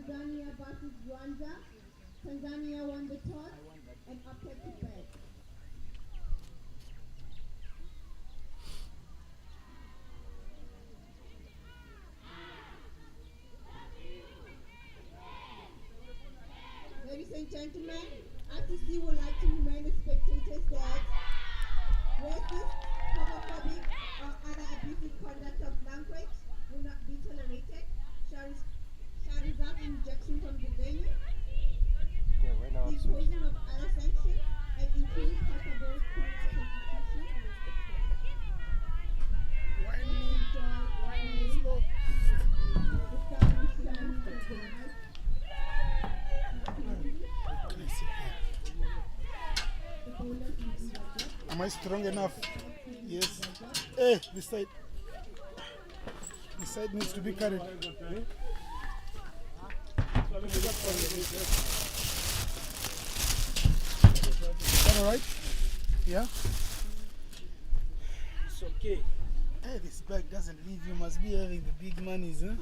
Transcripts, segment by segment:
Tanzania versus Rwanda. Tanzania won the toss and opted to bat. Ladies and gentlemen, ICC would like to remind the spectators that racist, homophobic, or other abusive conduct of language will not be tolerated. Shall result in rejection from the venue, the imposition of other sanctions, and including possible criminal prosecution. Am I strong enough? Yes. Hey, this side. This side needs to be carried. Is that alright? Yeah? It's okay. Hey, this bag doesn't leave. You must be having the big monies, huh?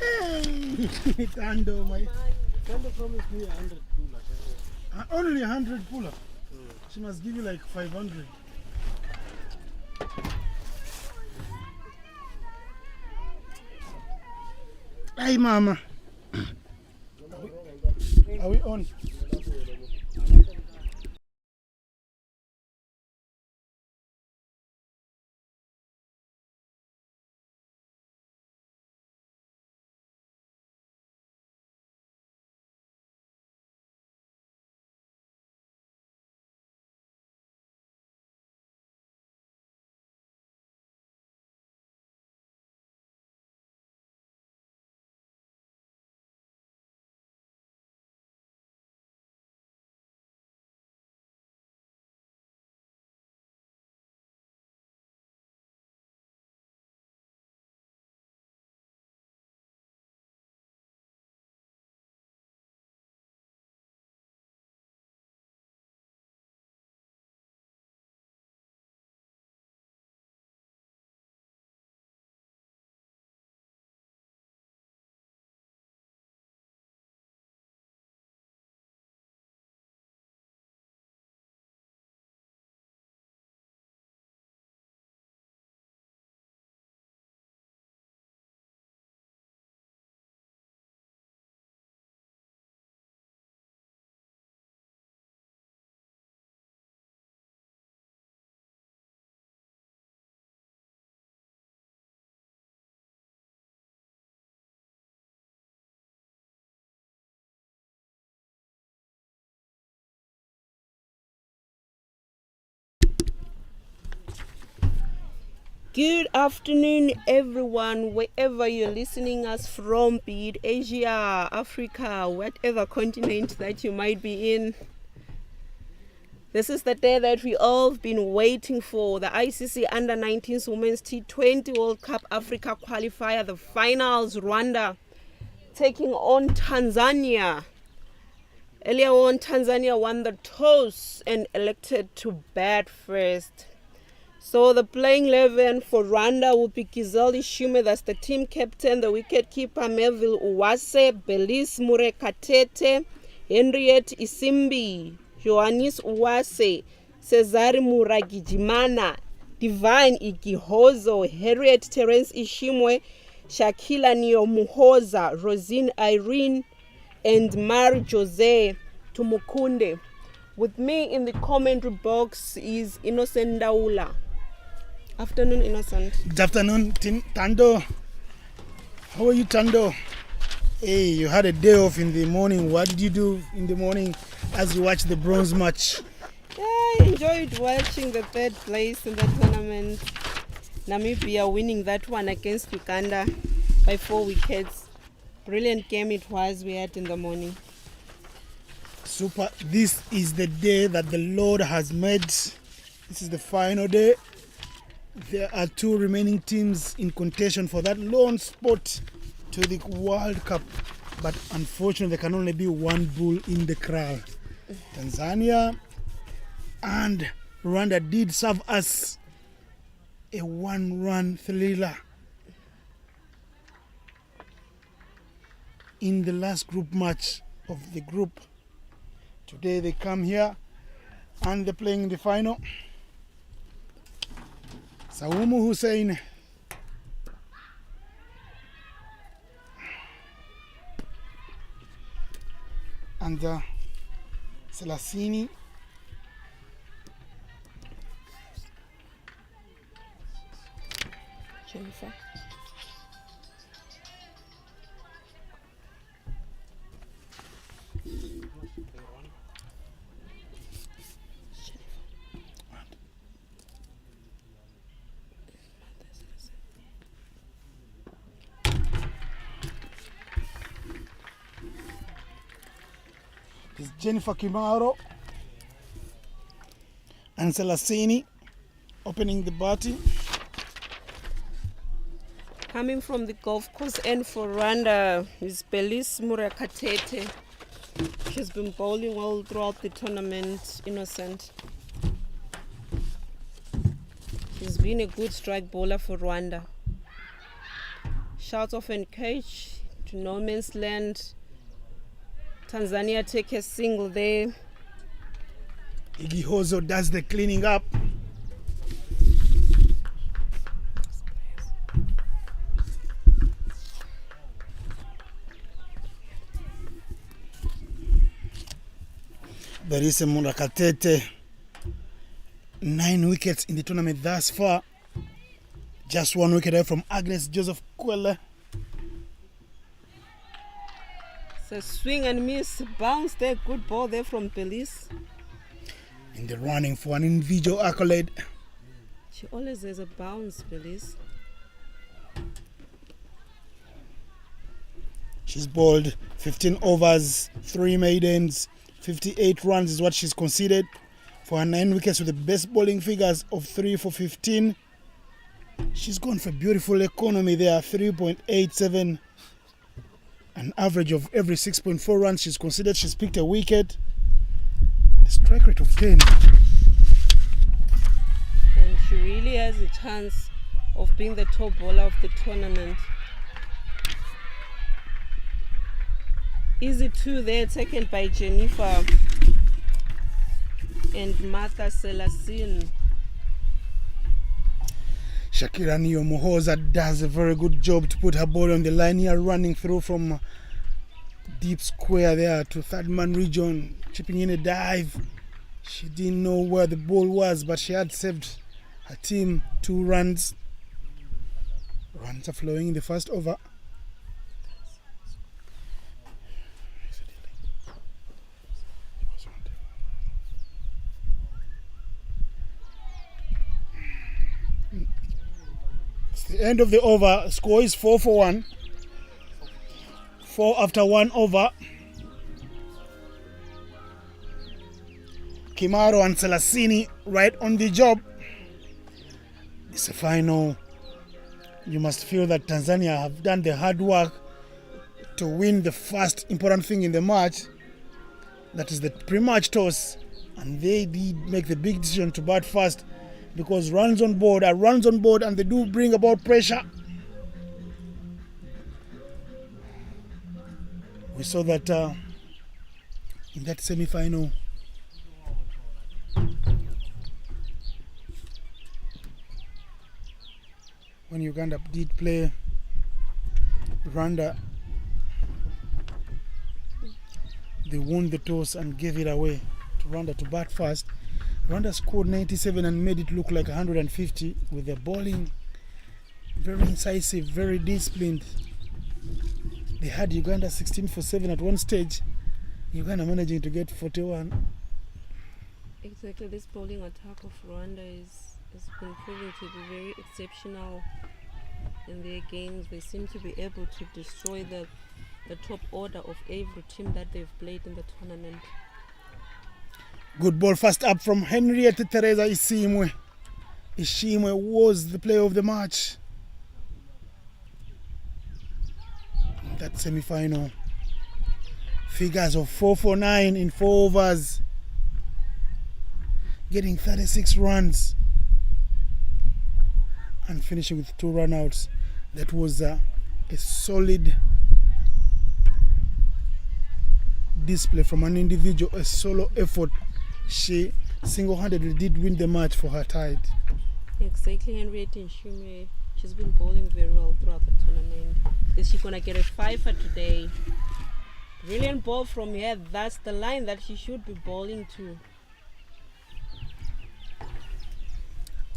Hey, Tando, my. Tando promised me 100 dollars. Only 100 pull-up. She must give you like 500. Hey, Mama. Are we on? Good afternoon, everyone, wherever you're listening us from, be it Asia, Africa, whatever continent that you might be in. This is the day that we all have been waiting for, the ICC Under-19 Women's T20 World Cup Africa Qualifier, the finals, Rwanda taking on Tanzania. Earlier on, Tanzania won the toss and elected to bat first. So the playing 11 for Rwanda will be Gizeli Shume, that's the team captain, the wicketkeeper Melville Uwase, Belize Murekatete, Henriette Isimbi, Johannes Uwase, Cesare Muragijimana, Divine Igihozo, Harriet Terence Ishimwe, Shakila Niomuhoza, Rosine Irene, and Mari Jose Tumukunde. With me in the commentary box is Innocent Daula. Afternoon, Innocent. Good afternoon, Tando. How are you, Tando? Hey, you had a day off in the morning. What did you do in the morning as you watched the bronze match? Yeah, I enjoyed watching the third place in the tournament. Namibia winning that one against Uganda by 4 wickets. Brilliant game it was we had in the morning. Super. This is the day that the Lord has made. This is the final day. There are 2 remaining teams in contention for that lone spot to the World Cup. But unfortunately, there can only be one bull in the crowd. Tanzania and Rwanda did serve us a 1-run thriller. in the last group match of the group. Today they come here and they're playing in the final. Saumu Hussein and Selasini Jennifer. is Jennifer Kimaro and Selasini opening the batting. Coming from the golf course end for Rwanda is Belis Murakatete. She's been bowling well throughout the tournament, Innocent. She's been a good strike bowler for Rwanda. Shout of encourage to no man's land. Tanzania take a single there. Igihozo does the cleaning up. Berise Murakatete, 9 wickets in the tournament thus far. Just 1 wicket away from Agnes Joseph Kwele. So swing and miss, bounce there, good ball there from Belis. In the running for an individual accolade. She always has a bounce, Belis. She's bowled 15 overs, 3 maidens, 58 runs is what she's conceded for her 9 wickets with the best bowling figures of 3 for 15. She's gone for beautiful economy there, 3.87. An average of every 6.4 runs she's conceded. She's picked a wicket. A strike rate of 10. And she really has a chance of being the top bowler of the tournament. Easy 2 there, taken by Jennifer and Martha Selasine. Shakira Nio Mohoza does a very good job to put her ball on the line here, running through from deep square there to third man region, chipping in a dive. She didn't know where the ball was, but she had saved her team 2 runs. Runs are flowing in the first over. The end of the over, score is 4 for 1. 4 after 1 over. Kimaro and Selasini right on the job. It's a final. You must feel that Tanzania have done the hard work to win the first important thing in the match. That is the pre-match toss. And they did make the big decision to bat first, because runs on board are runs on board, and they do bring about pressure. We saw that in that semi-final. When Uganda did play Rwanda, they won the toss and gave it away to Rwanda to bat first. Rwanda scored 97 and made it look like 150 with their bowling. Very incisive, very disciplined. They had Uganda 16 for 7 at one stage. Uganda managing to get 41. Exactly, this bowling attack of Rwanda has been proving to be very exceptional in their games. They seem to be able to destroy the top order of every team that they've played in the tournament. Good ball first up from Henrietta Teresa Ishimwe. Ishimwe was the player of the match. That semi-final. Figures of 4 for 9 in 4 overs. Getting 36 runs. And finishing with 2 run-outs. That was a solid display from an individual, a solo effort. She single-handedly did win the match for her tide. Exactly, Henriette Nshume. She's been bowling very well throughout the tournament. Is she gonna get a fifer today? Brilliant ball from here. That's the line that she should be bowling to.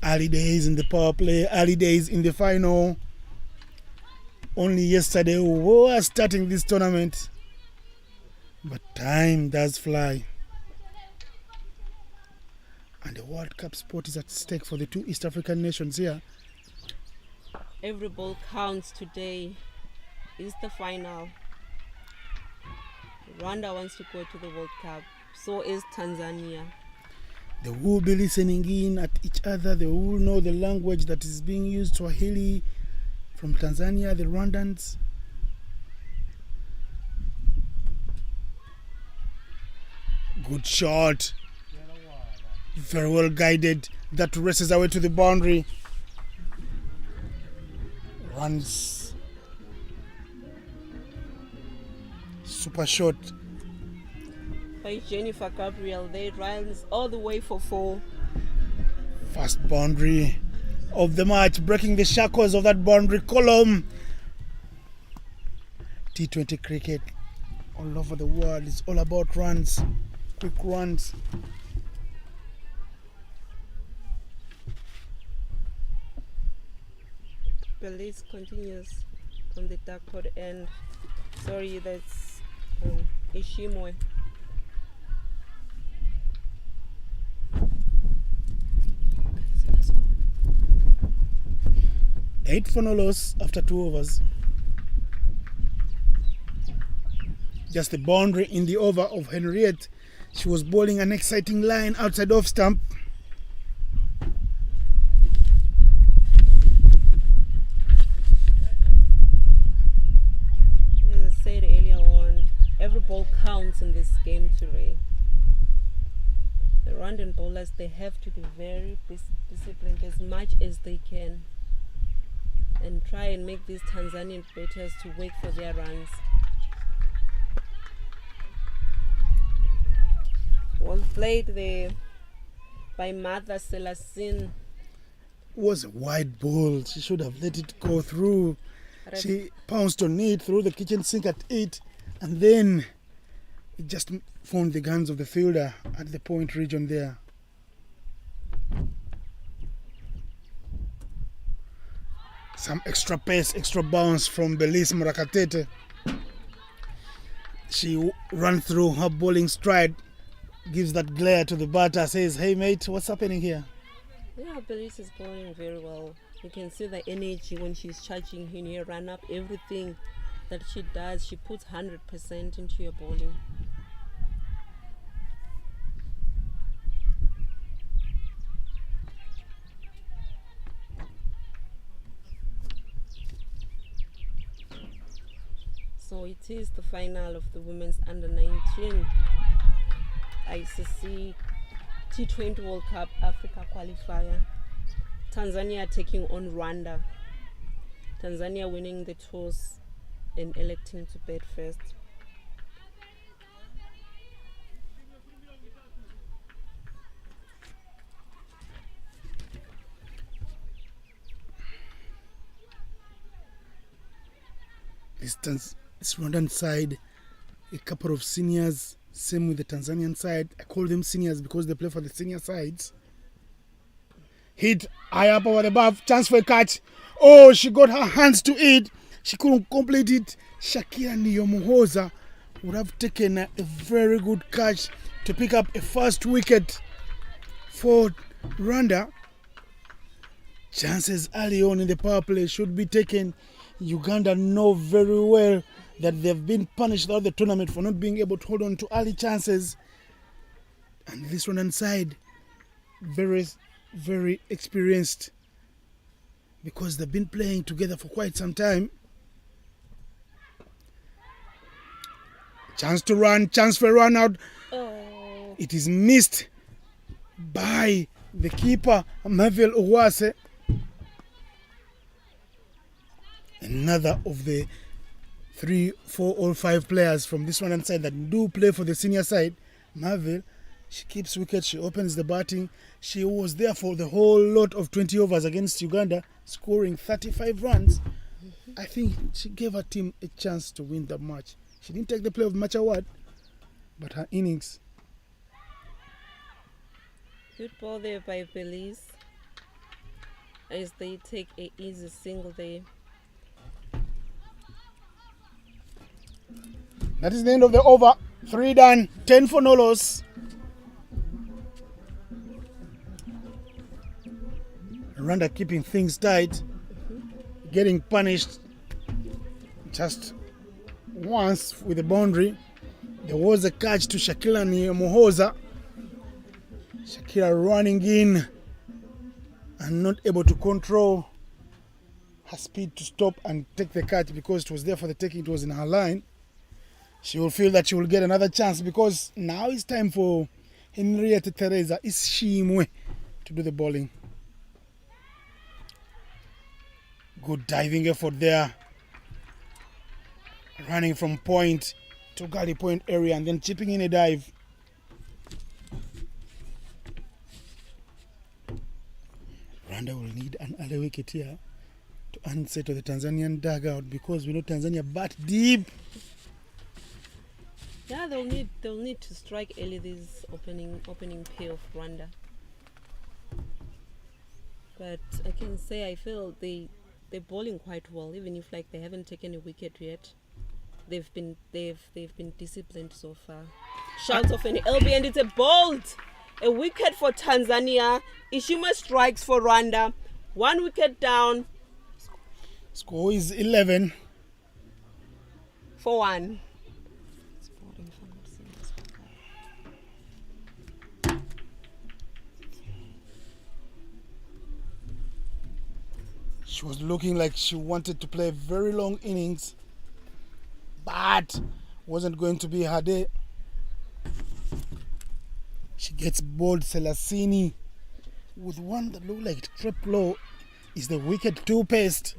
Early days in the power play, early days in the final. Only yesterday we were starting this tournament. But time does fly. And the World Cup spot is at stake for the two East African nations here. Every ball counts today. It's the final. Rwanda wants to go to the World Cup. So is Tanzania. They will be listening in at each other. They will know the language that is being used, Swahili from Tanzania, the Rwandans. Good shot. Very well guided. That races away to the boundary. Runs. Super shot. By Jennifer Gabriel, they runs all the way for 4. First boundary of the match, breaking the shackles of that boundary column. T20 cricket all over the world is all about runs, quick runs. Belize continues on the dark pod end. Sorry, that's Ishimwe. Eight for no loss after 2 overs. Just the boundary in the over of Henriette. She was bowling an exciting line outside off stump. As I said earlier on, every ball counts in this game today. The Rwandan bowlers, they have to be very disciplined as much as they can and try and make these Tanzanian batters to wait for their runs. Well played there by Martha Selasin. Was a wide ball. She should have let it go through. She pounced on it, threw the kitchen sink at it, and then it just found the guns of the fielder at the point region there. Some extra pace, extra bounce from Belize Murakatete. She ran through her bowling stride, gives that glare to the batter, says, "Hey mate, what's happening here?" Yeah, Belize is bowling very well. You can see the energy when she's charging in her run up. Everything that she does, she puts 100% into her bowling. So it is the final of the Women's Under-19 ICC T20 World Cup Africa Qualifier. Tanzania taking on Rwanda. Tanzania winning the toss and electing to bat first. This Rwandan side, a couple of seniors, same with the Tanzanian side. I call them seniors because they play for the senior sides. Hit high up over the buff, chance for a catch. Oh, she got her hands to it. She couldn't complete it. Shakira Niyomuhoza would have taken a very good catch to pick up a first wicket for Rwanda. Chances early on in the power play should be taken. Uganda know very well that they've been punished throughout the tournament for not being able to hold on to early chances. And this Rwandan side, very, very experienced because they've been playing together for quite some time. Chance to run, chance for a run out. Oh. It is missed by the keeper, Mavel Owase. Another of the 3, 4 or 5 players from this one side that do play for the senior side. Marvel, she keeps wicket, she opens the batting. She was there for the whole lot of 20 overs against Uganda, scoring 35 runs. I think she gave her team a chance to win the match. She didn't take the Player of Match award, but her innings. Good ball there by Belize as they take a easy single there. That is the end of the over. 3 done, 10 for no loss. Rwanda keeping things tight, getting punished just once with the boundary. There was a catch to Shakira Mohoza. Shakira running in and not able to control her speed to stop and take the catch because it was there for the taking. It was in her line. She will feel that she will get another chance because now it's time for Henrietta Teresa Ishimwe to do the bowling. Good diving effort there. Running from point to gully point area and then chipping in a dive. Rwanda will need an early wicket here to unsettle the Tanzanian dugout because we know Tanzania bat deep. Yeah, they'll need to strike early this opening pair of Rwanda. But I can say I feel they're bowling quite well, even if like they haven't taken a wicket yet. They've been disciplined so far. Shouts of an LB and it's a bold. A wicket for Tanzania. Ishima strikes for Rwanda. 1 wicket down. Score is 11 for 1. She was looking like she wanted to play a very long innings, but wasn't going to be her day. She gets bowled. Selasini with one that looked like it crept low. Is the wicket too paced?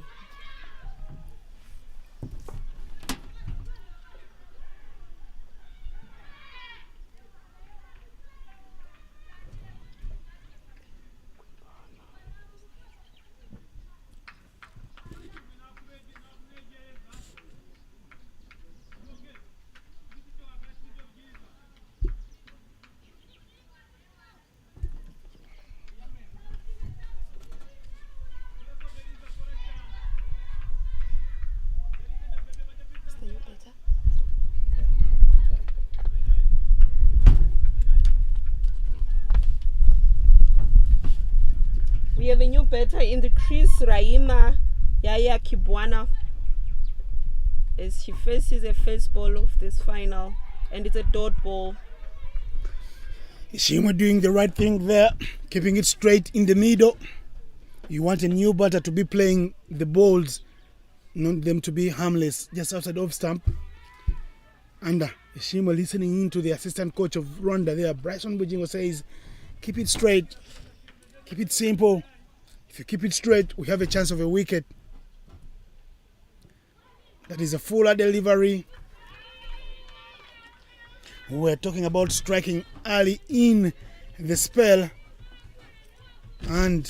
We have a new batter in the crease, Raima Yaya Kibwana, as she faces a first ball of this final, and it's a dot ball. Ishima doing the right thing there, keeping it straight in the middle. You want a new batter to be playing the balls, not them to be harmless, just outside off stump. And Ishima listening in to the assistant coach of Rwanda there, Bryson Bujingo, says, keep it straight, keep it simple. If you keep it straight, we have a chance of a wicket. That is a fuller delivery. We're talking about striking early in the spell. And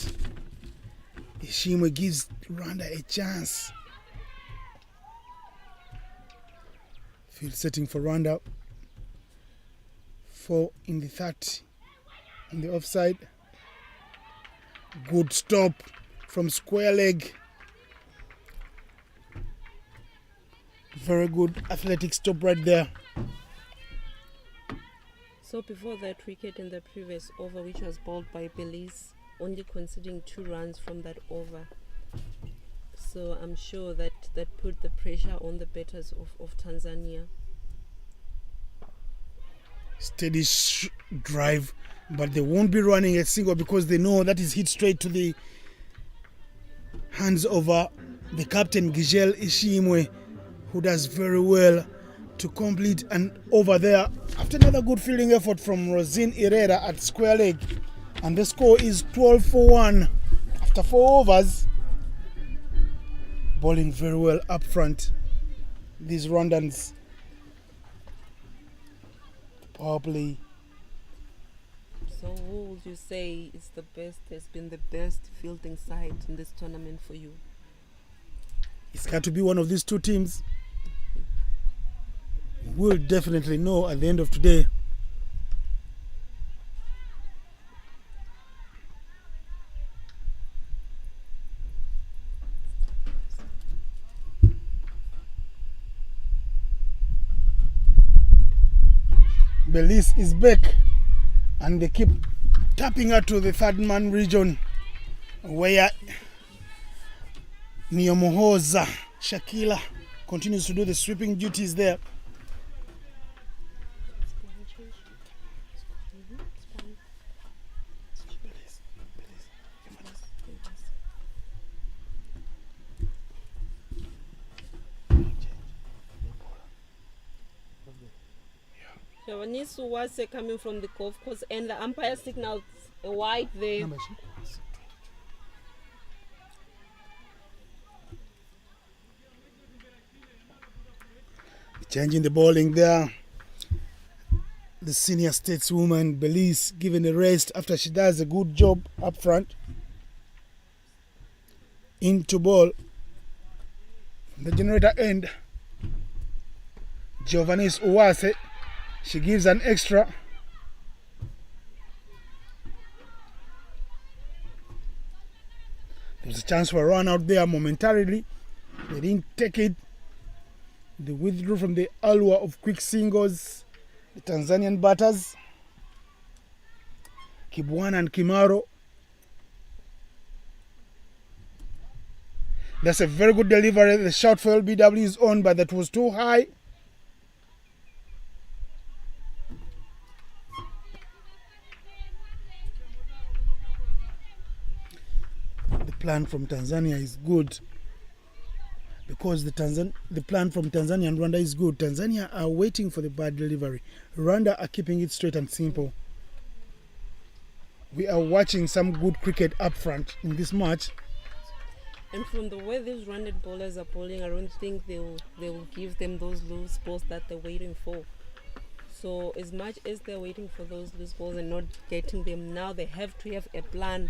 Ishima gives Rwanda a chance. Field setting for Rwanda. 4 in the 30 on the offside. Good stop from square leg. Very good athletic stop right there. So before that wicket in the previous over, which was bowled by Belize, only conceding 2 runs from that over. So I'm sure that put the pressure on the batters of Tanzania. Steady drive, but they won't be running a single because they know that is hit straight to the hands of the captain Gigel Ishimwe, who does very well to complete an over there after another good fielding effort from Rosine Herrera at square leg, and the score is 12 for 1 after 4 overs. Bowling very well up front. these Rwandans. Power play. So who would you say is the best, has been the best fielding side in this tournament for you? It's got to be one of these two teams. We'll definitely know at the end of today. Belize is back, and they keep tapping her to the third man region, where Nyomohoza Shakila continues to do the sweeping duties there. Javanisu was coming from the golf course, and the umpire signaled a wide there. Changing the bowling there. The senior stateswoman Belize given a rest after she does a good job up front. Into ball. The generator end. Giovannis Uwase. She gives an extra. There's a chance for a run out there momentarily. They didn't take it. They withdrew from the allure of quick singles. The Tanzanian batters, Kibwana and Kimaro. That's a very good delivery. The shot for LBW is on, but that was too high. The plan from Tanzania is good, because the plan from Tanzania and Rwanda is good. Tanzania are waiting for the bad delivery. Rwanda are keeping it straight and simple. We are watching some good cricket up front in this match. And from the way these Rwandan bowlers are bowling, I don't think they will give them those loose balls that they're waiting for. So as much as they're waiting for those loose balls and not getting them, now they have to have a plan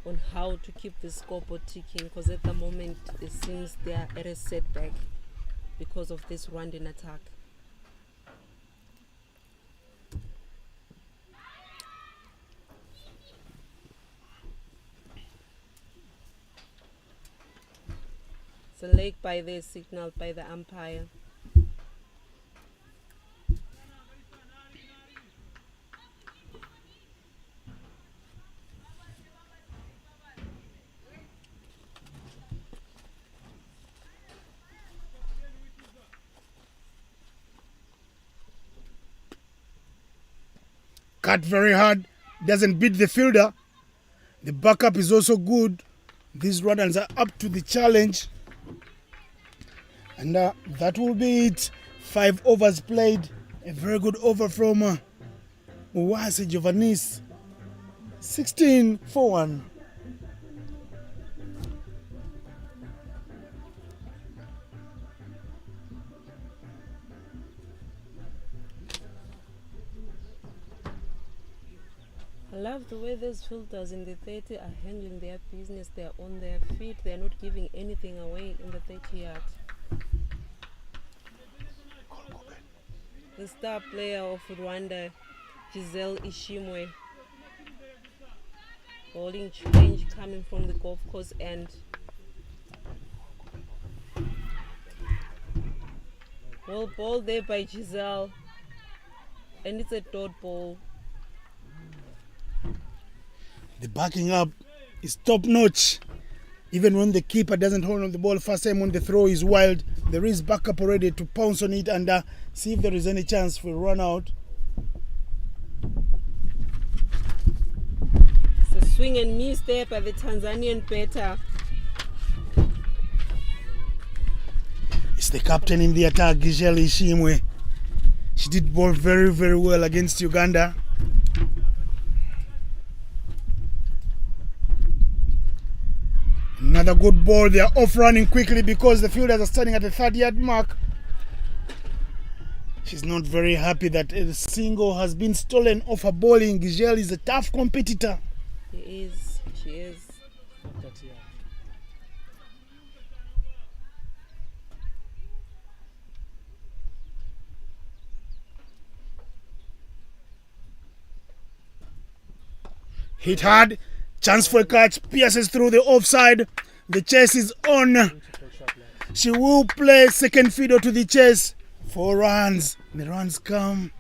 on how to keep the scoreboard ticking, because at the moment it seems they are at a setback because of this Rwandan attack. It's a leg by the signal by the umpire. Cut very hard, doesn't beat the fielder. The backup is also good. These Rwandans are up to the challenge. And that will be it. 5 overs played. A very good over from Uwase Giovannis. 16 for 1. I love the way these fielders in the 30 are handling their business. They are on their feet. They are not giving anything away in the 30 yard. The star player of Rwanda, Giselle Ishimwe. Bowling change coming from the golf course end. Well ball there by Giselle. And it's a dot ball. The backing up is top notch. Even when the keeper doesn't hold on the ball first time when the throw is wild, there is backup already to pounce on it and see if there is any chance for a run out. It's a swing and miss there by the Tanzanian batter. It's the captain in the attack, Giselle Ishimwe. She did bowl very, very well against Uganda. Another good ball. They are off running quickly because the fielders are standing at the 30 yard mark. She's not very happy that a single has been stolen off her bowling. Gizelle is a tough competitor. She is. She is. Hit hard. Chance for a catch. Pierces through the offside. The chase is on. She will play second fiddle to the chase. 4 runs. The runs come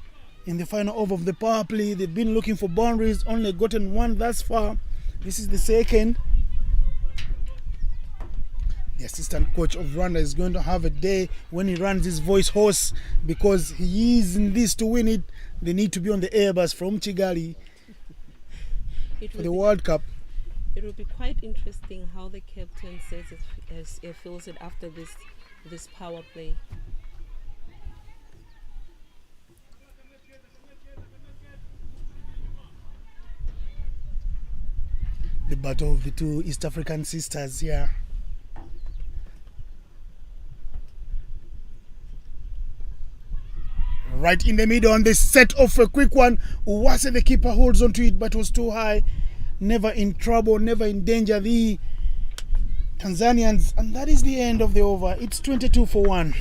in the final over of the power play. They've been looking for boundaries. Only gotten 1 thus far. This is the second. The assistant coach of Rwanda is going to have a day when he runs his voice hoarse because he is in this to win it. They need to be on the Airbus from Kigali for the World Cup. It will be quite interesting how the captain says it feels it after this power play. The battle of the 2 East African sisters here. Right in the middle on the set off a quick one. Uwase, the keeper, holds onto it but was too high. Never in trouble, never in danger, the Tanzanians. And that is the end of the over. It's 22-1.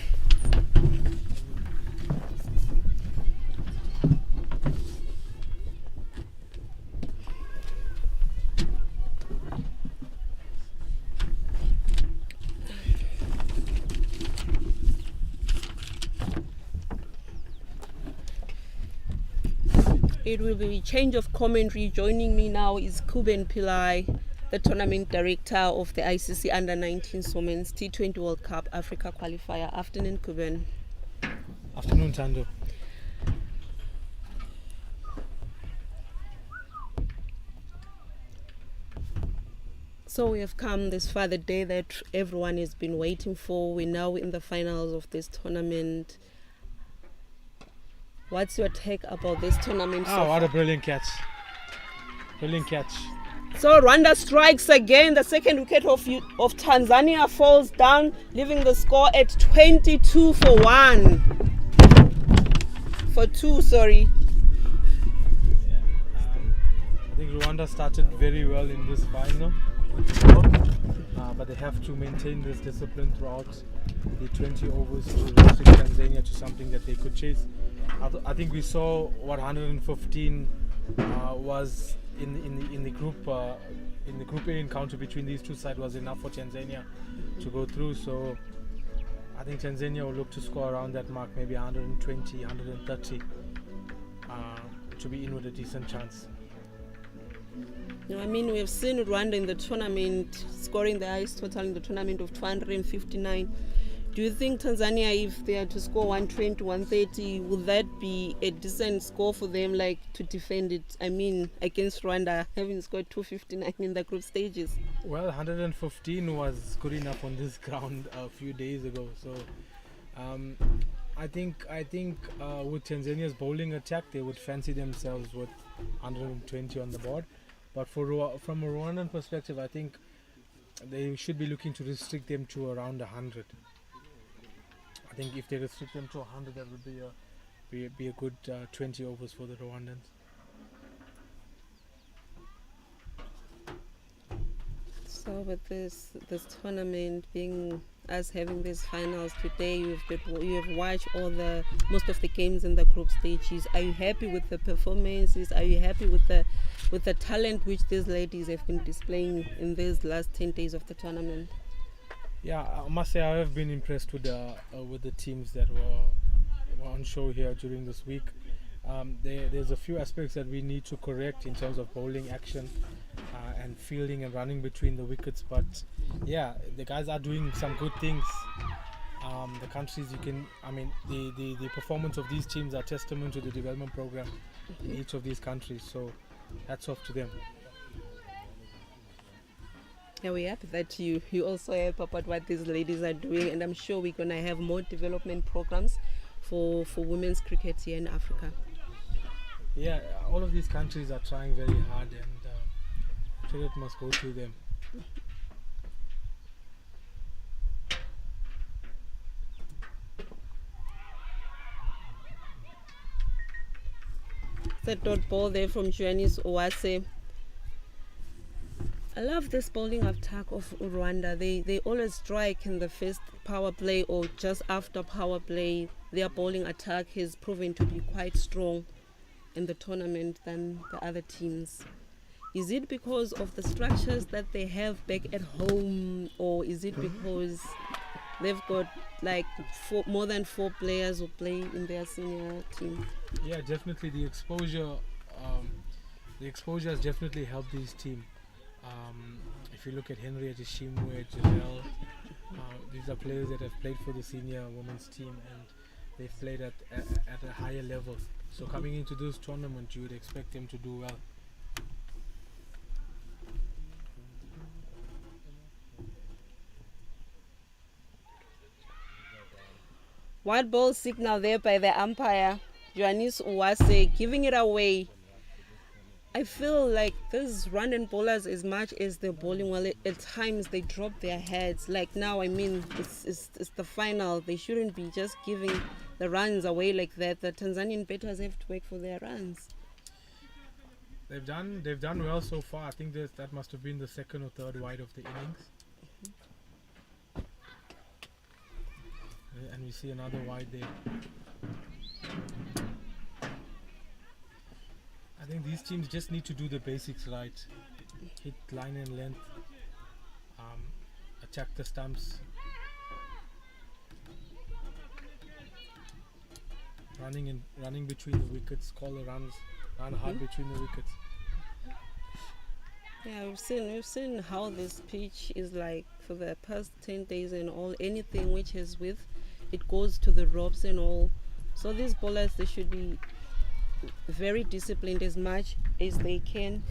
It will be change of commentary. Joining me now is Kuben Pillai, the tournament director of the ICC Under-19 Women's T20 World Cup Africa Qualifier. Afternoon, Kuben. Afternoon, Tando. So we have come this far, the day that everyone has been waiting for. We're now in the finals of this tournament. What's your take about this tournament? Oh, what a brilliant catch. Brilliant catch. So Rwanda strikes again. The second wicket of Tanzania falls down, leaving the score at 22-1. For 2, sorry. Yeah, I think Rwanda started very well in this final, but they have to maintain this discipline throughout the 20 overs to restrict Tanzania to something that they could chase. I think we saw what 115 was in the group A encounter between these two sides was enough for Tanzania to go through. So I think Tanzania will look to score around that mark, maybe 120, 130, to be in with a decent chance. No, I mean, we have seen Rwanda in the tournament scoring the highest total in the tournament of 259. Do you think Tanzania, if they are to score 120, 130, would that be a decent score for them, like to defend it? I mean, against Rwanda, having scored 259 in the group stages. Well, 115 was good enough on this ground a few days ago. So, I think with Tanzania's bowling attack, they would fancy themselves with 120 on the board. But from a Rwandan perspective, I think they should be looking to restrict them to around 100. I think if they restrict them to 100, that would be a good 20 overs for the Rwandans. So with this tournament being us having these finals today, you have watched most of the games in the group stages. Are you happy with the performances? Are you happy with the talent which these ladies have been displaying in these last 10 days of the tournament? Yeah, I must say I have been impressed with the teams that were on show here during this week. There's a few aspects that we need to correct in terms of bowling action and fielding and running between the wickets. But yeah, the guys are doing some good things. The countries the performance of these teams are testament to the development program in each of these countries. So hats off to them. Yeah, we're happy that you also help about what these ladies are doing, and I'm sure we're gonna have more development programs for women's cricket here in Africa. Yeah, all of these countries are trying very hard, and credit must go to them. It's a dot ball there from Janice Owase. I love this bowling attack of Rwanda. They always strike in the first power play or just after power play. Their bowling attack has proven to be quite strong in the tournament than the other teams. Is it because of the structures that they have back at home, or is it because they've got like more than 4 players who play in their senior team? Yeah, definitely the exposure has definitely helped this team. If you look at Henriette Shimwe, Giselle, these are players that have played for the senior women's team, and they've played at a higher level. So coming into this tournament, you would expect them to do well. White ball signal there by the umpire, Janice Uwase, giving it away. I feel like these Rwandan bowlers, as much as they're bowling well, at times they drop their heads. Like now, I mean, it's the final. They shouldn't be just giving the runs away like that. The Tanzanian batters have to work for their runs. They've done well so far. I think that must have been the second or third wide of the innings. And we see another wide there. I think these teams just need to do the basics right. Hit line and length. Attack the stumps. Running between the wickets. Call the runs. Run hard between the wickets. Yeah, we've seen how this pitch is like for the past 10 days and all. Anything which has width, it goes to the ropes and all. So these bowlers, they should be very disciplined as much as they can.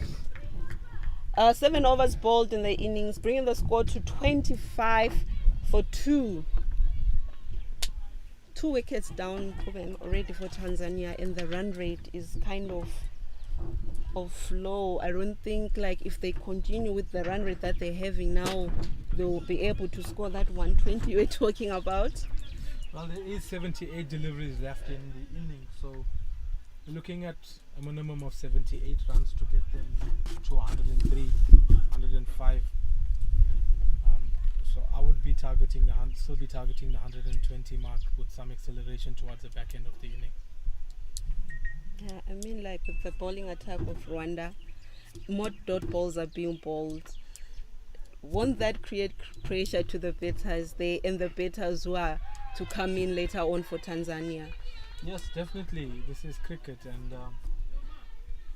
7 overs bowled in the innings, bringing the score to 25 for 2. 2 wickets down already for Tanzania, and the run rate is kind of low. I don't think like if they continue with the run rate that they're having now, they will be able to score that 120 we're talking about. Well, there is 78 deliveries left in the inning, so we're looking at a minimum of 78 runs to get them to 103, 105. So I would be targeting still be targeting the 120 mark with some acceleration towards the back end of the inning. Yeah, I mean, like with the bowling attack of Rwanda, more dot balls are being bowled. Won't that create pressure to the batters and the batters who are to come in later on for Tanzania? Yes, definitely. This is cricket, and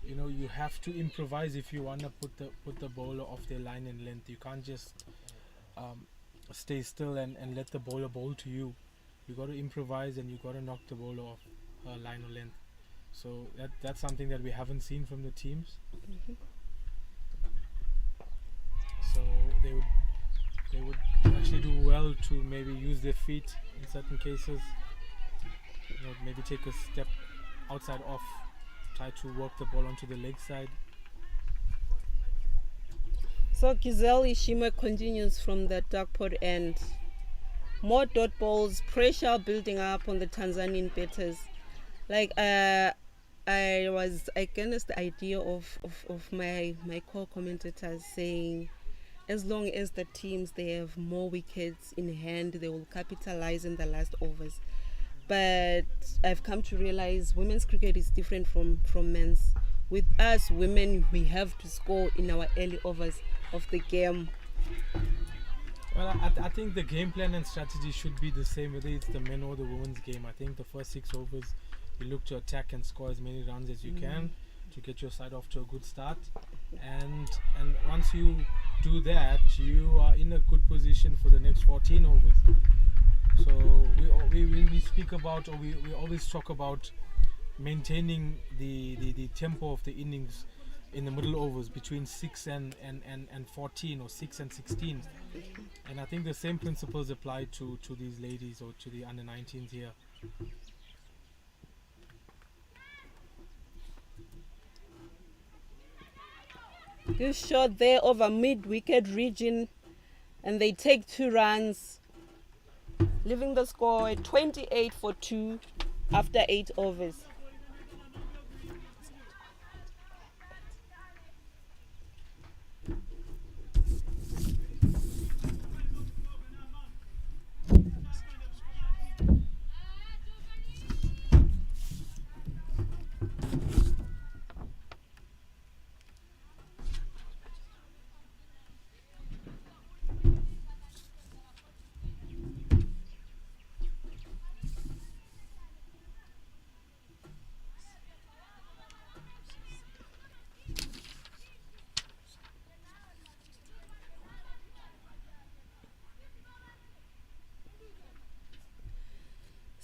you have to improvise if you want to put the bowler off their line and length. You can't just stay still and let the bowler bowl to you. You got to improvise, and you got to knock the bowler off her line or length. So that's something that we haven't seen from the teams. Mm-hmm. So they would actually do well to maybe use their feet in certain cases. Maybe take a step outside off, try to work the ball onto the leg side. So Giselle Ishima continues from the dark pot end. More dot balls, pressure building up on the Tanzanian batters. Like I was against the idea of my co-commentators saying, as long as the teams they have more wickets in hand, they will capitalize in the last overs. But I've come to realize women's cricket is different from men's. With us women, we have to score in our early overs of the game. Well, I think the game plan and strategy should be the same whether it's the men or the women's game. I think the first 6 overs, you look to attack and score as many runs as you can to get your side off to a good start. And once you do that, you are in a good position for the next 14 overs. So we speak about, or we always talk about maintaining the tempo of the innings in the middle overs between 6 and 14 or 6 and 16. And I think the same principles apply to these ladies or to the under 19s here. Good shot there over mid-wicket region, and they take 2 runs, leaving the score at 28 for 2 after 8 overs.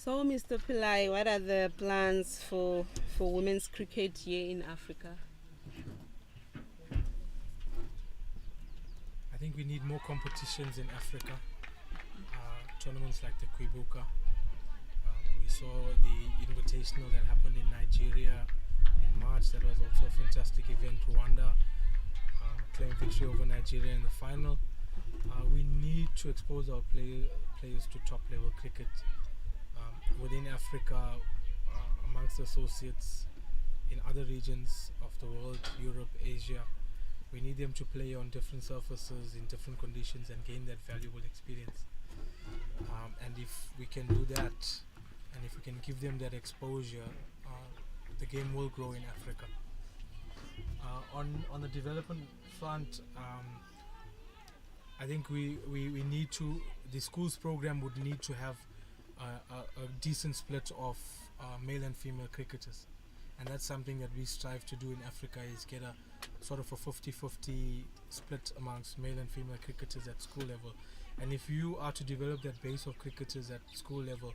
So, Mr. Pillai, what are the plans for women's cricket here in Africa? I think we need more competitions in Africa. Tournaments like the Kwibuka. We saw the invitational that happened in Nigeria in March. That was also a fantastic event. Rwanda claimed victory over Nigeria in the final. We need to expose our players to top level cricket within Africa, amongst associates in other regions of the world, Europe, Asia. We need them to play on different surfaces in different conditions and gain that valuable experience. And if we can do that, and if we can give them that exposure, the game will grow in Africa. On the development front, I think we need to, the schools program would need to have a decent split of male and female cricketers, and that's something that we strive to do in Africa, is get a sort of a 50-50 split amongst male and female cricketers at school level. And if you are to develop that base of cricketers at school level,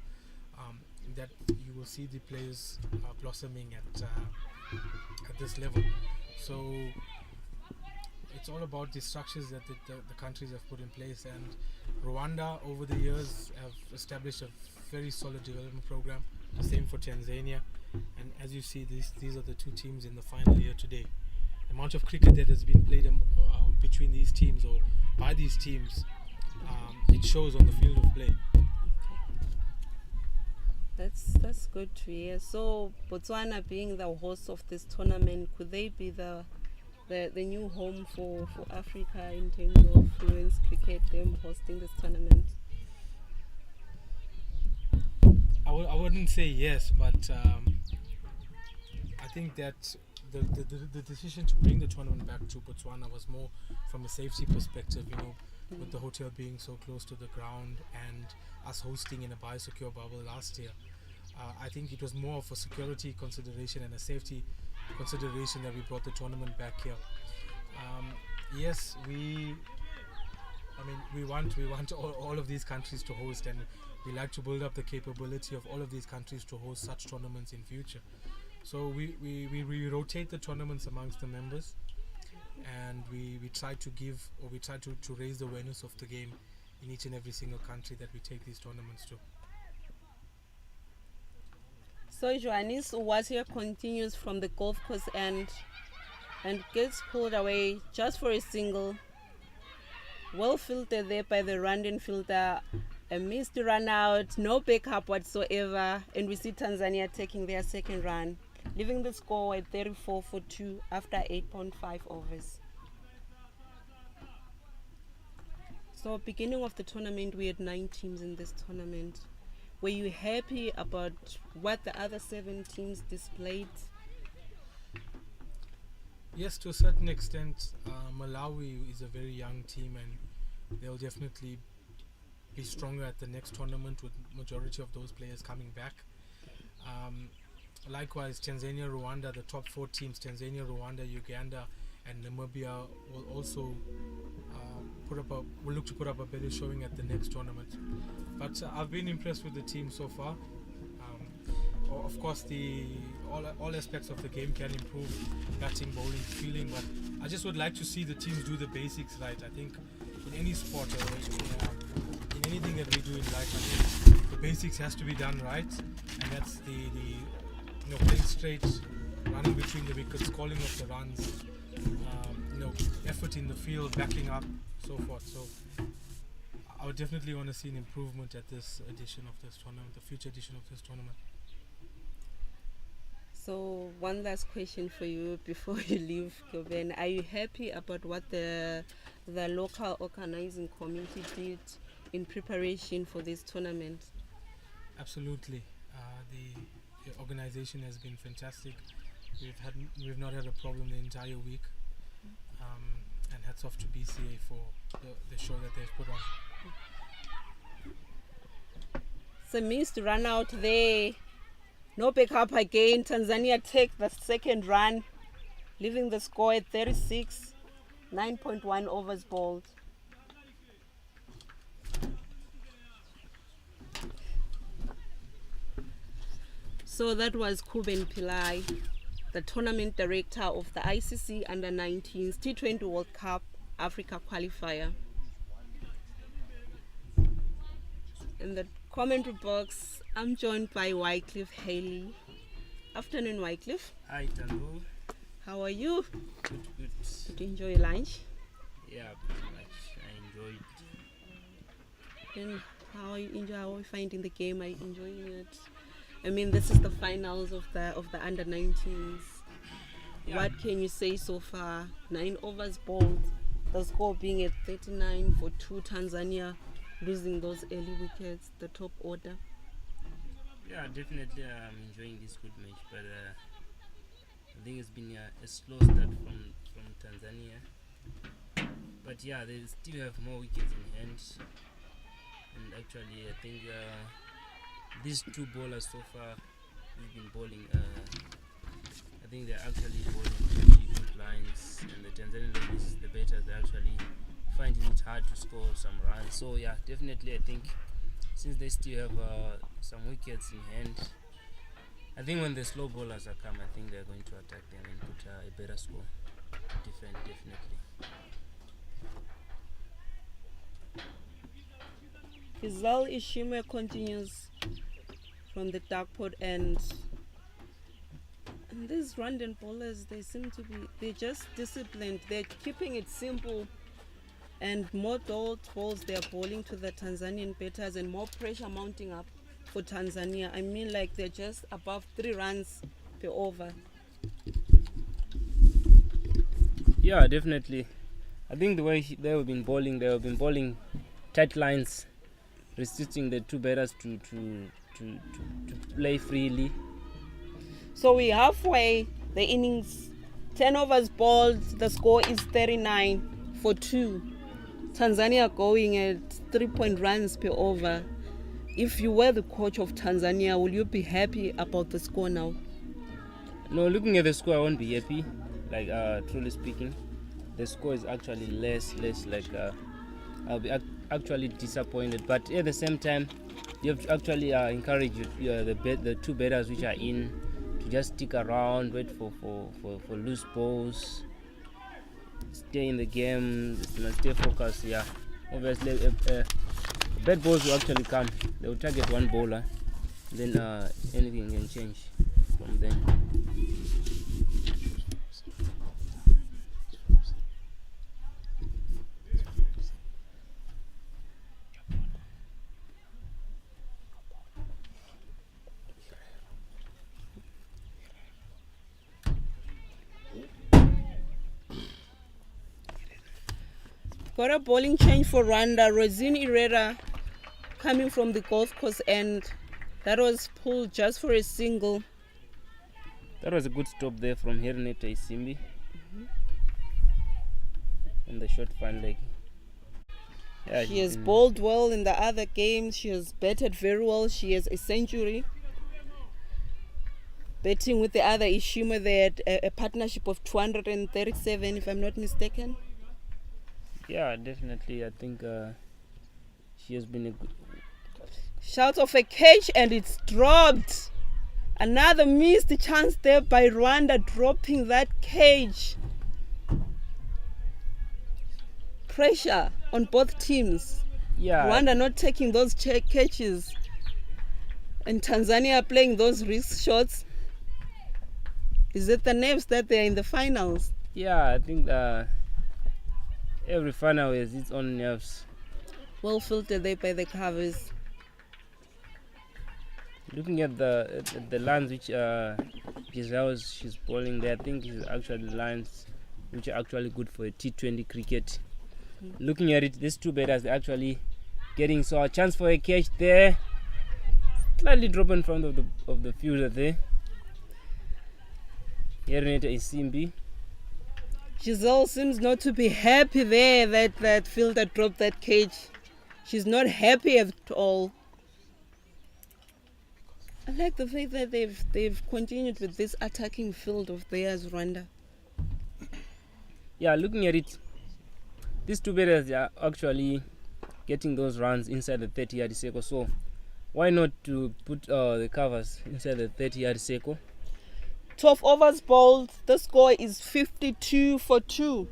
that you will see the players blossoming at this level. So it's all about the structures that the countries have put in place, and Rwanda over the years have established a very solid development program. The same for Tanzania, and as you see, these are the two teams in the final here today. The amount of cricket that has been played between these teams or by these teams, it shows on the field of play. That's good to hear. So Botswana being the host of this tournament, could they be the new home for Africa in terms of women's cricket, them hosting this tournament? I wouldn't say yes, but I think that the decision to bring the tournament back to Botswana was more from a safety perspective, with the hotel being so close to the ground and us hosting in a biosecure bubble last year. I think it was more of a security consideration and a safety consideration that we brought the tournament back here. Yes, we want all of these countries to host, and we like to build up the capability of all of these countries to host such tournaments in future. So we rotate the tournaments amongst the members, and we try to give, or we try to raise the awareness of the game in each and every single country that we take these tournaments to. So Johannes Uwazia continues from the golf course and gets pulled away just for a single. Well filtered there by the Rwandan fielder. A missed run out, no backup whatsoever, and we see Tanzania taking their second run, leaving the score at 34 for 2 after 8.5 overs. So beginning of the tournament, we had 9 teams in this tournament. Were you happy about what the other 7 teams displayed? Yes, to a certain extent. Malawi is a very young team, and they'll definitely be stronger at the next tournament, with majority of those players coming back. Likewise, Tanzania, Rwanda, the top 4 teams, Tanzania, Rwanda, Uganda and Namibia, will also will look to put up a better showing at the next tournament. But I've been impressed with the team so far. Of course, all aspects of the game can improve, batting, bowling, fielding, but I just would like to see the teams do the basics right. I think in any sport, in anything that we do in life, I think the basics has to be done right, and that's the playing straight, running between the wickets, calling of the runs, effort in the field, backing up, so forth. So I would definitely want to see an improvement at this edition of this tournament, the future edition of this tournament. So one last question for you before you leave, Goben. Are you happy about what the local organizing committee did in preparation for this tournament? Absolutely. The organization has been fantastic. We've not had a problem the entire week, and hats off to BCA for the show that they've put on. So missed run out there, no backup again. Tanzania take the second run, leaving the score at 36, 9.1 overs bowled. So that was Kuben Pillai, the tournament director of the ICC Under-19s T20 World Cup Africa Qualifier. In the commentary box, I'm joined by Wycliffe Haley. Afternoon, Wycliffe. Hi, Tango. How are you? Good. Did you enjoy your lunch? Yeah, pretty much. I enjoyed. And how are you finding the game? Are you enjoying it? I mean, this is the finals of the Under-19s. Yeah. What can you say so far? 9 overs bowled. The score being at 39 for 2. Tanzania losing those early wickets, the top order. Yeah, definitely I'm enjoying this good match, but I think it's been a slow start from Tanzania. But yeah, they still have more wickets in hand. And actually, I think these two bowlers so far who've been bowling, I think they're actually bowling good lines, and the Tanzanian ladies, the batters, they're actually finding it hard to score some runs. So yeah, definitely I think since they still have some wickets in hand, I think when the slow bowlers are come, I think they're going to attack them and put a better score. Defend, definitely. Giselle Ishime continues from the dark pot end. And these Rwandan bowlers, they're just disciplined. They're keeping it simple. And more dot balls they're bowling to the Tanzanian batters and more pressure mounting up for Tanzania. I mean, like they're just above 3 runs per over. Yeah, definitely. I think the way they have been bowling tight lines, restricting the two batters to play freely. So we're halfway the innings. 10 overs bowled. The score is 39 for 2. Tanzania going at 3 runs per over. If you were the coach of Tanzania, will you be happy about the score now? No, looking at the score, I won't be happy. Like truly speaking, the score is actually less. Like I'll be actually disappointed. But at the same time, you have to actually encourage the two batters which are in to just stick around, wait for loose balls. Stay in the game, stay focused. Yeah, obviously, bad balls will actually come. They will target one bowler, then anything can change from then. Got a bowling change for Rwanda. Rosine Herrera coming from the golf course end. That was pulled just for a single. That was a good stop there from Herneta Isimbi. In the short fine leg. Yeah, She has bowled well in the other games. She has batted very well. She has a century. Betting with the other Ishima, they had a partnership of 237, if I'm not mistaken. Yeah, definitely. I think she has been a good. Shout of a catch and it's dropped. Another missed chance there by Rwanda, dropping that cage. Pressure on both teams. Yeah. Rwanda not taking those catches. And Tanzania playing those risk shots. Is it the nerves that they're in the finals? Yeah, I think every final has its own nerves. Well filtered there by the covers. Looking at the lines which she's bowling there, I think it's actually lines which are actually good for a T20 cricket. Looking at it, these two batters are actually getting a chance for a catch there. Slightly drop in front of the fielder there. Herneta Isimbi. Giselle seems not to be happy there that fielder dropped that cage. She's not happy at all. I like the fact that they've continued with this attacking field of theirs, Rwanda. Yeah, looking at it, these two batters are actually getting those runs inside the 30-yard circle. So why not to put the covers inside the 30-yard circle? 12 overs bowled. The score is 52 for 2.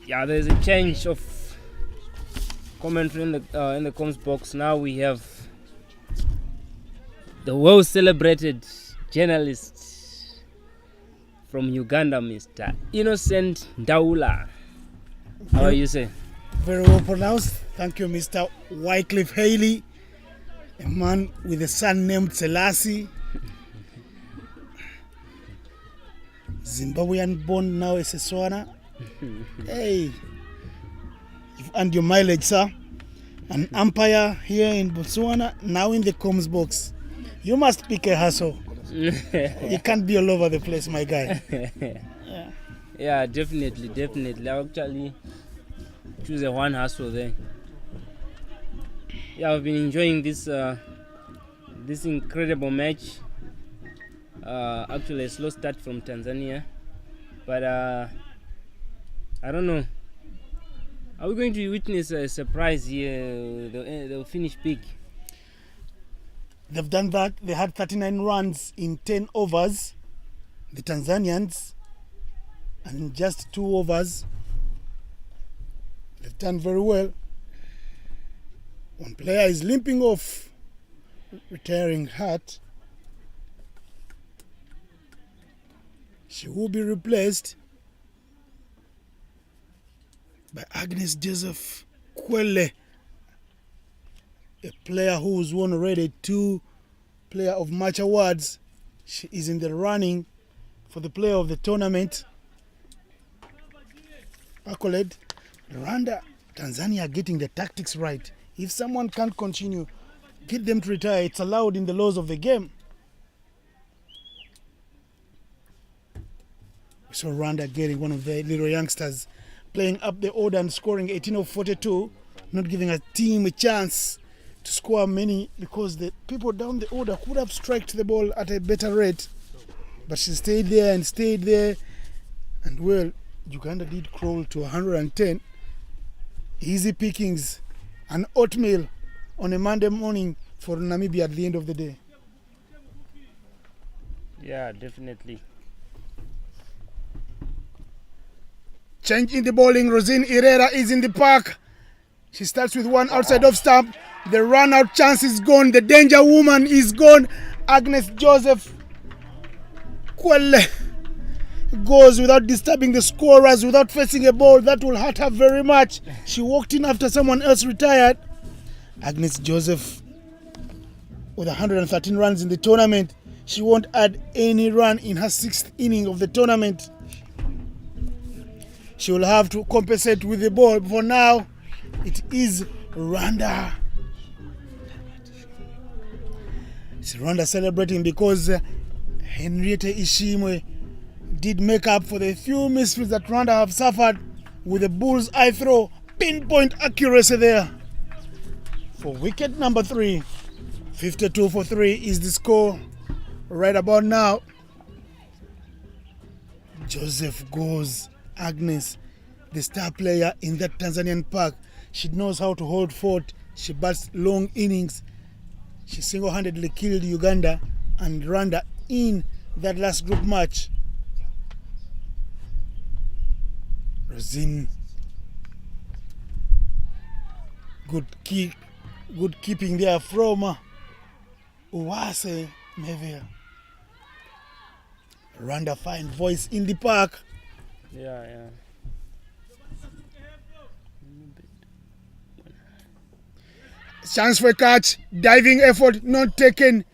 Yeah, there's a change of commentary in the comms box. Now we have the well celebrated journalist from Uganda, Mr. Innocent Ndaula. How are you, sir? Very well pronounced. Thank you, Mr. Wycliffe Haley, a man with a son named Selassie. Zimbabwean born, now a Setswana. Hey, you've earned your mileage, sir. An umpire here in Botswana, now in the comms box. You must pick a hustle. You can't be all over the place, my guy. Yeah, definitely. I'll actually choose a one hustle there. Yeah, I've been enjoying this incredible match. Actually, a slow start from Tanzania, but I don't know. Are we going to witness a surprise here? They'll finish big. They've done that. They had 39 runs in 10 overs, the Tanzanians, and in just 2 overs, they've done very well. One player is limping off, retiring hurt. She will be replaced by Agnes Joseph Kwele, a player who's won already 2 Player of Match awards. She is in the running for the Player of the Tournament accolade. Rwanda, Tanzania are getting the tactics right. If someone can't continue, get them to retire. It's allowed in the laws of the game. We saw Rwanda getting one of the little youngsters playing up the order and scoring 18 of 42, not giving a team a chance to score many because the people down the order could have struck the ball at a better rate. But she stayed there. And well, Uganda did crawl to 110. Easy pickings and oatmeal on a Monday morning for Namibia at the end of the day. Yeah, definitely. Change in the bowling. Rosine Herrera is in the park. She starts with one outside of stump. The run out chance is gone. The danger woman is gone. Agnes Joseph Kwele goes without disturbing the scorers, without facing a ball. That will hurt her very much. She walked in after someone else retired. Agnes Joseph with 113 runs in the tournament. She won't add any run in her 6th inning of the tournament. She will have to compensate with the ball. For now, it is Rwanda. It's Rwanda celebrating because Henriette Ishimwe did make up for the few misfits that Rwanda have suffered with the bull's eye throw. Pinpoint accuracy there. For wicket number 3, 52 for 3 is the score right about now. Joseph goes. Agnes, the star player in that Tanzanian park. She knows how to hold fort. She bats long innings. She single-handedly killed Uganda and Rwanda in that last group match. Rosine, good keeping there from Uwase Mevia. Rwanda fine voice in the park. Yeah. Chance for a catch. Diving effort not taken.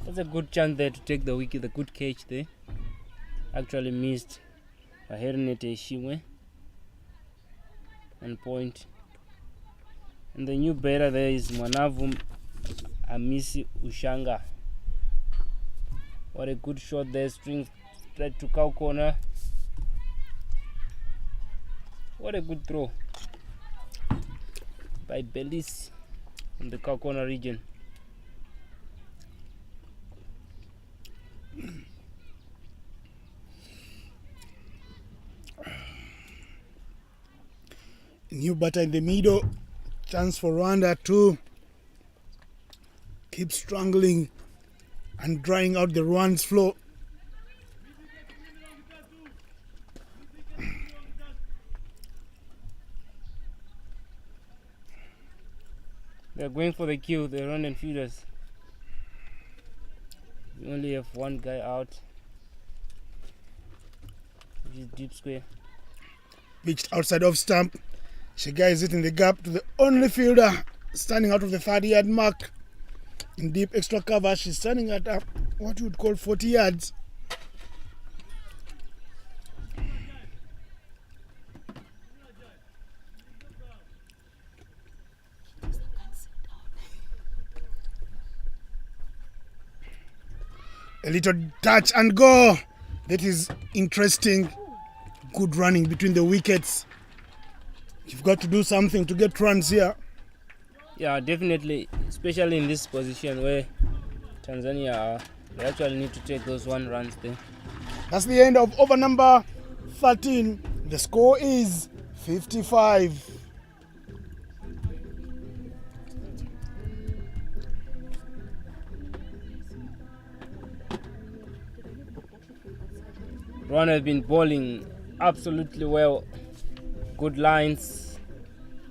That's a good chance there to take the wicket. The good catch there. Actually missed by Henriette Ishimwe. And point. And the new batter there is Mwanavu Amisi Ushanga. What a good shot there, string straight to cow corner. What a good throw by Belize from the Kakona region. New batter in the middle. Chance for Rwanda to keep strangling and drying out the runs flow. They're going for the kill, the Rwandan fielders. We only have one guy out, which is deep square. Pitched outside off stump. Shiga is hitting the gap to the only fielder standing out of the 30-yard mark. In deep extra cover, she's standing at what you would call 40 yards. A little touch and go. That is interesting. Good running between the wickets. You've got to do something to get runs here. Yeah, definitely, especially in this position where Tanzania are. They actually need to take those 1 runs there. That's the end of over number 13. The score is 55. Rwanda have been bowling absolutely well. Good lines,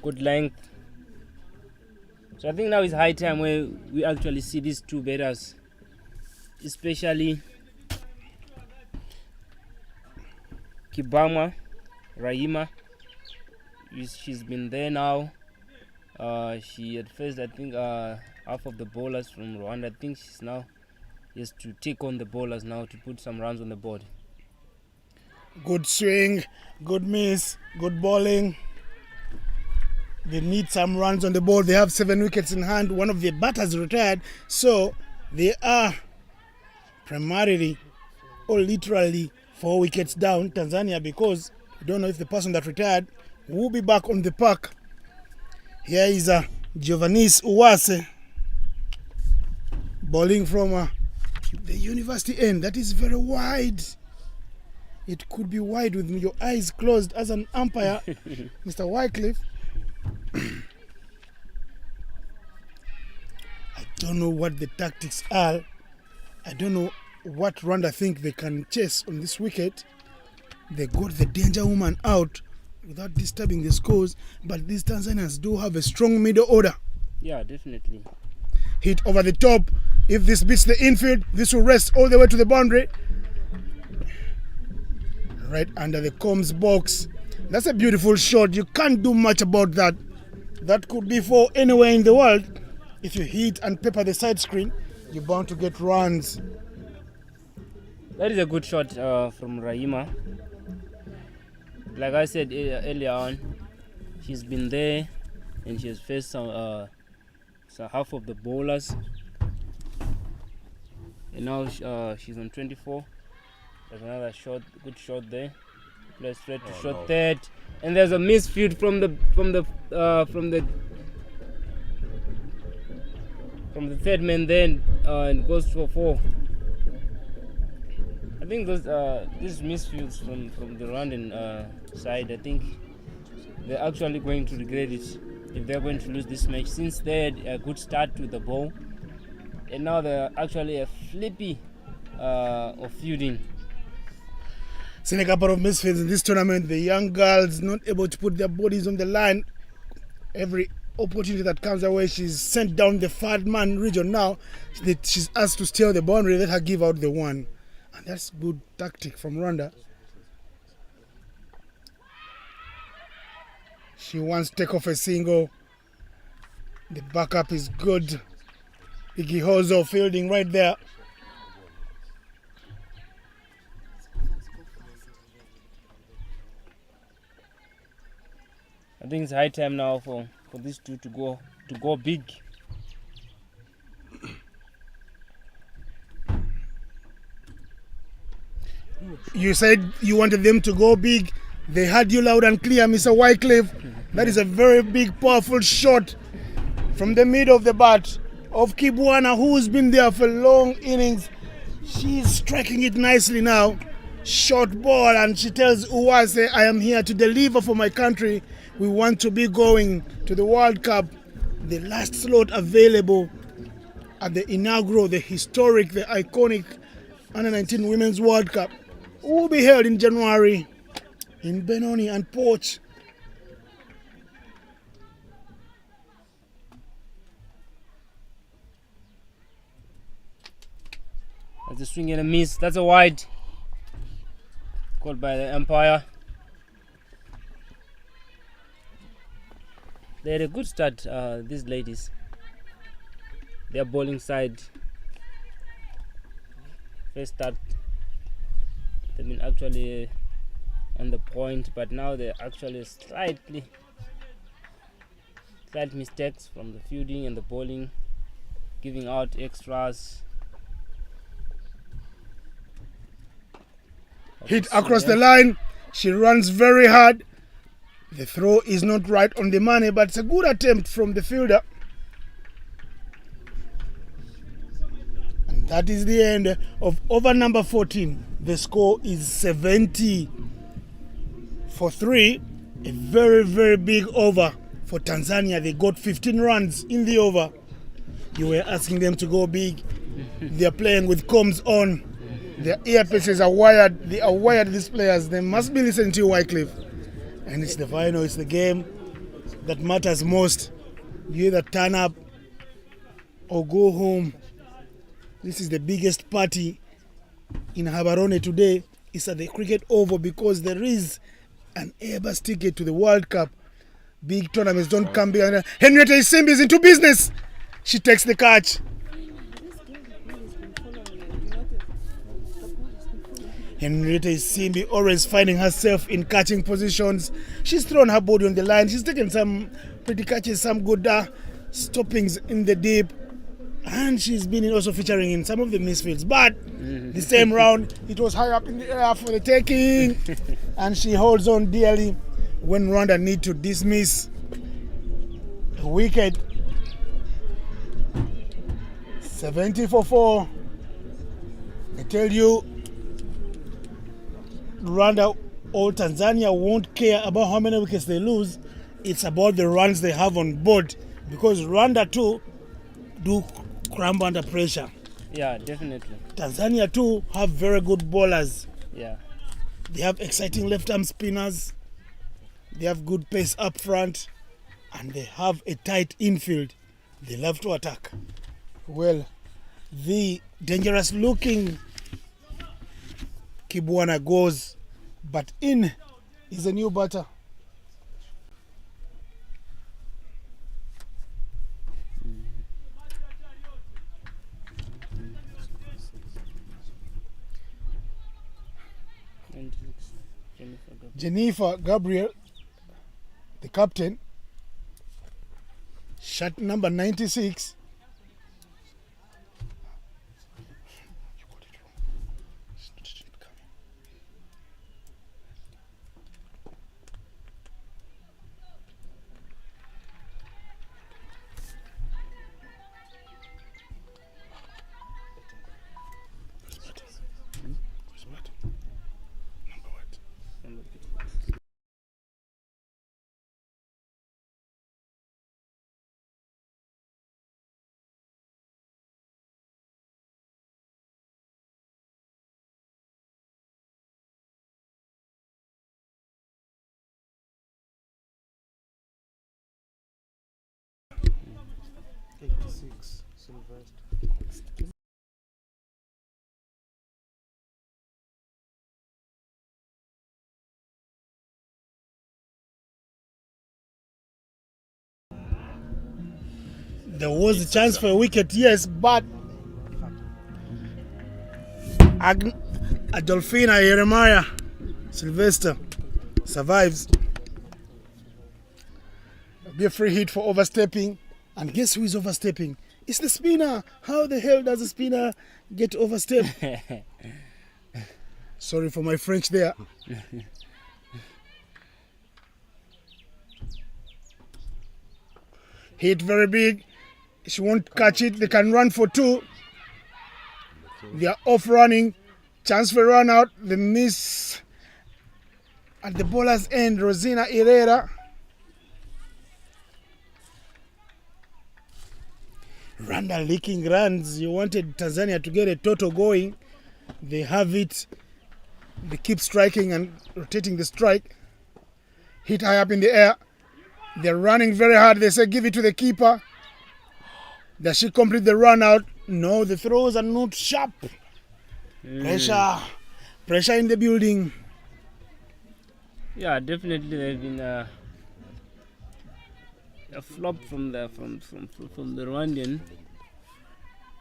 good length. So I think now is high time where we actually see these 2 batters, especially Kibama, Raima. She's been there now. She at first, I think, half of the bowlers from Rwanda. I think she's now has to take on the bowlers now to put some runs on the board. Good swing, good miss, good bowling. They need some runs on the board. They have 7 wickets in hand. One of the batters retired, so they are primarily or literally 4 wickets down, Tanzania, because we don't know if the person that retired will be back on the park. Here is Giovannis Uwase bowling from the university end. That is very wide. It could be wide with your eyes closed as an umpire, Mr. Wycliffe. I don't know what the tactics are. I don't know what Rwanda think they can chase on this wicket. They got the danger woman out without disturbing the scores, but these Tanzanians do have a strong middle order. Yeah, definitely. Hit over the top. If this beats the infield, this will rest all the way to the boundary. Right under the Combs box. That's a beautiful shot. You can't do much about that. That could be for anywhere in the world. If you hit and pepper the side screen, you're bound to get runs. That is a good shot from Raima. Like I said earlier on, she's been there and she has faced some half of the bowlers. And now she's on 24. There's another shot, good shot there. Play straight to shot third, and there's a misfield from the third man. Then and goes for 4. I think those these misfields from the Rwandan side, I think they're actually going to regret it if they're going to lose this match, since they had a good start to the ball, and now they're actually a flippy of fielding. Seen a couple of misfits in this tournament. The young girls not able to put their bodies on the line. Every opportunity that comes her way, she's sent down the 3rd-man region now. She's asked to steal the boundary, let her give out the 1. And that's good tactic from Rwanda. She wants to take off a single. The backup is good. Igihozo fielding right there. I think it's high time now for these 2 to go big. You said you wanted them to go big. They heard you loud and clear, Mr. Wycliffe. That is a very big, powerful shot from the middle of the bat of Kibwana, who's been there for long innings. She's striking it nicely now. Short ball, and she tells Uwase, I am here to deliver for my country. We want to be going to the World Cup. The last slot available at the inaugural, the historic, the iconic Under-19 Women's World Cup will be held in January in Benoni and Port. That's a swing and a miss. That's a wide. Called by the umpire. They had a good start, these ladies. Their bowling side. First start, they've been actually on the point, but now they're actually slight mistakes from the fielding and the bowling, giving out extras. Hit across the line. She runs very hard. The throw is not right on the money, but it's a good attempt from the fielder. And that is the end of over number 14. The score is 70 for 3. A very, very big over for Tanzania. They got 15 runs in the over. You were asking them to go big. They're playing with comms on. Their earpieces are wired. They are wired, these players. They must be listening to you, Wycliffe. And it's the final, it's the game that matters most. You either turn up or go home. This is the biggest party in Habarone today. It's at the cricket oval because there is an Airbus ticket to the World Cup. Big tournaments don't come behind. Henrietta Isimbi is into business. She takes the catch. Henrietta Isimbi always finding herself in catching positions. She's thrown her body on the line. She's taken some pretty catches, some good stoppings in the deep. And she's been also featuring in some of the misfields. But the same round, it was high up in the air for the taking. And she holds on dearly when Rwanda need to dismiss a wicket. 70 for 4. I tell you, Rwanda or Tanzania won't care about how many wickets they lose. It's about the runs they have on board, because Rwanda too do crumble under pressure. Yeah, definitely. Tanzania too have very good bowlers. Yeah. They have exciting left-arm spinners. They have good pace up front, and they have a tight infield. They love to attack. Well, the dangerous-looking Kibwana goes, but in is a new batter. Jennifer Gabriel, the captain, shot number 96. There was a chance for a wicket, yes, but Adolfina Jeremiah Sylvester survives. It'll be a free hit for overstepping. And guess who is overstepping? It's the spinner. How the hell does a spinner get overstepped? Sorry for my French there. Hit very big. She won't catch it. They can run for 2. They are off running. Chance for run out. The miss at the bowler's end. Rosina Herrera. Rwanda leaking runs. You wanted Tanzania to get a total going. They have it. They keep striking and rotating the strike. Hit high up in the air. They're running very hard. They say give it to the keeper. Does she complete the run out? No, the throws are not sharp. Pressure in the building. Yeah, definitely there's been a flop from the Rwandan.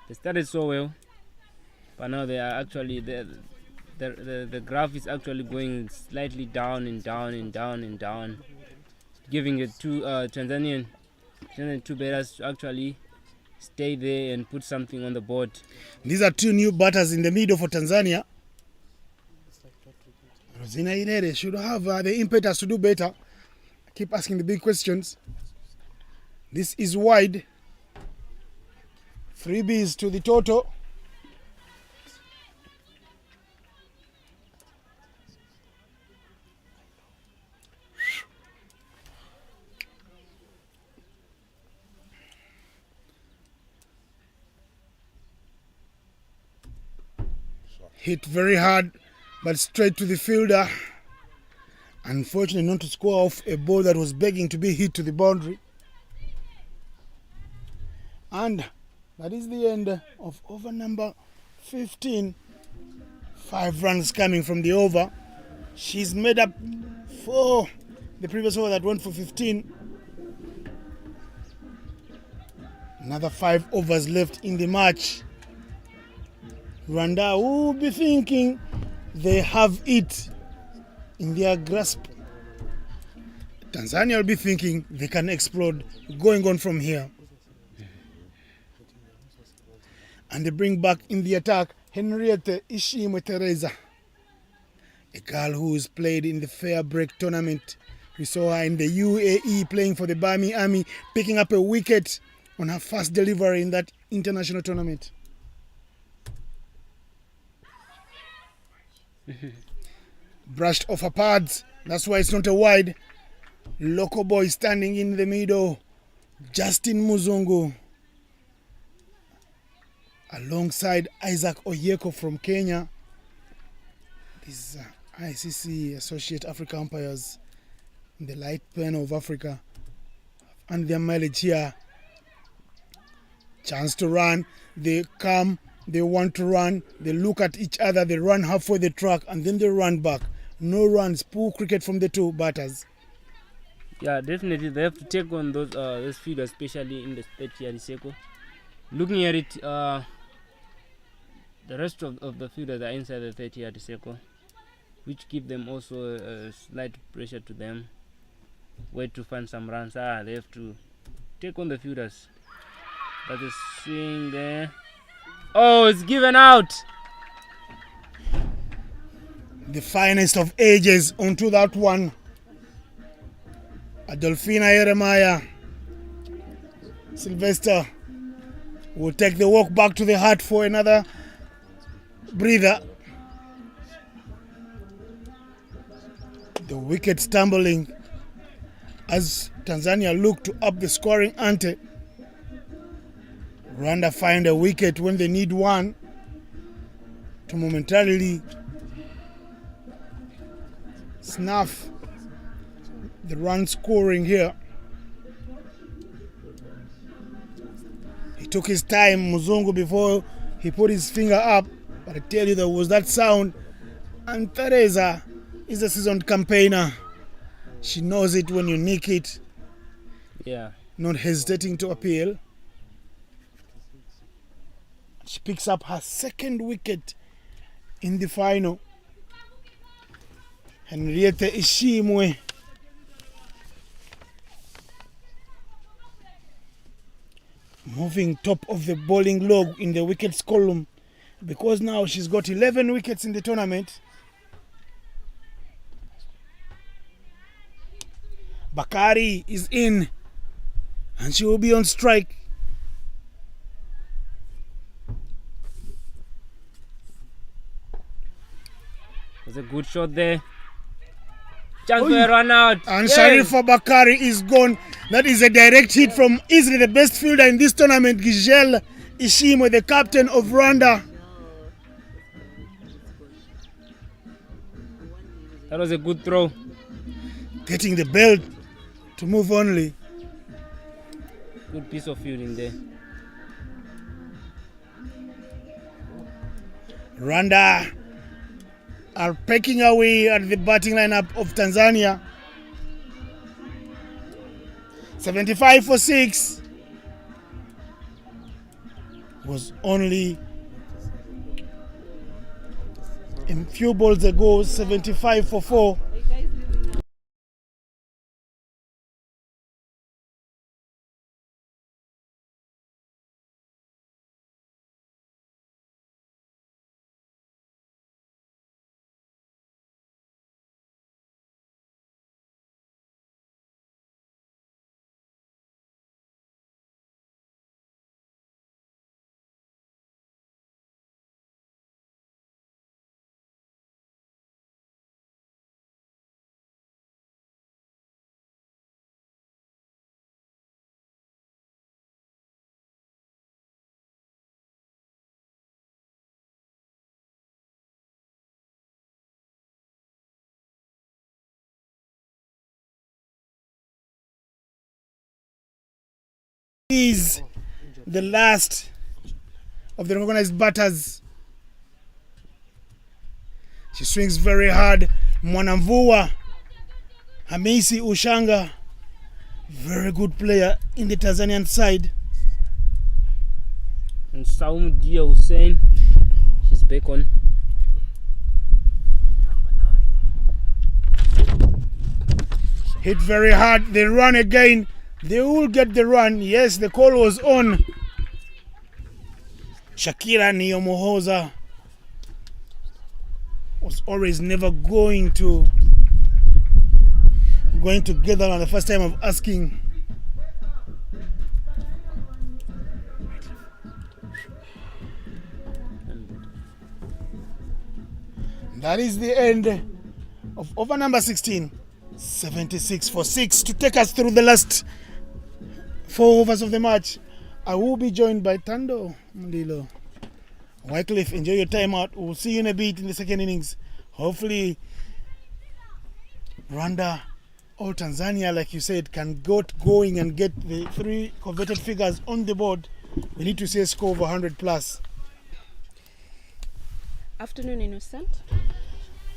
They started so well, but now they are actually the graph is actually going slightly down and down and down and down, giving it to Tanzanian 2 batters to actually stay there and put something on the board. These are 2 new batters in the middle for Tanzania. Rosina Herrera should have the impetus to do better. I keep asking the big questions. This is wide. 3 to the total. Hit very hard, but straight to the fielder. Unfortunately, not to score off a ball that was begging to be hit to the boundary. And that is the end of over number 15. 5 runs coming from the over. She's made up for the previous over that went for 15. Another 5 overs left in the match. Rwanda will be thinking they have it in their grasp. Tanzania will be thinking they can explode going on from here. And they bring back in the attack Henriette Ishimwe Teresa, a girl who has played in the Fair Break tournament. We saw her in the UAE playing for the Bami Army, picking up a wicket on her first delivery in that international tournament. Brushed off her pads. That's why it's not a wide. Local boy standing in the middle. Justin Muzungu. Alongside Isaac Oyeko from Kenya. These ICC Associate Africa umpires in the light panel of Africa. And their mileage here. Chance to run. They come. They want to run, they look at each other, they run halfway the track, and then they run back. No runs, poor cricket from the 2 batters. Yeah, definitely they have to take on those fielders, especially in the 30 circle. Looking at it, the rest of the fielders are inside the 30 circle, which give them also a slight pressure to them. Where to find some runs? They have to take on the fielders. But the swing there. Oh, it's given out. The finest of ages onto that one. Adolfina Jeremiah. Sylvester will take the walk back to the hut for another breather. The wicket stumbling as Tanzania look to up the scoring ante. Rwanda find a wicket when they need one to momentarily snuff the run scoring here. He took his time, Muzungu, before he put his finger up, but I tell you there was that sound. And Teresa is a seasoned campaigner. She knows it when you nick it. Yeah. Not hesitating to appeal. She picks up her 2nd wicket in the final. Henriette Ishimwe. Moving top of the bowling log in the wickets column, because now she's got 11 wickets in the tournament. Bakari is in. and she will be on strike. That's a good shot there. Chance for a run out. And Yes. Sharifa Bakari is gone. That is a direct hit from easily the best fielder in this tournament, Gigel Ishimwe, the captain of Rwanda. That was a good throw. Getting the belt to move only. Good piece of fielding there. Rwanda are pecking away at the batting lineup of Tanzania. 75 for 6 was only a few balls ago. 75 for 4. Is the last of the recognized batters. She swings very hard. Mwanamvua Hamisi Ushanga, very good player in the Tanzanian side. And Saum Dia Hussein, she's back on. Hit very hard. They run again. They will get the run. Yes, the call was on. Shakira Niyomohoza was always never going to get that on the first time of asking. That is the end of over number 16. 76 for 6 to take us through the last 4 overs of the match. I will be joined by Tando Mlilo. Wycliffe, enjoy your time out. We'll see you in a bit in the second innings. Hopefully Rwanda or Tanzania, like you said, can get going and get the 3 coveted figures on the board. We need to see a score of 100 plus. Afternoon, Innocent.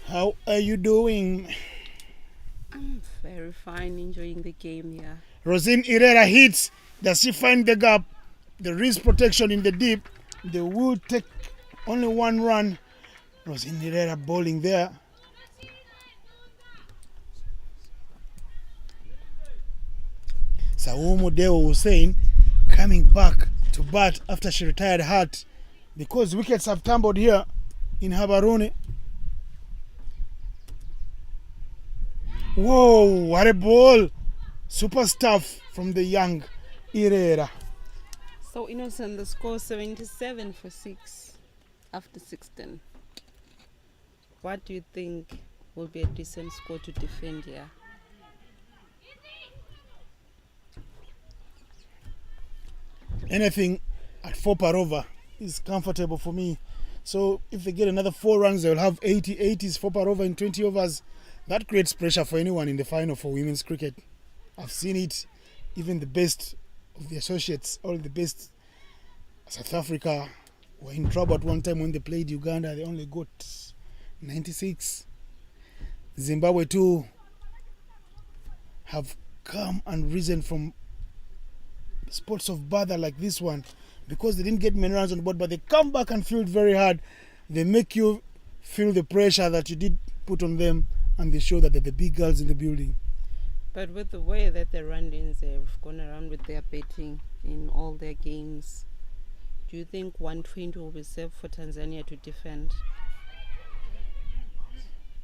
How are you doing? I'm very fine, enjoying the game here. Rosine Herrera hits. Does she find the gap? There is protection in the deep. They will take only 1 run. Rosine Herrera bowling there. Saumu Deo Hussein coming back to bat after she retired hurt because wickets have tumbled here in Habarone. Whoa, what a ball! Super stuff from the young Herrera. So, Innocent, the score 77 for 6 after 16. What do you think will be a decent score to defend here? Anything at 4 per over is comfortable for me. So if they get another 4 runs, they'll have 80. 80 is 4 per over in 20 overs. That creates pressure for anyone in the final for women's cricket. I've seen it. Even the best of the associates, all the best. South Africa were in trouble at one time when they played Uganda. They only got 96. Zimbabwe too have come and risen from spots of bother like this one because they didn't get many runs on the board, but they come back and field very hard. They make you feel the pressure that you did put on them, and they show that they're the big girls in the building. But with the way that the Rwandans have gone around with their betting in all their games, do you think 120 will be safe for Tanzania to defend?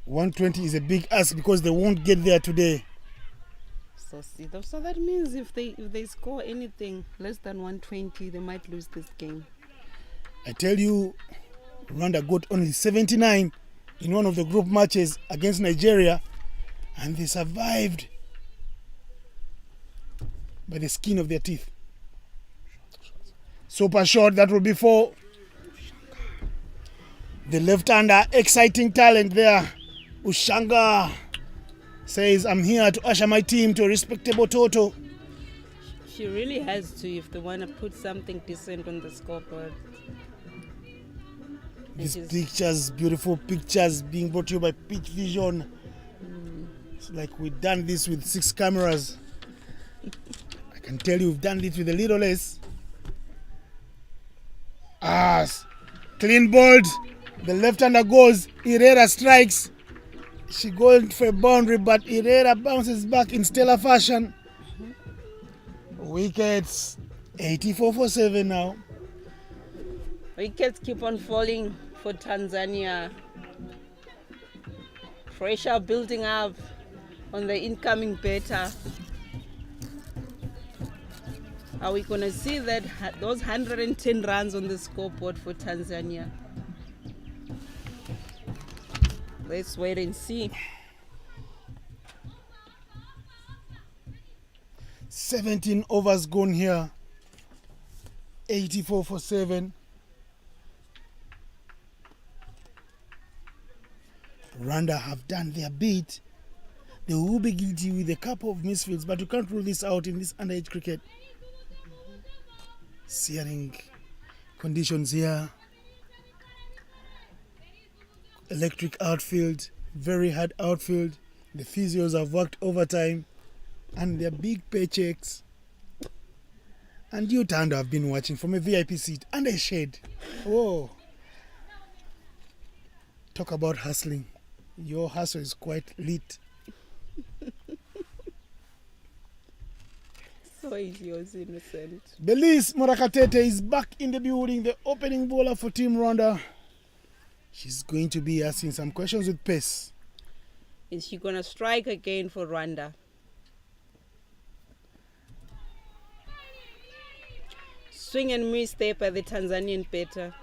120 is a big ask because they won't get there today. So that means if they score anything less than 120, they might lose this game. I tell you, Rwanda got only 79 in one of the group matches against Nigeria, and they survived by the skin of their teeth. Super shot, that will be for the left-hander, exciting talent there. Ushanga says, I'm here to usher my team to a respectable total. She really has to if they want to put something decent on the scoreboard. These pictures, beautiful pictures being brought to you by Pitch Vision. It's like we've done this with 6 cameras. I can tell you we've done this with a little less. Clean ball. The left-hander goes. Herrera strikes. She goes for a boundary, but Herrera bounces back in stellar fashion. Wickets. 84-7 now. Wickets keep on falling for Tanzania. Pressure building up on the incoming batter. Are we going to see those 110 runs on the scoreboard for Tanzania? Let's wait and see. 17 overs gone here. 84-7. Rwanda have done their bit. They will be guilty with a couple of misfields, but you can't rule this out in this underage cricket. Searing conditions here. Electric outfield, very hard outfield. The physios have worked overtime and their big paychecks. And you, Tando, have been watching from a VIP seat and a shade. Oh, talk about hustling. Your hustle is quite lit. So is yours, Innocent. Belize Morakatete is back in the building, the opening bowler for Team Rwanda. She's going to be asking some questions with pace. Is she going to strike again for Rwanda? Swing and miss there by the Tanzanian batter.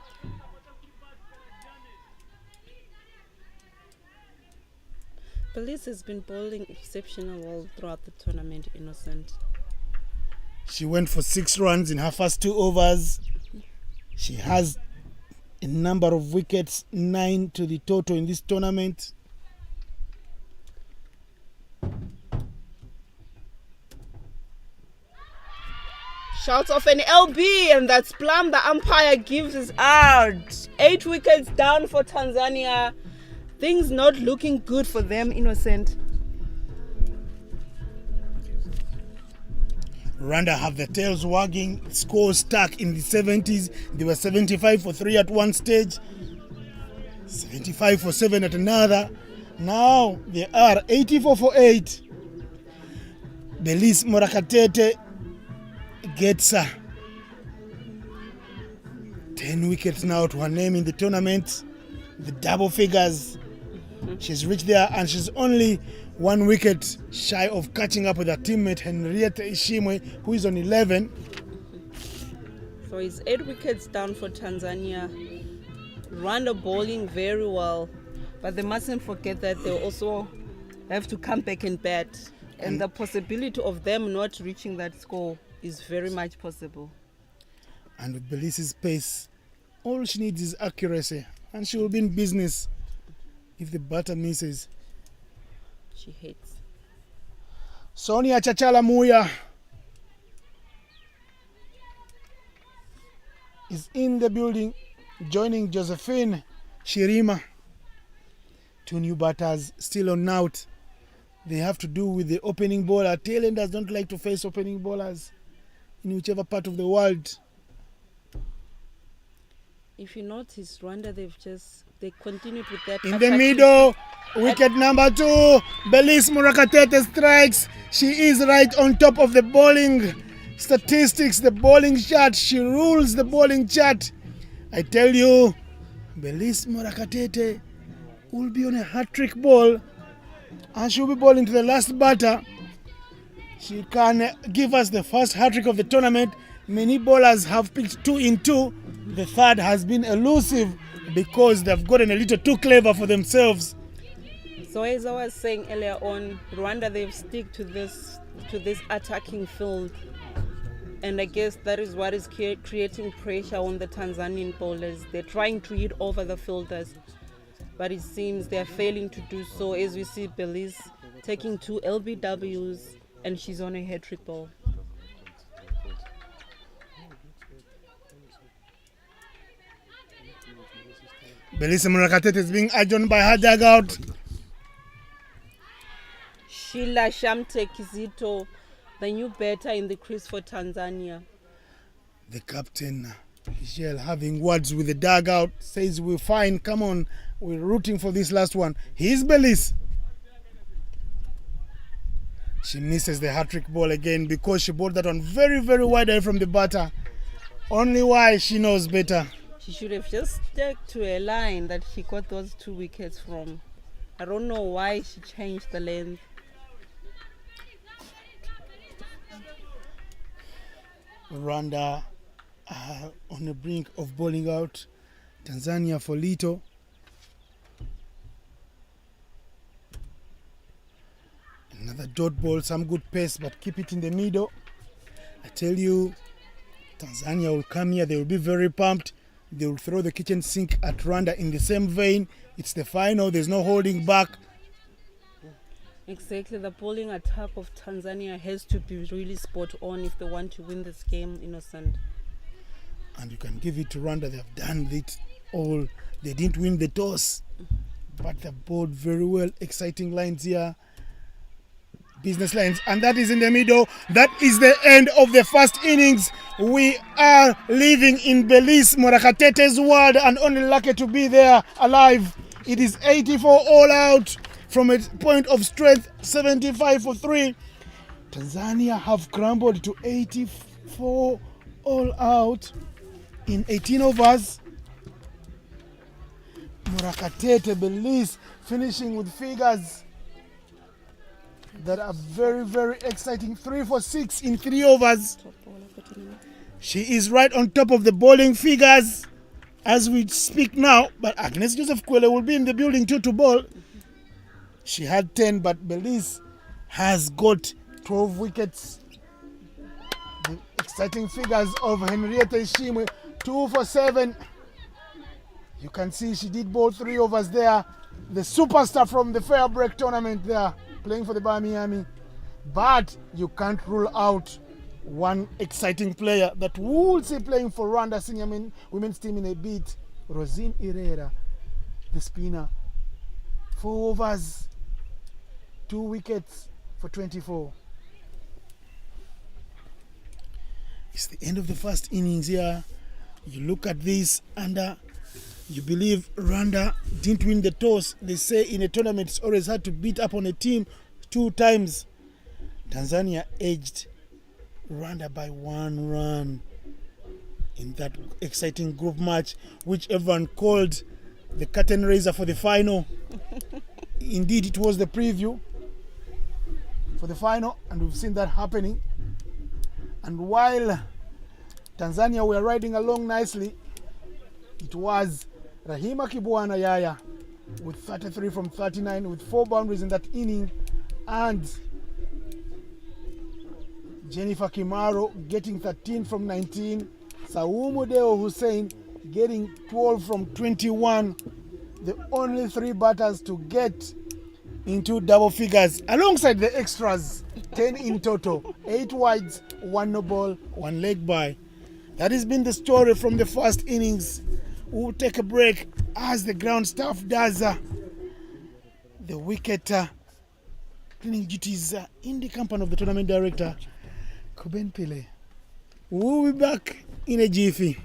Belize has been bowling exceptional well throughout the tournament, Innocent. She went for 6 runs in her first 2 overs. She has a number of wickets, 9 to the total in this tournament. Shouts of an LB, and that's Plum. The umpire gives us out. 8 wickets down for Tanzania. Things not looking good for them, Innocent. Rwanda have the tails wagging, scores stuck in the 70s. They were 75 for 3 at one stage, 75 for 7 at another. Now they are 84 for 8. Belize Morakatete gets 10 wickets now to her name in the tournament. The double figures. She's reached there and she's only 1 wicket shy of catching up with her teammate Henrietta Ishimwe, who is on 11. So it's 8 wickets down for Tanzania. Rwanda bowling very well, but they mustn't forget that they also have to come back and bat. And the possibility of them not reaching that score is very much possible. And with Belize's pace, all she needs is accuracy, and she will be in business if the batter misses. She hates. Sonia Chachala Muya is in the building, joining Josephine Shirima. 2 new batters still on out. They have to do with the opening bowler. Tailenders don't like to face opening bowlers in whichever part of the world. If you notice, Rwanda, they continued with that. In the middle, wicket number 2. Belize Morakatete strikes. She is right on top of the bowling statistics, the bowling chart. She rules the bowling chart. I tell you, Belize Morakatete will be on a hat-trick ball, and she'll be bowling to the last batter. She can give us the first hat-trick of the tournament. Many bowlers have picked 2 in 2. The third has been elusive because they've gotten a little too clever for themselves. So as I was saying earlier on, Rwanda, they've stick to this attacking field. And I guess that is what is creating pressure on the Tanzanian bowlers. They're trying to hit over the fielders, but it seems they're failing to do so, as we see Belize taking 2 LBWs and she's on a hat-trick ball. Belize Murakatete is being urged by her dugout. Sheila Shamte Kizito, the new batter in the crease for Tanzania. The captain, Michelle, having words with the dugout, says we're fine, come on, we're rooting for this last one. Here's Belize. She misses the hat-trick ball again because she bowled that one very, very wide away from the batter. Only why she knows better. She should have just stuck to a line that she got those 2 wickets from. I don't know why she changed the length. Rwanda on the brink of bowling out. Tanzania for little. Another dot ball, some good pace, but keep it in the middle. I tell you, Tanzania will come here, they will be very pumped. They will throw the kitchen sink at Rwanda in the same vein. It's the final, there's no holding back. Exactly, the bowling attack of Tanzania has to be really spot on if they want to win this game, Innocent. And you can give it to Rwanda, they have done it all. They didn't win the toss, but they bowled very well. Exciting lines here. Business lines, and that is in the middle. That is the end of the first innings. We are living in Belize Morakatete's world and only lucky to be there alive. It is 84 all out from a point of strength, 75 for 3. Tanzania have crumbled to 84 all out in 18 overs. Morakatete Belize finishing with figures that are very, very exciting. 3 for 6 in 3 overs. She is right on top of the bowling figures as we speak now. But Agnes Joseph Kwele will be in the building too to bowl. She had 10, but Belize has got 12 wickets. The exciting figures of Henrietta Ishimwe, 2 for 7. You can see she did bowl 3 overs there. The superstar from the fair break tournament there, playing for the Miami. But you can't rule out one exciting player that we'll see playing for Rwanda senior women's team in a bit. Rosine Herrera, the spinner. 4 overs, 2 wickets for 24. It's the end of the first innings here. You look at this and you believe Rwanda didn't win the toss. They say in a tournament it's always hard to beat up on a team 2 times. Tanzania edged Rwanda by 1 run in that exciting group match, which everyone called the curtain raiser for the final. Indeed, it was the preview for the final, and we've seen that happening. And while Tanzania were riding along nicely, it was Rahima Kibwana Yaya with 33 from 39 with 4 boundaries in that inning, and Jennifer Kimaro getting 13 from 19, Saumu Deo Hussein getting 12 from 21, the only 3 batters to get into double figures alongside the extras, 10 in total, 8 wides, 1 no ball, 1 leg by. That has been the story from the first innings. We'll take a break as the ground staff does the wicket cleaning duties in the company of the tournament director, Kuben Pile. We'll be back in a jiffy.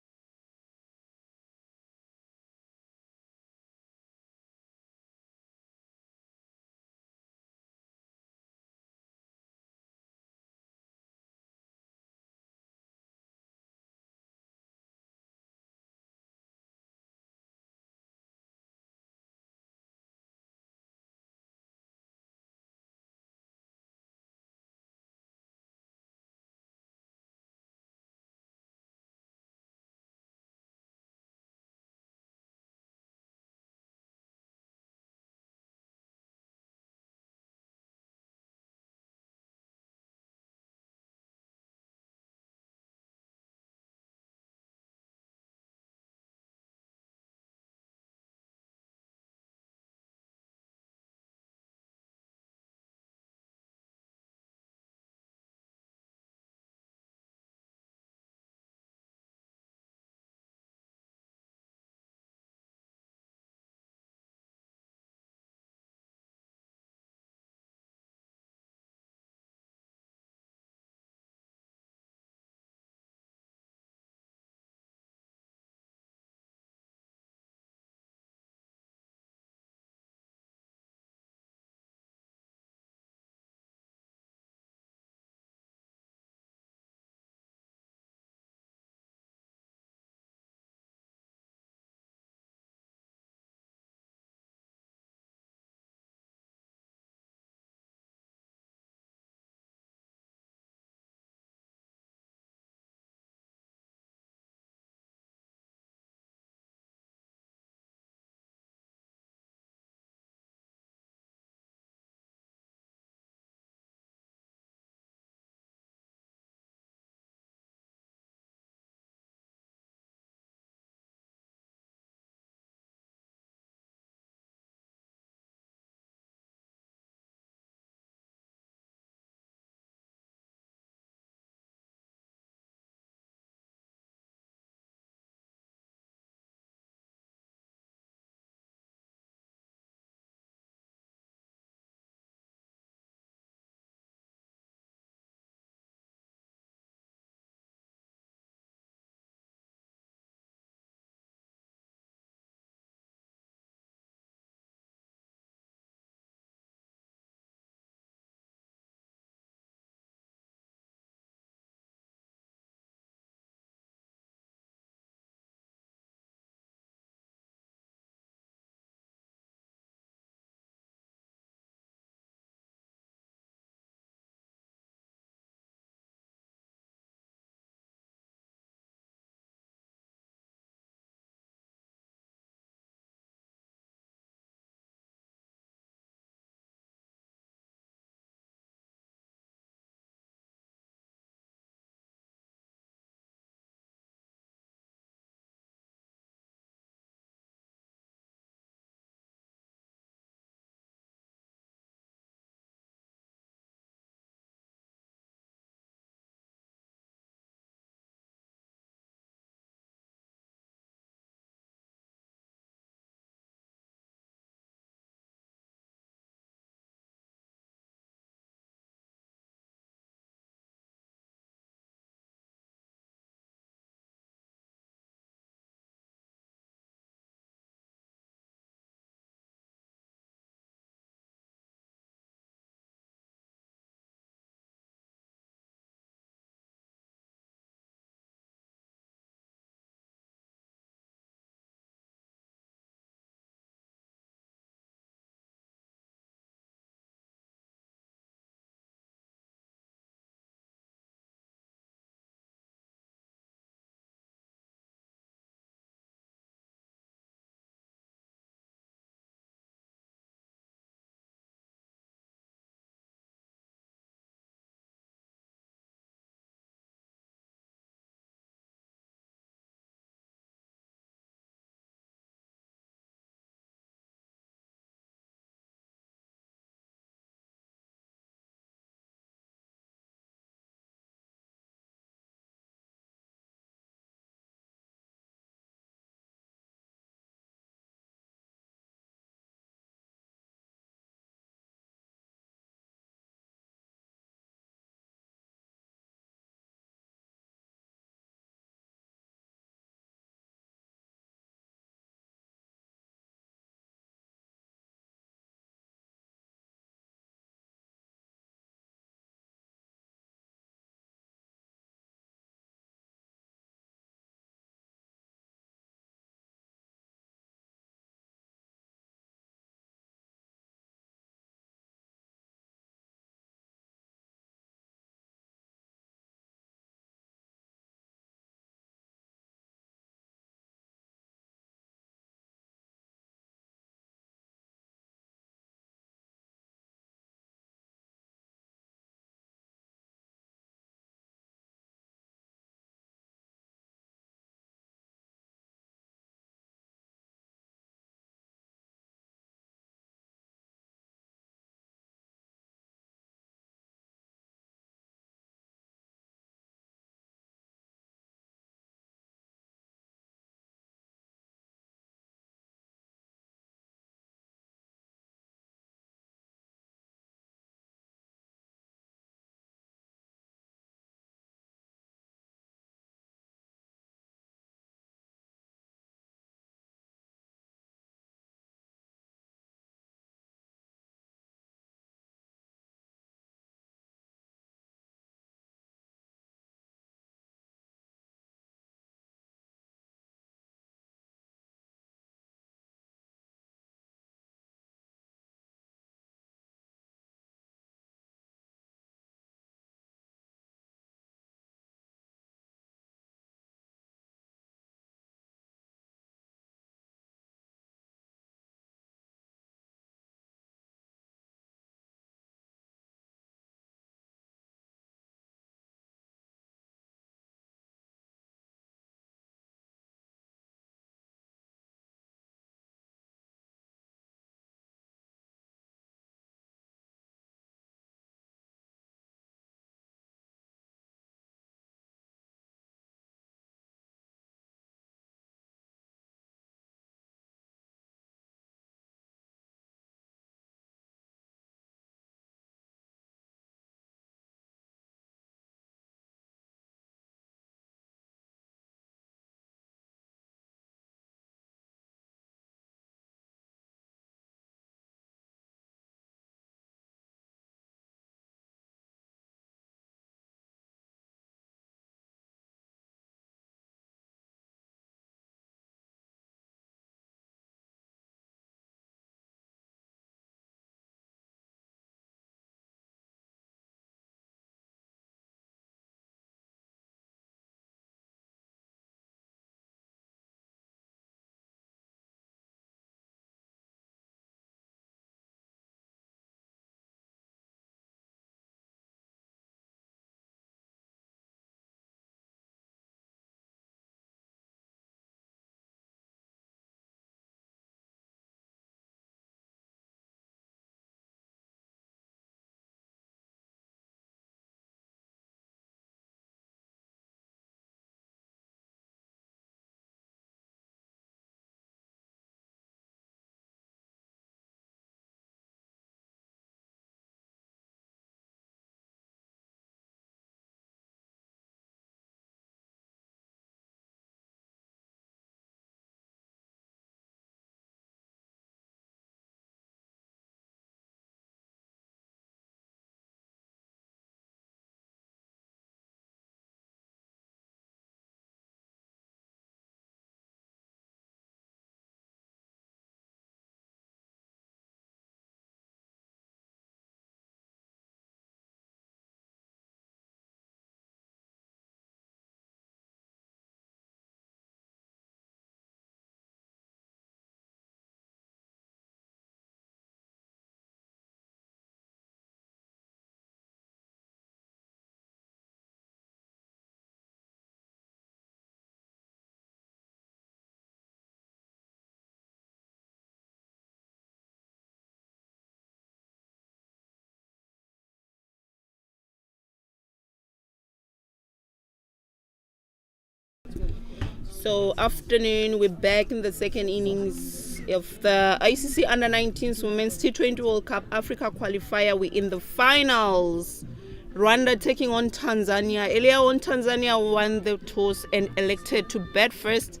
So afternoon, we're back in the second innings of the ICC Under-19s Women's T20 World Cup Africa qualifier. We're in the finals. Rwanda taking on Tanzania. Earlier on, Tanzania won the toss and elected to bat first,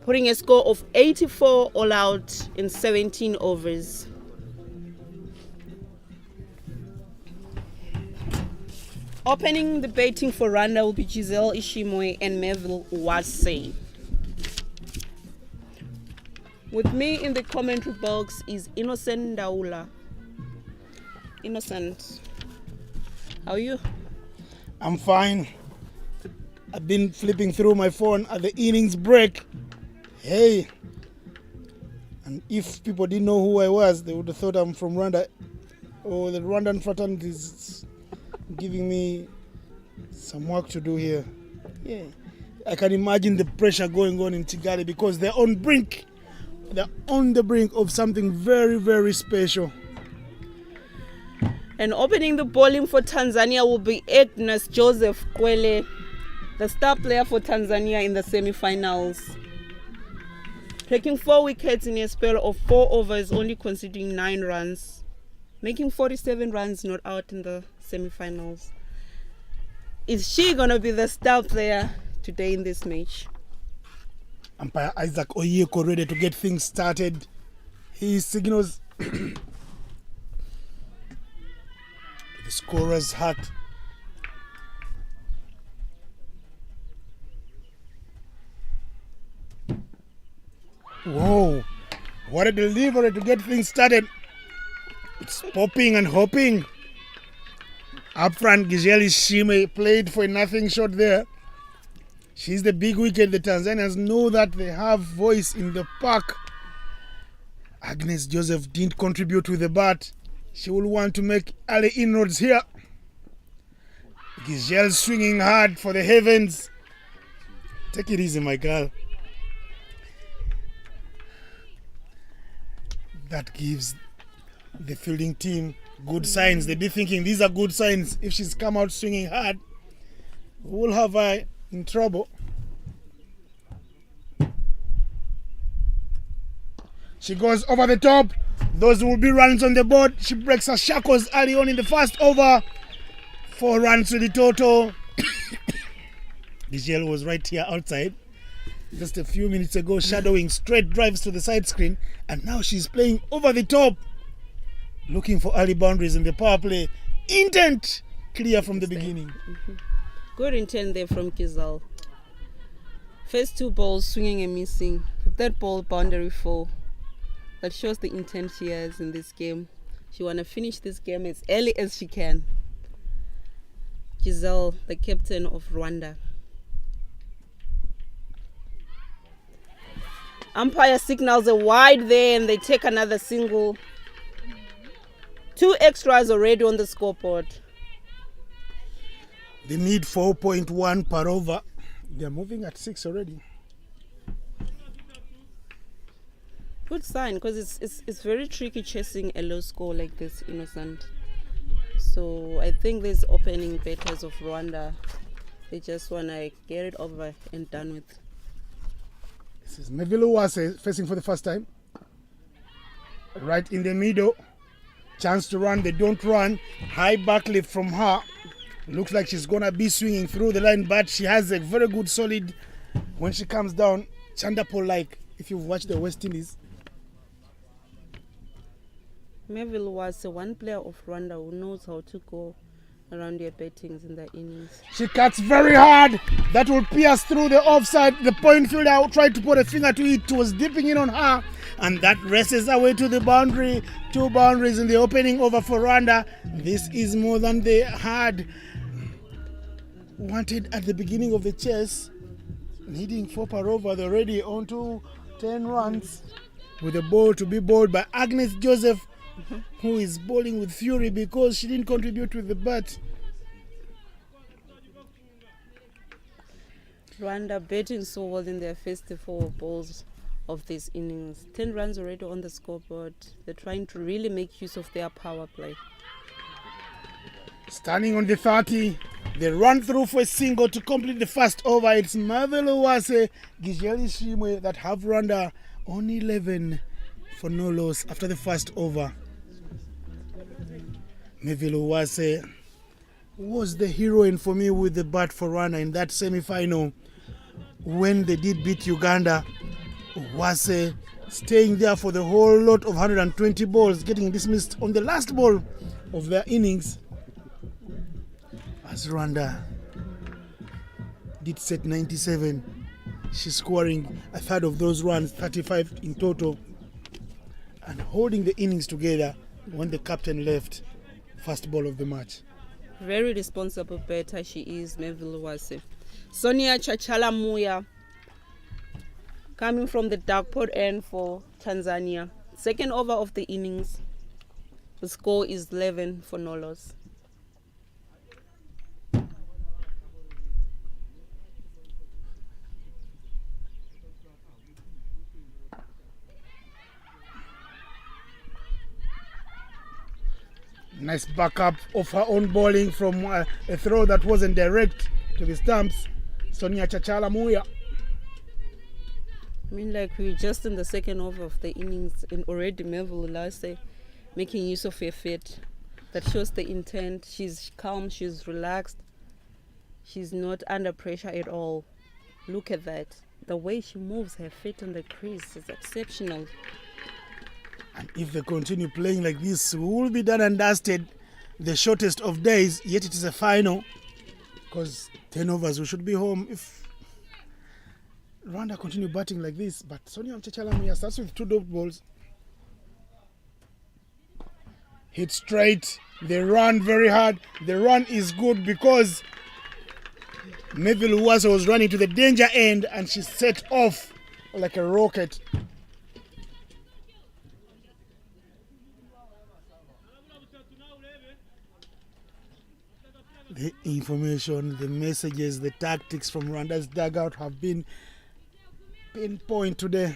putting a score of 84 all out in 17 overs. Opening the batting for Rwanda will be Giselle Ishimwe and Melville Wase. With me in the commentary box is Innocent Ndaula. Innocent, how are you? I'm fine. I've been flipping through my phone at the innings break. Hey. And if people didn't know who I was, they would have thought I'm from Rwanda. Or the Rwandan fraternity is giving me some work to do here. Yeah. I can imagine the pressure going on in Kigali because they're on the brink of something very, very special. And opening the bowling for Tanzania will be Agnes Joseph Kwele, the star player for Tanzania in the semi-finals. Taking 4 wickets in a spell of 4 overs, only conceding 9 runs, making 47 runs not out in the semi-finals. Is she going to be the star player today in this match? Umpire Isaac Oyeko ready to get things started. He signals the scorer's hat. Whoa, what a delivery to get things started. It's popping and hopping. Up front, Giselle Ishimwe played for a nothing shot there. She's the big wicket. The Tanzanians know that they have voice in the park. Agnes Joseph didn't contribute with the bat. She will want to make early inroads here. Giselle swinging hard for the heavens. Take it easy, my girl. That gives the fielding team good signs. They'll be thinking these are good signs. If she's come out swinging hard, we'll have her in trouble. She goes over the top. Those will be runs on the board. She breaks her shackles early on in the first over. 4 runs to the total. Giselle was right here outside just a few minutes ago, shadowing straight drives to the side screen, and now she's playing over the top, looking for early boundaries in the power play. Intent clear from the beginning. Mm-hmm. Good intent there from Giselle. First 2 balls swinging and missing. The third ball boundary 4. That shows the intent she has in this game. She want to finish this game as early as she can. Giselle, the captain of Rwanda. Umpire signals a wide there and they take another single. 2 extras already on the scoreboard. They need 4.1 per over. They're moving at 6 already. Good sign, because it's very tricky chasing a low score like this, Innocent. So I think these opening batters of Rwanda, they just want to get it over and done with. This is Melville Wase facing for the first time. Right in the middle. Chance to run, they don't run. High back lift from her. Looks like she's going to be swinging through the line, but she has a very good solid when she comes down. Chandapo-like, if you've watched the West Indies. Melville was one player of Rwanda who knows how to go around their battings in the innings. She cuts very hard. That will pierce through the offside. The point fielder tried to put a finger to it. It was dipping in on her. And that races her way to the boundary. 2 boundaries in the opening over for Rwanda. This is more than they had wanted at the beginning of the chase. Needing 4 per over. They're already on to 10 runs. With the ball to be bowled by Agnes Joseph, who is bowling with fury because she didn't contribute with the bat. Rwanda batting so well in their first 4 balls of this innings. 10 runs already on the scoreboard. They're trying to really make use of their power play. Standing on the 30, They run through for a single to complete the first over. It's Mavelo Wase, Gijeli Shimwe that have Rwanda on 11 for no loss after the first over. Mavelo Wase was the heroine for me with the bat for Rwanda in that semi-final when they did beat Uganda. Wase staying there for the whole lot of 120 balls, getting dismissed on the last ball of their innings as Rwanda did set 97. She's scoring a third of those runs, 35 in total, and holding the innings together when the captain left first ball of the match. Very responsible batter she is, Mavelo Wase. Sonia Chachala Muya coming from the dark pot end for Tanzania. Second over of the innings. The score is 11 for no loss. Nice backup of her own bowling from a throw that wasn't direct to the stumps. Sonia Chachala Muya. I mean, like, we're just in the second over of the innings and already Mavelo Wase making use of her feet. That shows the intent. She's calm, she's relaxed. She's not under pressure at all. Look at that. The way she moves her feet on the crease is exceptional. And if they continue playing like this, we will be done and dusted. The shortest of days, yet it is a final. Because 10 overs, we should be home if Rwanda continue batting like this. But Sonia Chachala Muya starts with 2 dot balls. Hit straight. They run very hard. The run is good because Mavelo Wase was running to the danger end and she set off like a rocket. The information, the messages, the tactics from Rwanda's dugout have been pinpoint today.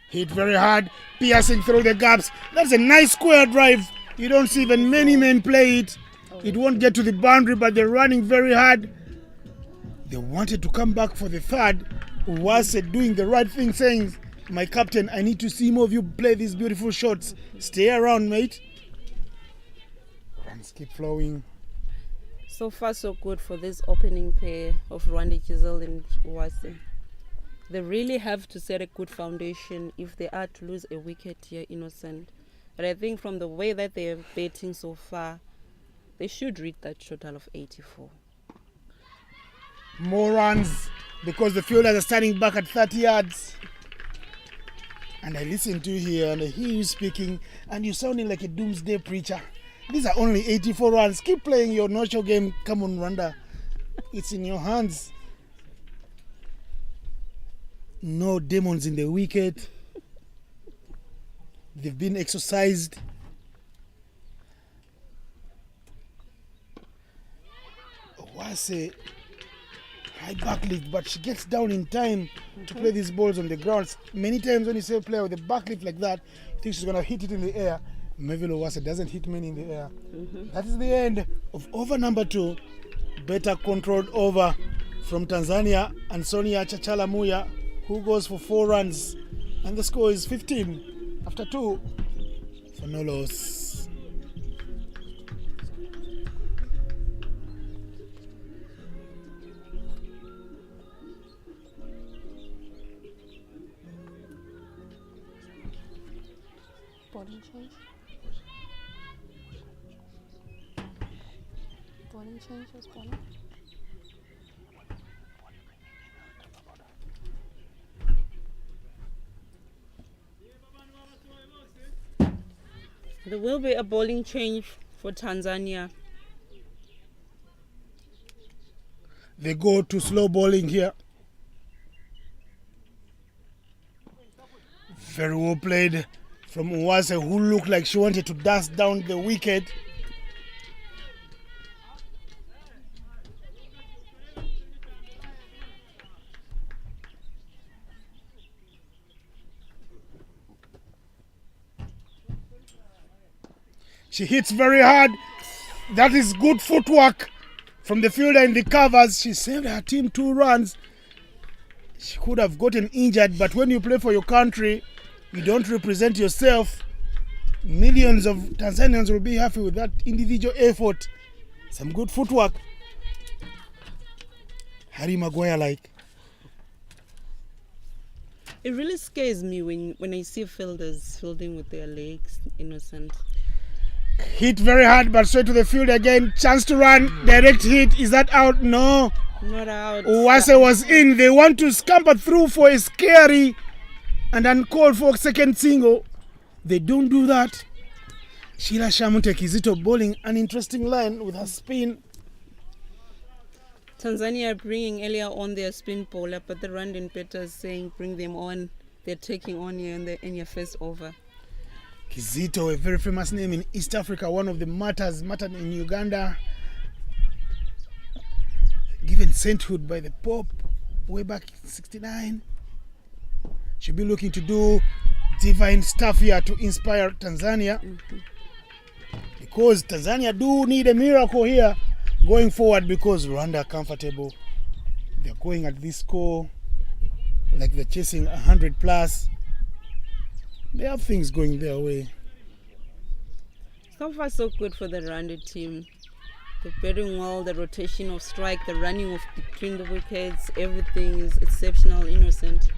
Hit very hard, piercing through the gaps. That's a nice square drive. You don't see even many men play it. It won't get to the boundary, but they're running very hard. They wanted to come back for the third. Wase doing the right thing, saying, my captain, I need to see more of you play these beautiful shots. Stay around, mate. Runs keep flowing. So far, so good for this opening pair of Rwanda Giselle and Wase. They really have to set a good foundation if they are to lose a wicket here, Innocent. But I think from the way that they are batting so far, they should reach that total of 84. More runs because the fielders are standing back at 30 yards. And I listen to you here and I hear you speaking and you're sounding like a doomsday preacher. These are only 84 runs. Keep playing your no-show game. Come on, Rwanda. It's in your hands. No demons in the wicket. They've been exercised. Wase, high back lift, but she gets down in time to play these balls on the ground. Many times when you see a player with a back lift like that, you think she's going to hit it in the air. Mavelo Wase doesn't hit many in the air. That is the end of over number 2. Better controlled over from Tanzania and Sonia Chachala Muya, who goes for 4 runs. And the score is 15 after 2 for no loss. Bowling change. Bowling change was bowling. There will be a bowling change for Tanzania. They go to slow bowling here. Very well played from Wase, who looked like she wanted to dust down the wicket. She hits very hard. That is good footwork from the fielder in the covers. She saved her team 2 runs. She could have gotten injured, but when you play for your country, you don't represent yourself. Millions of Tanzanians will be happy with that individual effort. Some good footwork. Harry Maguire like. It really scares me when I see fielders fielding with their legs, innocent. Hit very hard, but straight to the field again. Chance to run. Direct hit. Is that out? No. Not out. Uwase was in. They want to scamper through for a scary and uncalled for second single. They don't do that. Sheila Shamute Kizito bowling an interesting line with her spin. Tanzania bringing earlier on their spin bowler, but the Rwandan batters saying bring them on. They're taking on you in your first over. Kizito, a very famous name in East Africa, one of the mattered in Uganda. Given sainthood by the Pope way back in 69. She'll be looking to do divine stuff here to inspire Tanzania. Because Tanzania do need a miracle here going forward, because Rwanda are comfortable. They're going at this score like they're chasing 100 plus. They have things going their way. So far so good for the Rwanda team. They're batting well, the rotation of strike, the running of between the wickets, everything is exceptional, innocent.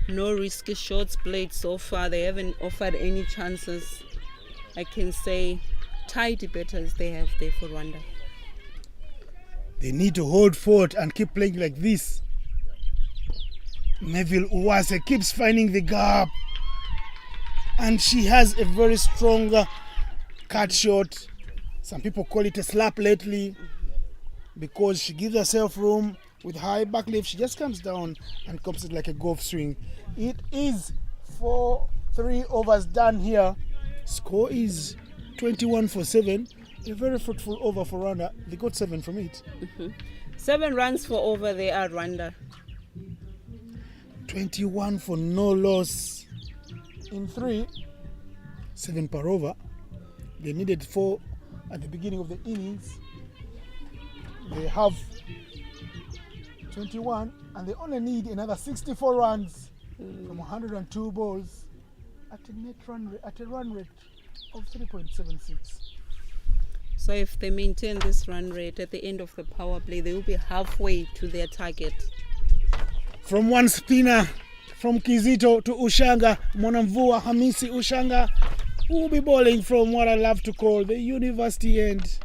No risky shots played so far. They haven't offered any chances. I can say tidy batters they have there for Rwanda. They need to hold fort and keep playing like this. Neville Uwase keeps finding the gap. And she has a very strong cut shot. Some people call it a slap lately because she gives herself room with high back lift. She just comes down and comes it like a golf swing. It is 4-3 overs done here. Score is 21 for 7. A very fruitful over for Rwanda. They got 7 from it. 7 runs for over they are Rwanda. 21 for no loss in 3. 7 per over. They needed 4 at the beginning of the innings. They have 21 and they only need another 64 runs from 102 balls at a run rate of 3.76. So if they maintain this run rate at the end of the power play, they will be halfway to their target. From one spinner, from Kizito to Ushanga, Mwanamvua Hamisi Ushanga, who will be bowling from what I love to call the university end.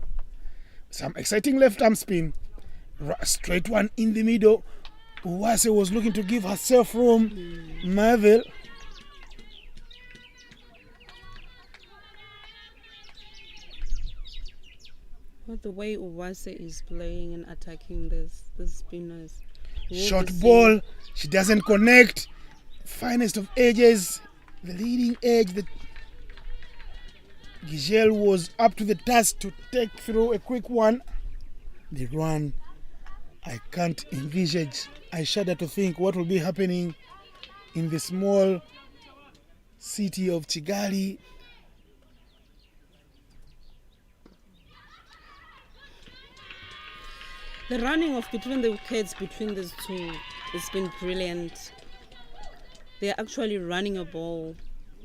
Some exciting left-arm spin. Straight one in the middle. Uwase was looking to give herself room. Marvel. Well, the way Uwase is playing and attacking this spinners. Short ball. She doesn't connect. Finest of edges. The leading edge. Gigel was up to the task to take through a quick one. The run, I can't envisage. I shudder to think what will be happening in the small city of Kigali. The running of between the wickets between these two has been brilliant. They are actually running a ball,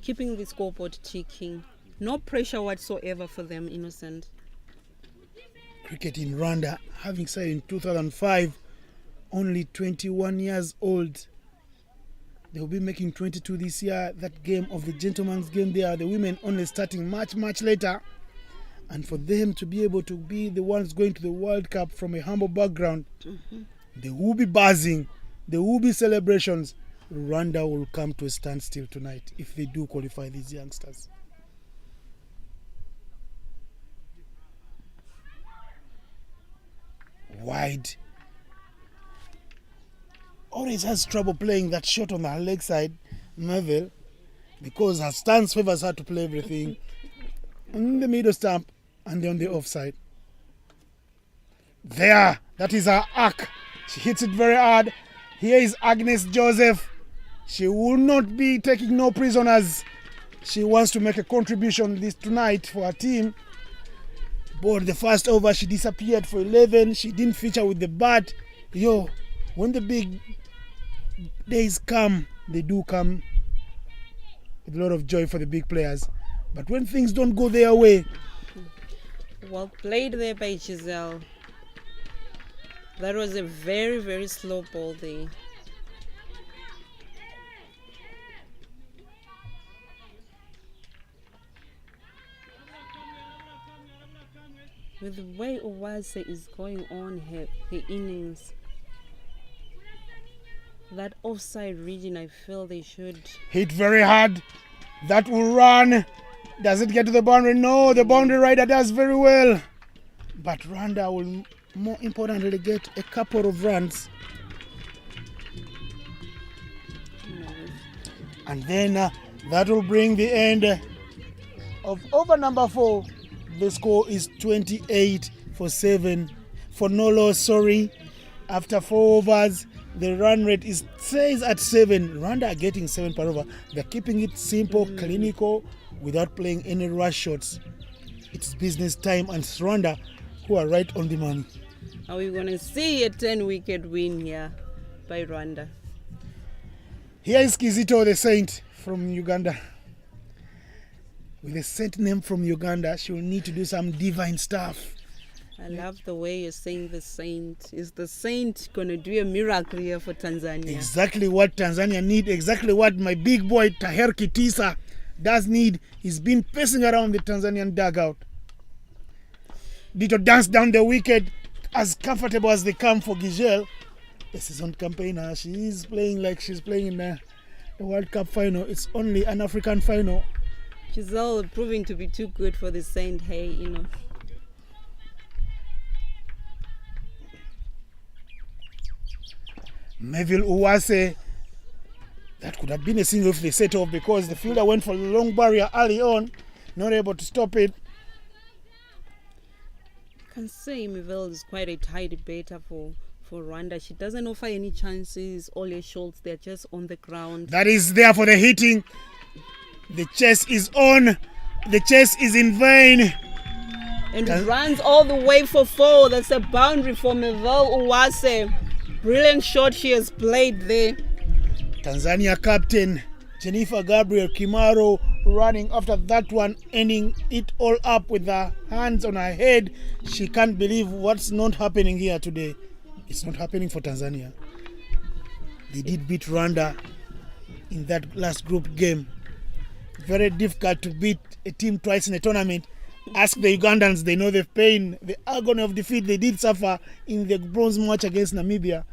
keeping the scoreboard ticking. No pressure whatsoever for them, innocent. Cricket in Rwanda, having started in 2005, only 21 years old. They will be making 22 this year. That game of the gentleman's game there, the women only starting much, much later. And for them to be able to be the ones going to the World Cup from a humble background, there will be buzzing, there will be celebrations. Rwanda will come to a standstill tonight if they do qualify these youngsters. Wide. Always has trouble playing that shot on her leg side, Marvel, because her stance favors her to play everything in the middle stump and on the offside. There, that is her arc. She hits it very hard. Here is Agnes Joseph. She will not be taking no prisoners. She wants to make a contribution this tonight for her team. But the first over, she disappeared for 11. She didn't feature with the bat. When the big days come, they do come with a lot of joy for the big players. But when things don't go their way... Well played there by Giselle. That was a very, very slow ball there. With the way Owase is going on her innings, that offside region, I feel they should hit very hard. That will run. Does it get to the boundary? No, the boundary rider does very well. But Rwanda will more importantly get a couple of runs. And then that will bring the end of over number 4. The score is 28-7 for no loss, After 4 overs, the run rate stays at 7. Rwanda are getting 7 per over. They're keeping it simple, clinical, without playing any rush shots. It's business time, and it's Rwanda who are right on the money. Are we going to see a 10-wicket win here by Rwanda? Here is Kizito, the Saint from Uganda. With a saint name from Uganda, she will need to do some divine stuff. I love the way you're saying the saint. Is the saint going to do a miracle here for Tanzania? Exactly what Tanzania need, exactly what my big boy Taher Kitisa does need. He's been pacing around the Tanzanian dugout. Dito danced down the wicket as comfortable as they come for Gigel. The season campaigner, she is playing like she's playing in a World Cup final. It's only an African final. She's all proving to be too good for the saint, Melville Owase, that could have been a single if they set off, because the fielder went for the long barrier early on, not able to stop it. I can say Melville is quite a tidy batter for Rwanda. She doesn't offer any chances. All her shots, they're just on the ground. That is there for the hitting. The chase is on. The chase is in vain. And it runs all the way for 4. That's a boundary for Melville Owase. Brilliant shot she has played there. Tanzania captain Jennifer Gabriel Kimaro running after that one, ending it all up with her hands on her head. She can't believe what's not happening here today. It's not happening for Tanzania. They did beat Rwanda in that last group game. Very difficult to beat a team twice in a tournament. Ask the Ugandans, they know the pain, the agony of defeat they did suffer in the bronze match against Namibia.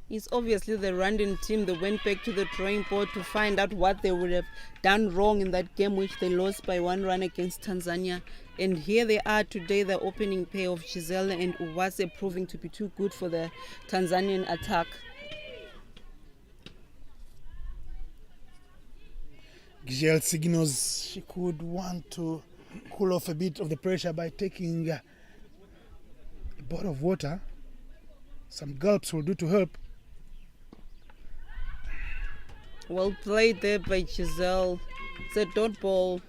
It's obviously the Rwandan team that went back to the drawing board to find out what they would have done wrong in that game which they lost by 1 run against Tanzania. And here they are today, the opening pair of Giselle and Owase proving to be too good for the Tanzanian attack. Giselle signals she could want to cool off a bit of the pressure by taking a bottle of water. Some gulps will do to help. Well played there by Giselle. It's a dot ball.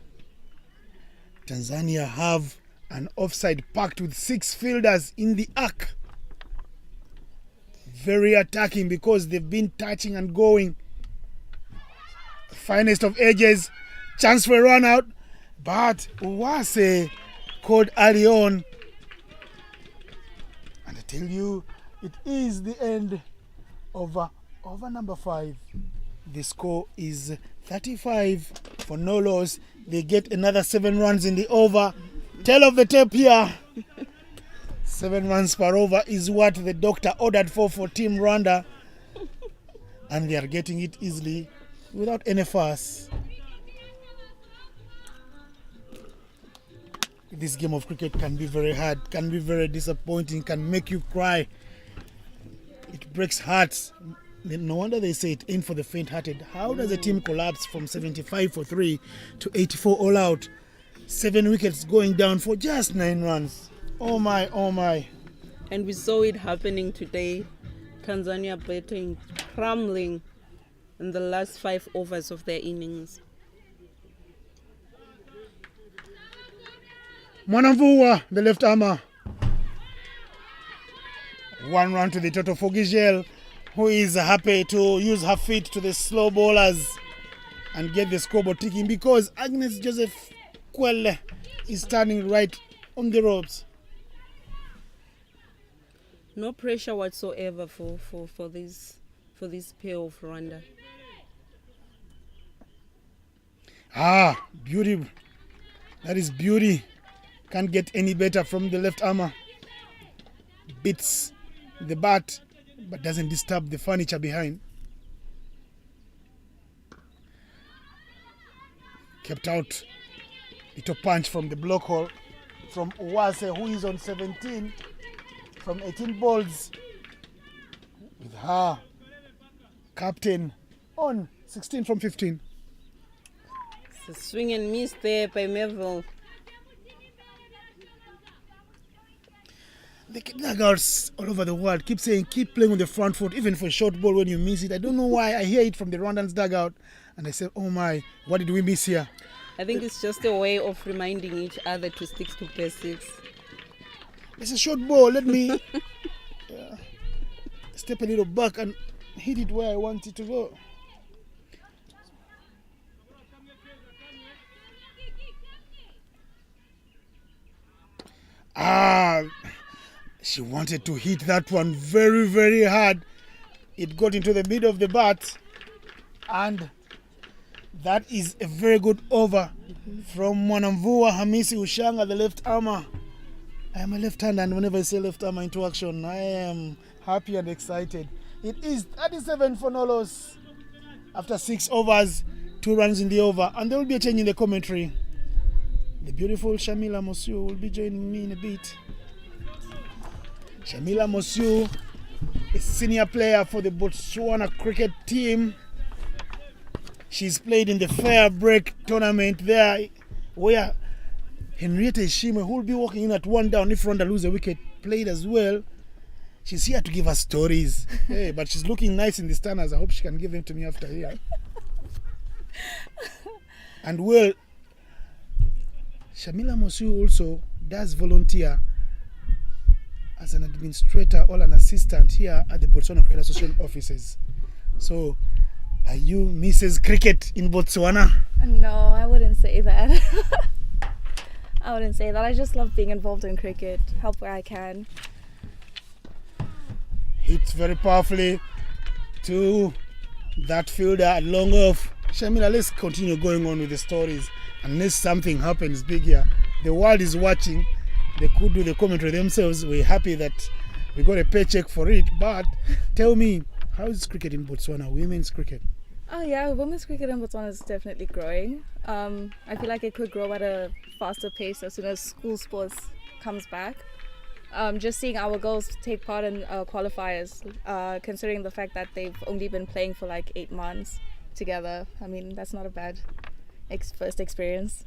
Tanzania have an offside packed with 6 fielders in the arc. Very attacking because they've been touching and going. Finest of ages. Chance for a run out. But Owase called early on. And I tell you, it is the end of over number 5. The score is 35 for no loss. They get another 7 runs in the over. Tail of the tape here. 7 runs per over is what the doctor ordered for Team Rwanda. And they are getting it easily without any fuss. This game of cricket can be very hard, can be very disappointing, can make you cry. It breaks hearts. No wonder they say it ain't for the faint-hearted. How does a team collapse from 75 for 3 to 84 all out? 7 wickets going down for just 9 runs. Oh my, oh my. And we saw it happening today. Tanzania batting, crumbling in the last 5 overs of their innings. Mwanamvua, the left armer. 1 run to the total for Gigel, who is happy to use her feet to the slow bowlers and get the scoreboard ticking because Agnes Joseph Kwele is standing right on the ropes. No pressure whatsoever for this pair of Rwanda. Beauty. That is beauty. Can't get any better from the left armer. Beats the bat, but doesn't disturb the furniture behind. Kept out. Little punch from the block hole from Uwase, who is on 17 from 18 balls, with her captain on 16 from 15. It's a swing and miss there by Melville. The dugouts all over the world keep saying, keep playing on the front foot, even for a short ball when you miss it. I don't know why. I hear it from the Rwandans dugout, and I say, oh my, what did we miss here? I think it's just a way of reminding each other to stick to basics. It's a short ball. Let me step a little back and hit it where I want it to go. She wanted to hit that one very, very hard. It got into the middle of the bat, and that is a very good over from Mwanamvua Hamisi Ushanga, the left armer. I am a left-hander, and whenever I say left armer into action, I am happy and excited. It is 37 for Nolos after 6 overs, 2 runs in the over, and there will be a change in the commentary. The beautiful Shamila Mosiu will be joining me in a bit. Shamila Mosiu is senior player for the Botswana cricket team. She's played in the Fair Break tournament there, where Henrietta Ishime, who will be walking in at 1 down if Rwanda lose a wicket, played as well. She's here to give us stories. Hey, but she's looking nice in the standards. I hope she can give them to me after here. And well, Shamila Mosiu also does volunteer as an administrator or an assistant here at the Botswana Cricket Association offices. So, are you Mrs. Cricket in Botswana? No, I wouldn't say that. I wouldn't say that. I just love being involved in cricket, help where I can. Hits very powerfully to that fielder at long off. Shamila, let's continue going on with the stories. Unless something happens big here. The world is watching. They could do the commentary themselves. We're happy that we got a paycheck for it. But tell me, how is cricket in Botswana, women's cricket? Oh yeah, women's cricket in Botswana is definitely growing. I feel like it could grow at a faster pace as soon as school sports comes back. Just seeing our girls take part in qualifiers, considering the fact that they've only been playing for like 8 months together. I mean, that's not a bad first experience.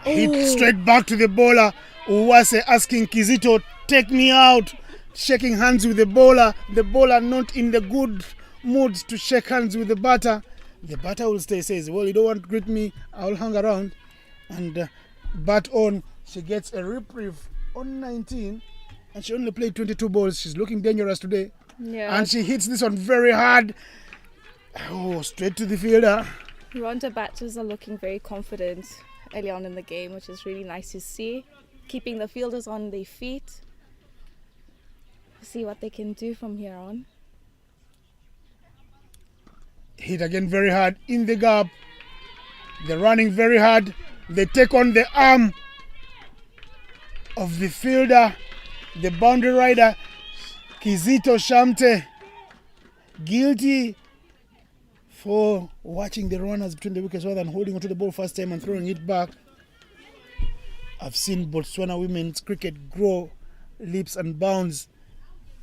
Hit straight back to the bowler. Uwase asking Kizito, take me out. Shaking hands with the bowler. The bowler not in the good mood to shake hands with the batter. The batter will stay, says, well, you don't want to greet me, I'll hang around. And bat on. She gets a reprieve on 19. And she only played 22 balls. She's looking dangerous today. Yeah. And she hits this one very hard. Oh, straight to the fielder. Rwanda batters are looking very confident early on in the game, which is really nice to see. Keeping the fielders on their feet. See what they can do from here on. Hit again very hard in the gap. They're running very hard. They take on the arm of the fielder, the boundary rider, Kizito Shamte. Guilty for watching the runners between the wickets rather than holding onto the ball first time and throwing it back. I've seen Botswana women's cricket grow leaps and bounds.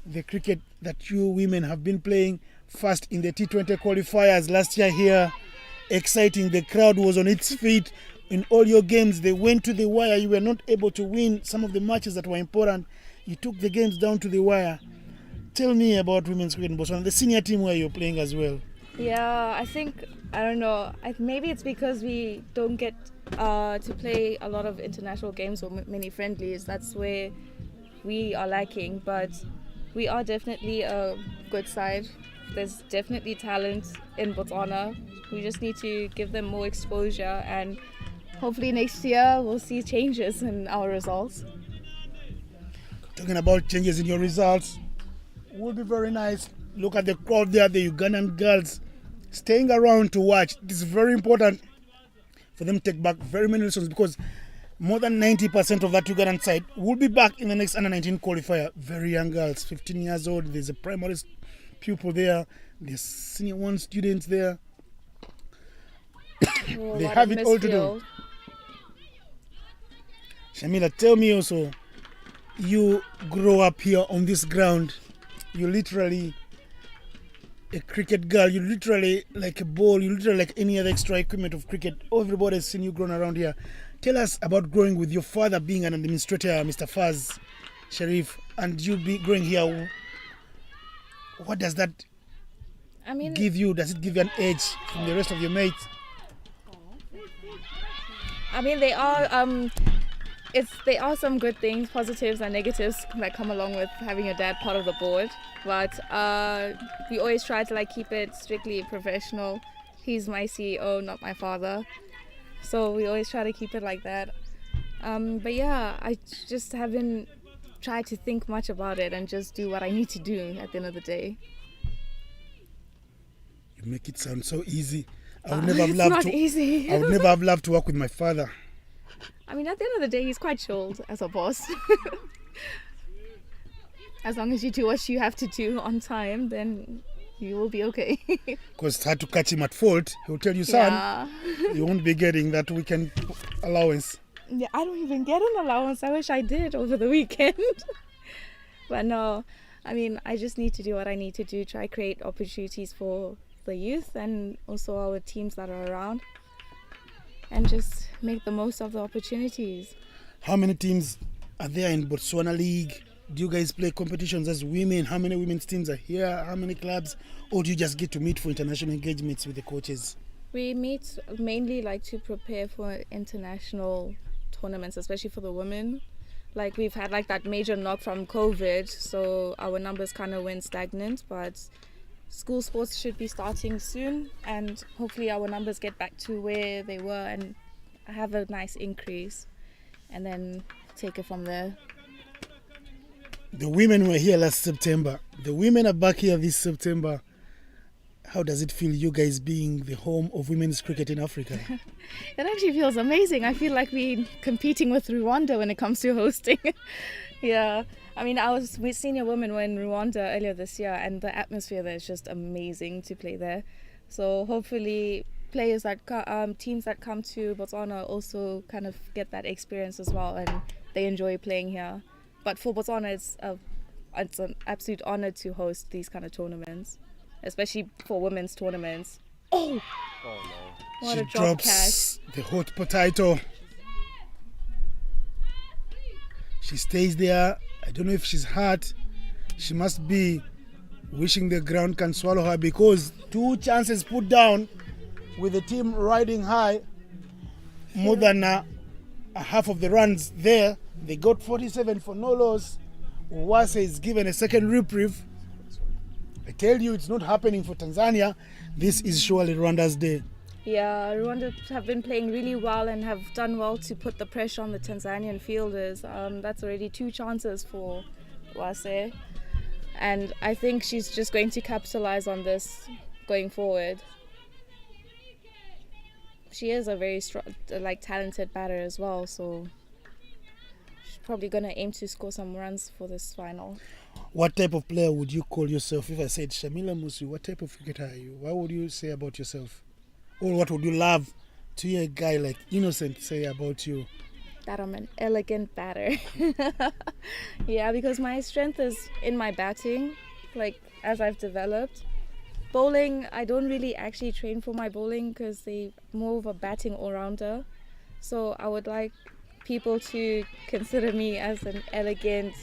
The cricket that you women have been playing first in the T20 qualifiers last year here. Exciting. The crowd was on its feet in all your games. They went to the wire. You were not able to win some of the matches that were important. You took the games down to the wire. tell me about women's cricket in Botswana, the senior team where you're playing as well. Yeah, I think, I don't know, maybe it's because we don't get to play a lot of international games or many friendlies. That's where we are lacking, but we are definitely a good side. There's definitely talent in Botswana. We just need to give them more exposure, and hopefully next year we'll see changes in our results. Talking about changes in your results, would be very nice. Look at the crowd there, the Ugandan girls staying around to watch. This is very important for them to take back very many lessons, because more than 90% of that Ugandan side will be back in the next under-19 qualifier. Very young girls, 15 years old. There's a primary pupil there. There's senior one students there. They have it all to do. Shamila, tell me also, you grow up here on this ground. You're literally a cricket girl. You're literally like a ball. You're literally like any other extra equipment of cricket. Everybody's seen you growing around here. Tell us about growing with your father being an administrator, Mr. Faz Sharif, and you be growing here. What does that give you? Does it give you an edge from the rest of your mates? I mean, they are some good things, positives and negatives that come along with having your dad part of the board. But we always try to keep it strictly professional. He's my CEO, not my father. So we always try to keep it like that. But yeah, I just haven't tried to think much about it and just do what I need to do at the end of the day. You make it sound so easy. I would never have loved to. Easy. I would never have loved to work with my father. I mean, at the end of the day, he's quite chilled as a boss. As long as you do what you have to do on time, then you will be okay. Because it's hard to catch him at fault. He'll tell you, son, you won't be getting that weekend allowance. Yeah, I don't even get an allowance. I wish I did over the weekend. But no, I mean, I just need to do what I need to do, try create opportunities for the youth and also our teams that are around, and just make the most of the opportunities. How many teams are there in Botswana League? Do you guys play competitions as women? How many women's teams are here? How many clubs? Or do you just get to meet for international engagements with the coaches? We meet mainly to prepare for international tournaments, especially for the women. We've had that major knock from COVID, so our numbers kind of went stagnant, but school sports should be starting soon, and hopefully our numbers get back to where they were and have a nice increase, and then take it from there. The women were here last September. The women are back here this September. How does it feel, you guys being the home of women's cricket in Africa? It actually feels amazing. I feel like we're competing with Rwanda when it comes to hosting. Yeah. I mean, I was with senior women in Rwanda earlier this year, and the atmosphere there is just amazing to play there. So hopefully players teams that come to Botswana also kind of get that experience as well, and they enjoy playing here. But for Botswana, it's an absolute honor to host these kind of tournaments, especially for women's tournaments. Oh no! What she a drop drops catch! The hot potato. She stays there. I don't know if she's hurt. She must be wishing the ground can swallow her, because 2 chances put down with the team riding high. More than a half of the runs there. They got 47 for no loss. Uwase is given a second reprieve. I tell you, it's not happening for Tanzania. This is surely Rwanda's day. Yeah, Rwanda have been playing really well and have done well to put the pressure on the Tanzanian fielders. That's already 2 chances for Uwase. And I think she's just going to capitalize on this going forward. She is a very strong, talented batter as well, so she's probably going to aim to score some runs for this final. What type of player would you call yourself? If I said Shamila Musu, what type of cricketer are you? What would you say about yourself? Or what would you love to hear a guy like Innocent say about you? That I'm an elegant batter. Yeah, because my strength is in my batting, as I've developed. Bowling, I don't really actually train for my bowling because they're more of a batting all-rounder. So I would like people to consider me as an elegant,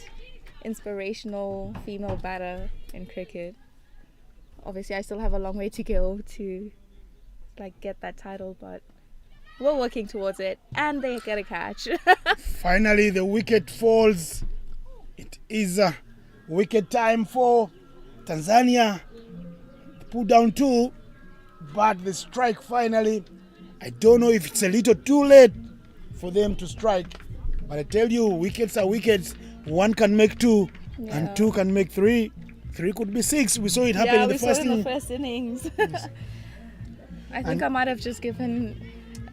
inspirational female batter in cricket. Obviously, I still have a long way to go to get that title, but we're working towards it, and they get a catch. Finally, the wicket falls. It is wicket time for Tanzania. Put down 2, but the strike finally. I don't know if it's a little too late for them to strike, but I tell you, wickets are wickets. 1 can make 2, and 2 can make 3. 3 could be 6. We saw it happen in the first in inning. the first innings. I think I might have just given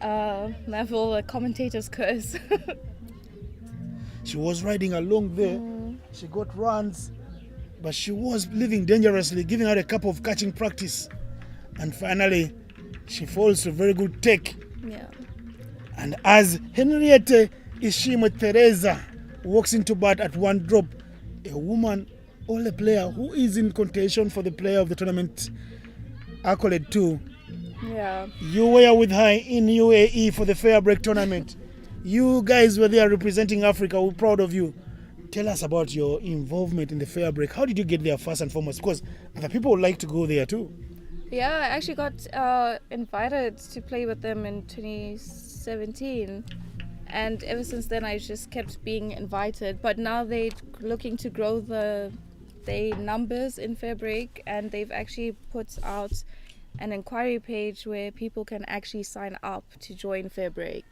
Neville a commentator's curse. She was riding along there. She got runs, but she was living dangerously, giving her a couple of catching practice. And finally, she falls to a very good take. Yeah. And as Henriette Ishimwe Teresa walks into bat at 1 drop, a woman or a player who is in contention for the player of the tournament accolade too. Yeah. You were with her in UAE for the Fair Break tournament. You guys were there representing Africa. We're proud of you. Tell us about your involvement in the Fair Break. How did you get there first and foremost? Because other people would like to go there too. Yeah, I actually got invited to play with them in 2017. And ever since then, I just kept being invited. But now they're looking to grow their numbers in Fair Break. And they've actually put out an inquiry page where people can actually sign up to join Fair Break.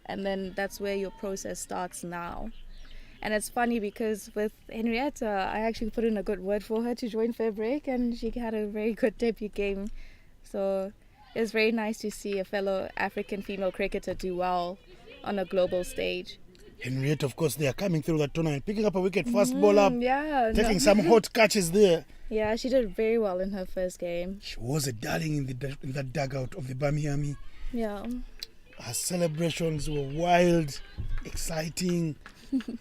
And then that's where your process starts now. And it's funny because with Henrietta, I actually put in a good word for her to join Fair Break, and she had a very good debut game. So it was very nice to see a fellow African female cricketer do well on a global stage. Henrietta, of course, they are coming through that tournament, picking up a wicket, fast ball up, taking some hot catches there. Yeah, she did very well in her first game. She was a darling in that dugout of the Bamiami. Yeah. Her celebrations were wild, exciting.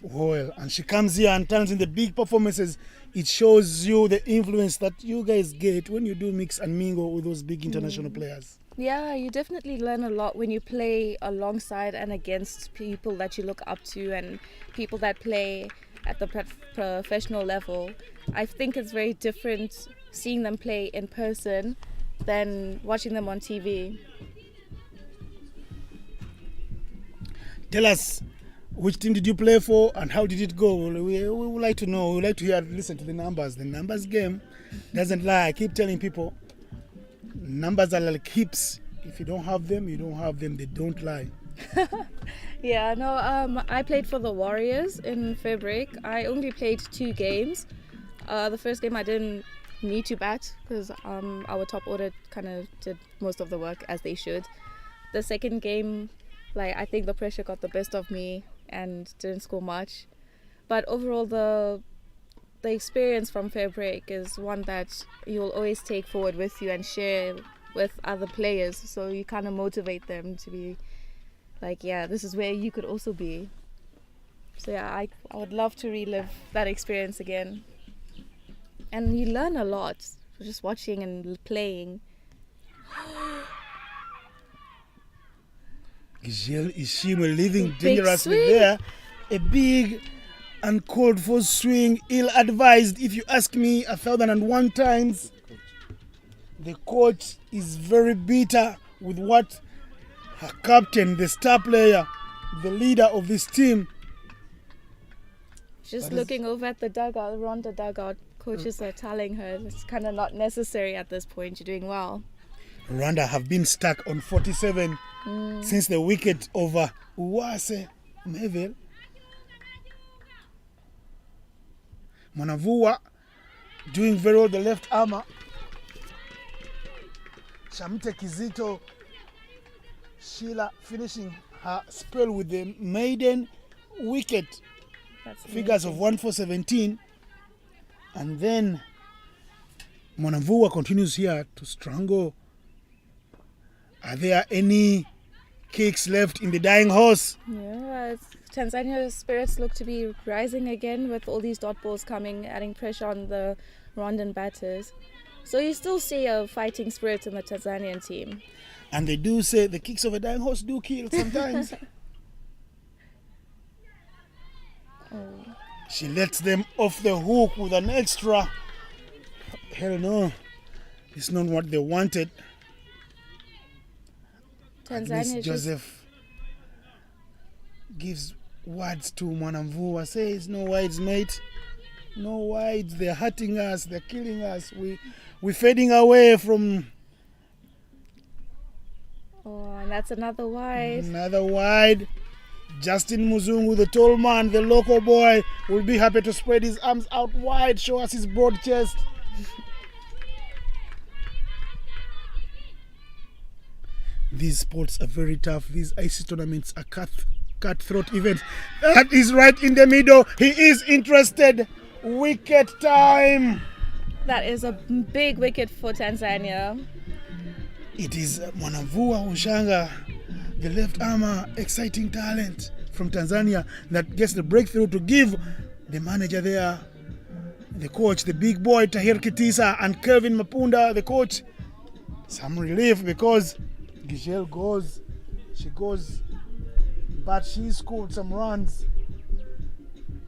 Well, and she comes here and turns in the big performances. It shows you the influence that you guys get when you do mix and mingle with those big international players. Yeah, you definitely learn a lot when you play alongside and against people that you look up to and people that play at the professional level. I think it's very different seeing them play in person than watching them on TV. Tell us, which team did you play for and how did it go? We would like to know. We would like to listen to the numbers. The numbers game doesn't lie. I keep telling people, numbers are like hips. If you don't have them, you don't have them. They don't lie. Yeah, no, I played for the Warriors in Fair Break. I only played 2 games. The first game I didn't need to bat because our top order kind of did most of the work as they should. The second game, I think the pressure got the best of me and didn't score much. But overall, the experience from Fair Break is one that you'll always take forward with you and share with other players. So you kind of motivate them to be this is where you could also be. So yeah, I would love to relive that experience again. And you learn a lot just watching and playing. Giselle Ishimwe living dangerously there. A big uncalled for swing, ill-advised. If you ask me 1,001 times, the coach is very bitter with what her captain, the star player, the leader of this team. Just looking over at the dugout, Rwanda dugout, coaches are telling her it's kind of not necessary at this point. You're doing well. Rwanda have been stuck on 47 since the wicket over Uwase Meville. Mwanavua doing very well, the left armour. Shamte Kizito Sheila finishing her spell with the maiden wicket. That's Figures of 1 for 17. And then Mwanavua continues here to strangle. Are there any kicks left in the dying horse? Yeah, Tanzania's spirits look to be rising again with all these dot balls coming, adding pressure on the Rwandan batters. So you still see a fighting spirit in the Tanzanian team. And they do say the kicks of a dying horse do kill sometimes. She lets them off the hook with an extra. Hell no. It's not what they wanted. Tanzania just Joseph gives words to Mwanamvua. Says, no wides, mate. No wides. They're hurting us. They're killing us. We're fading away from... Oh, and that's another wide. Another wide. Justin Muzungu, the tall man, the local boy, will be happy to spread his arms out wide, show us his broad chest. These sports are very tough. These IC tournaments are cutthroat events. That is right in the middle. He is interested. Wicket time. That is a big wicket for Tanzania. It is Mwanamvua Ushanga, the left armer, exciting talent from Tanzania that gets the breakthrough to give the manager there, the coach, the big boy Tahir Kitisa, and Kelvin Mapunda, the coach, some relief because Gishel goes, but she scored some runs.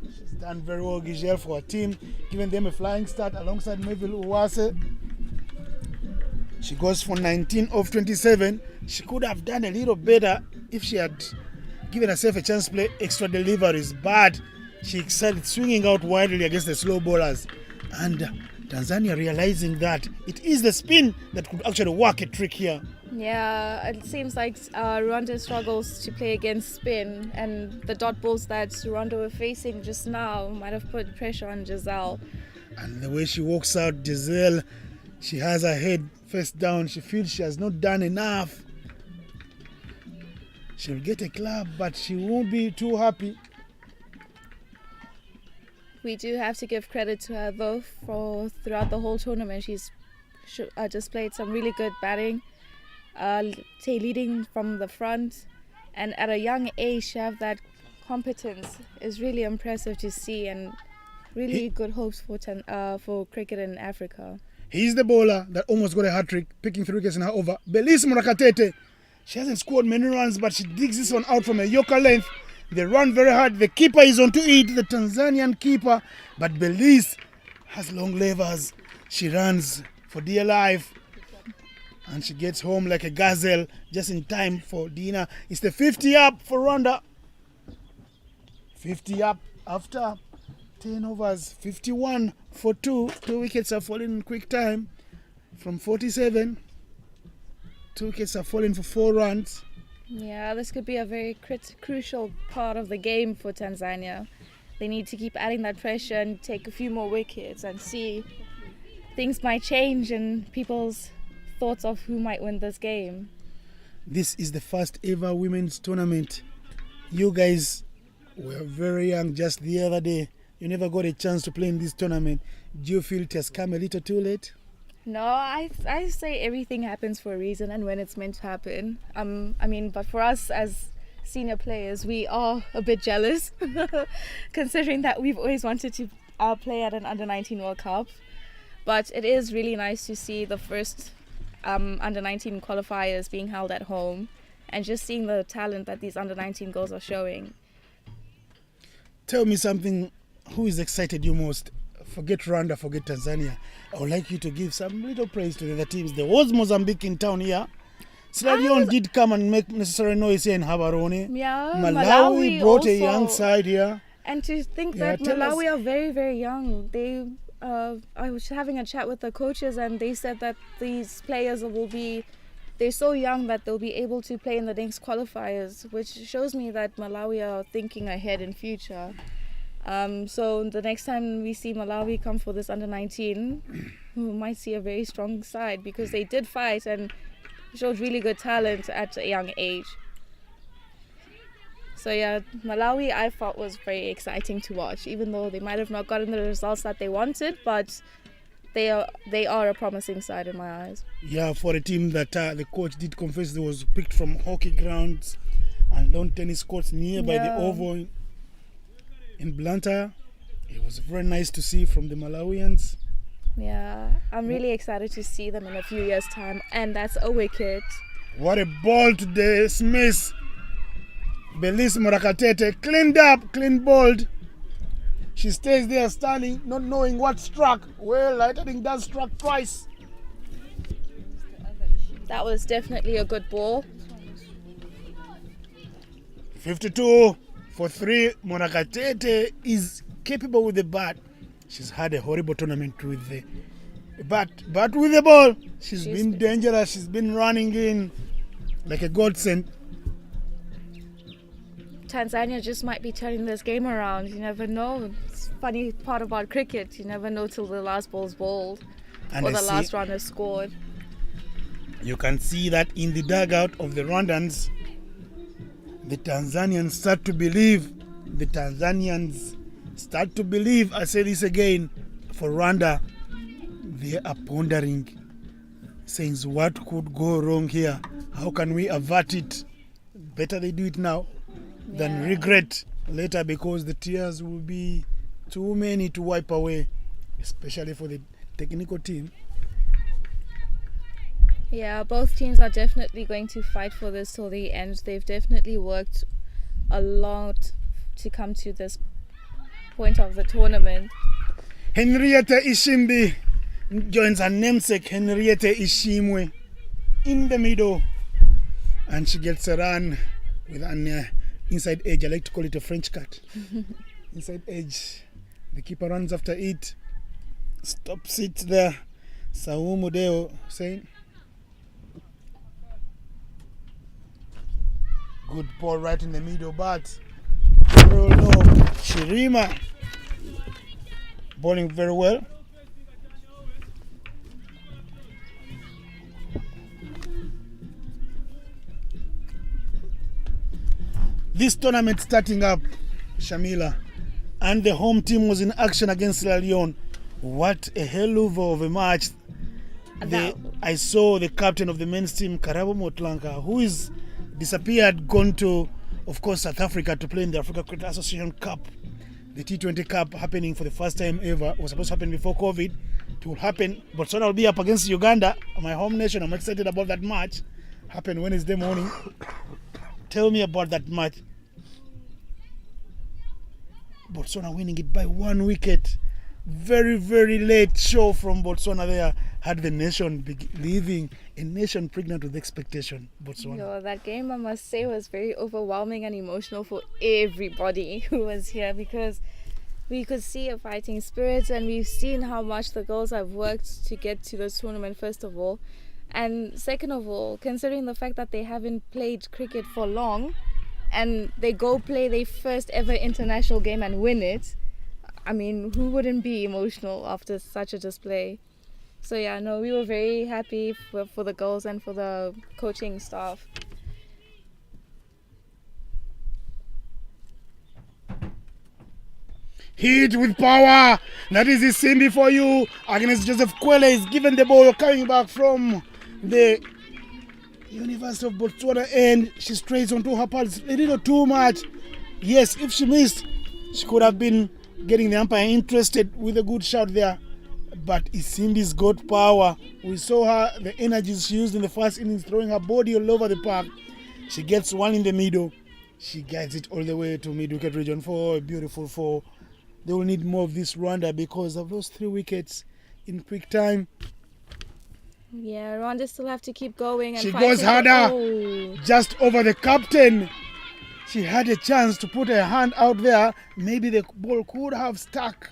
She's done very well, Gishel, for her team, giving them a flying start alongside Melville Uwase. She goes for 19 of 27. She could have done a little better if she had given herself a chance to play extra deliveries, but she started swinging out widely against the slow bowlers. And Tanzania realizing that it is the spin that could actually work a trick here. Yeah, it seems like Rwanda struggles to play against spin, and the dot balls that Rwanda were facing just now might have put pressure on Giselle. And the way she walks out, Giselle, she has her head face down. She feels she has not done enough. She'll get a club, but she won't be too happy. We do have to give credit to her though, for throughout the whole tournament she's displayed some really good batting, leading from the front, and at a young age to have that competence is really impressive to see, and really good hopes for cricket in Africa. He's the bowler that almost got a hat-trick, picking 3 wickets in her over. Belize Murakatete. She hasn't scored many runs, but she digs this one out from a Yorker length. They run very hard. The keeper is onto it, the Tanzanian keeper. But Belize has long levers. She runs for dear life. And she gets home like a gazelle just in time for dinner. It's the 50 up for Rwanda. 50 up after 10 overs. 51 for 2. 2 wickets are falling in quick time. From 47, 2 wickets are falling for 4 runs. Yeah, this could be a very crucial part of the game for Tanzania. They need to keep adding that pressure and take a few more wickets and see things might change in people's thoughts of who might win this game. This is the first ever women's tournament. You guys were very young just the other day. You never got a chance to play in this tournament. Do you feel it has come a little too late? No, I say everything happens for a reason and when it's meant to happen. But for us as senior players, we are a bit jealous, considering that we've always wanted to play at an Under-19 World Cup. But it is really nice to see the first Under-19 qualifiers being held at home, and just seeing the talent that these Under-19 girls are showing. Tell me something. Who is excited you most? Forget Rwanda, forget Tanzania. I would like you to give some little praise to the other teams. There was Mozambique in town here. Sierra Leone did come and make necessary noise here in Habarone. Yeah, Malawi brought also a young side here. And to think that Malawi are very, very young. I was having a chat with the coaches, and they said that these players they're so young that they'll be able to play in the next qualifiers, which shows me that Malawi are thinking ahead in future. So the next time we see Malawi come for this Under-19, we might see a very strong side, because they did fight and showed really good talent at a young age. So yeah, Malawi I thought was very exciting to watch, even though they might have not gotten the results that they wanted, but they are a promising side in my eyes. Yeah, for a team that the coach did confess they was picked from hockey grounds and lawn tennis courts nearby the Oval in Blantyre. It was very nice to see from the Malawians. Yeah, I'm really excited to see them in a few years' time, and that's a wicket. What a ball to dismiss. Belize Murakatete cleaned up, clean bowled. She stays there standing, not knowing what struck. Well, I think that struck twice. That was definitely a good ball. 52 for 3. Monakatete is capable with the bat. She's had a horrible tournament with the bat, but with the ball, she's been dangerous. She's been running in like a godsend. Tanzania just might be turning this game around. You never know. It's funny part about cricket. You never know till the last ball's bowled And or I the see- last runner scored. You can see that in the dugout of the Rwandans, the Tanzanians start to believe. The Tanzanians start to believe. I say this again, for Rwanda, they are pondering, saying, what could go wrong here? How can we avert it? Better they do it now than regret later, because the tears will be too many to wipe away, especially for the technical team. Yeah, both teams are definitely going to fight for this till the end. They've definitely worked a lot to come to this point of the tournament. Henrietta Ishimbi joins her namesake Henrietta Ishimwe in the middle, and she gets a run with an inside edge. I like to call it a French cut. Inside edge. The keeper runs after it, stops it there. Saumu Deo saying, good ball right in the middle, but we all know Shirima bowling very well. This tournament starting up, Shamila, and the home team was in action against Sierra Leone. What a hell of a match. I saw the captain of the men's team, Karabo Motlanka, who is disappeared, gone to, of course, South Africa to play in the Africa Cricket Association Cup. The T20 Cup happening for the first time ever. It was supposed to happen before COVID. It will happen. Botswana will be up against Uganda, my home nation. I'm excited about that match. Happen Wednesday morning. Tell me about that match. Botswana winning it by 1 wicket. Very, very late show from Botswana there. Had the nation believing, a nation pregnant with expectation. Botswana. Yo, that game, I must say, was very overwhelming and emotional for everybody who was here, because we could see a fighting spirit, and we've seen how much the girls have worked to get to this tournament, first of all. And second of all, considering the fact that they haven't played cricket for long, and they go play their first ever international game and win it, I mean, who wouldn't be emotional after such a display? So yeah, no, we were very happy for the girls and for the coaching staff. Hit with power. That is the Simbi for you. Against Joseph Kwele is given the ball coming back from the University of Botswana, and she strays onto her pulse a little too much. Yes, if she missed, she could have been getting the umpire interested with a good shot there. But Isimbi's got power. We saw her, the energies she used in the first innings, throwing her body all over the park. She gets one in the middle. She gets it all the way to mid-wicket region for a beautiful 4. They will need more of this Rwanda because of those 3 wickets in quick time. Yeah, Rwanda still have to keep going. And She goes harder, just over the captain. She had a chance to put her hand out there. Maybe the ball could have stuck.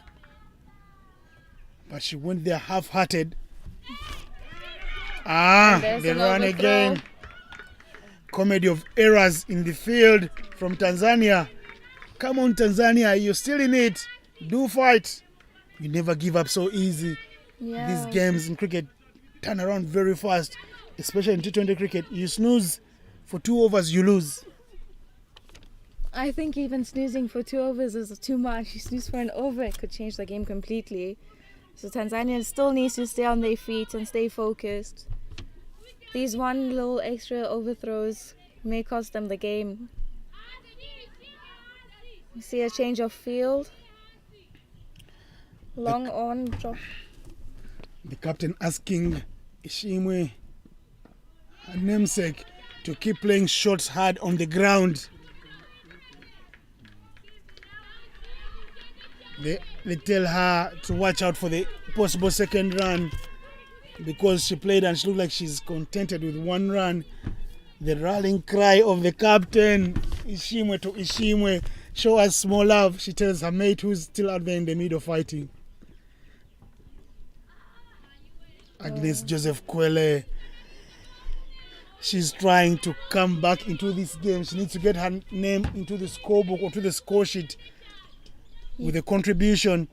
But she went there half-hearted. They run again. Comedy of errors in the field from Tanzania. Come on, Tanzania, you're still in it. Do fight. You never give up so easy. Yeah. These games in cricket turn around very fast, especially in T20 cricket. You snooze for 2 overs, you lose. I think even snoozing for 2 overs is too much. You snooze for an over, it could change the game completely. So Tanzania still needs to stay on their feet and stay focused. These one little extra overthrows may cost them the game. You see a change of field. Long on, drop. The captain asking Ishimwe, her namesake, to keep playing shots hard on the ground. They tell her to watch out for the possible second run because she played and she looked like she's contented with one run. The rallying cry of the captain, Ishimwe to Ishimwe, show us small love, she tells her mate who's still out there in the middle fighting. Agnes Joseph Kwele, she's trying to come back into this game. She needs to get her name into the scorebook or to the score sheet with a contribution.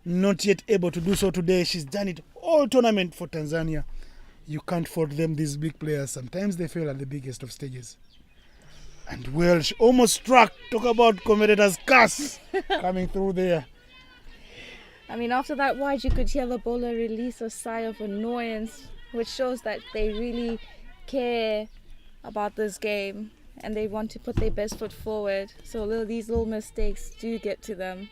Not yet able to do so today. She's done it all tournament for Tanzania. You can't fault them, these big players. Sometimes they fail at the biggest of stages. And well, she almost struck. Talk about competitors' curse coming through there. I mean, after that wide, you could hear the bowler release a sigh of annoyance, which shows that they really care about this game and they want to put their best foot forward. So these little mistakes do get to them,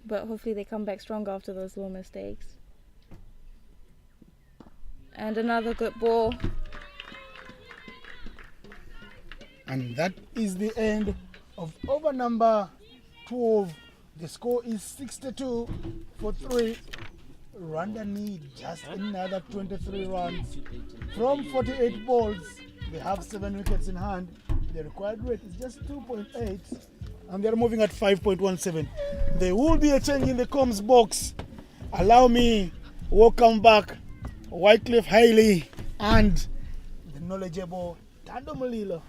but hopefully they come back stronger after those little mistakes. And another good ball. And that is the end of over number 12. The score is 62 for 3. Rwanda need just another 23 runs. From 48 balls, they have 7 wickets in hand. The required rate is just 2.8 and they're moving at 5.17. There will be a change in the comms box. Allow me, welcome back Wycliffe Hailey and the knowledgeable Tando Malilo.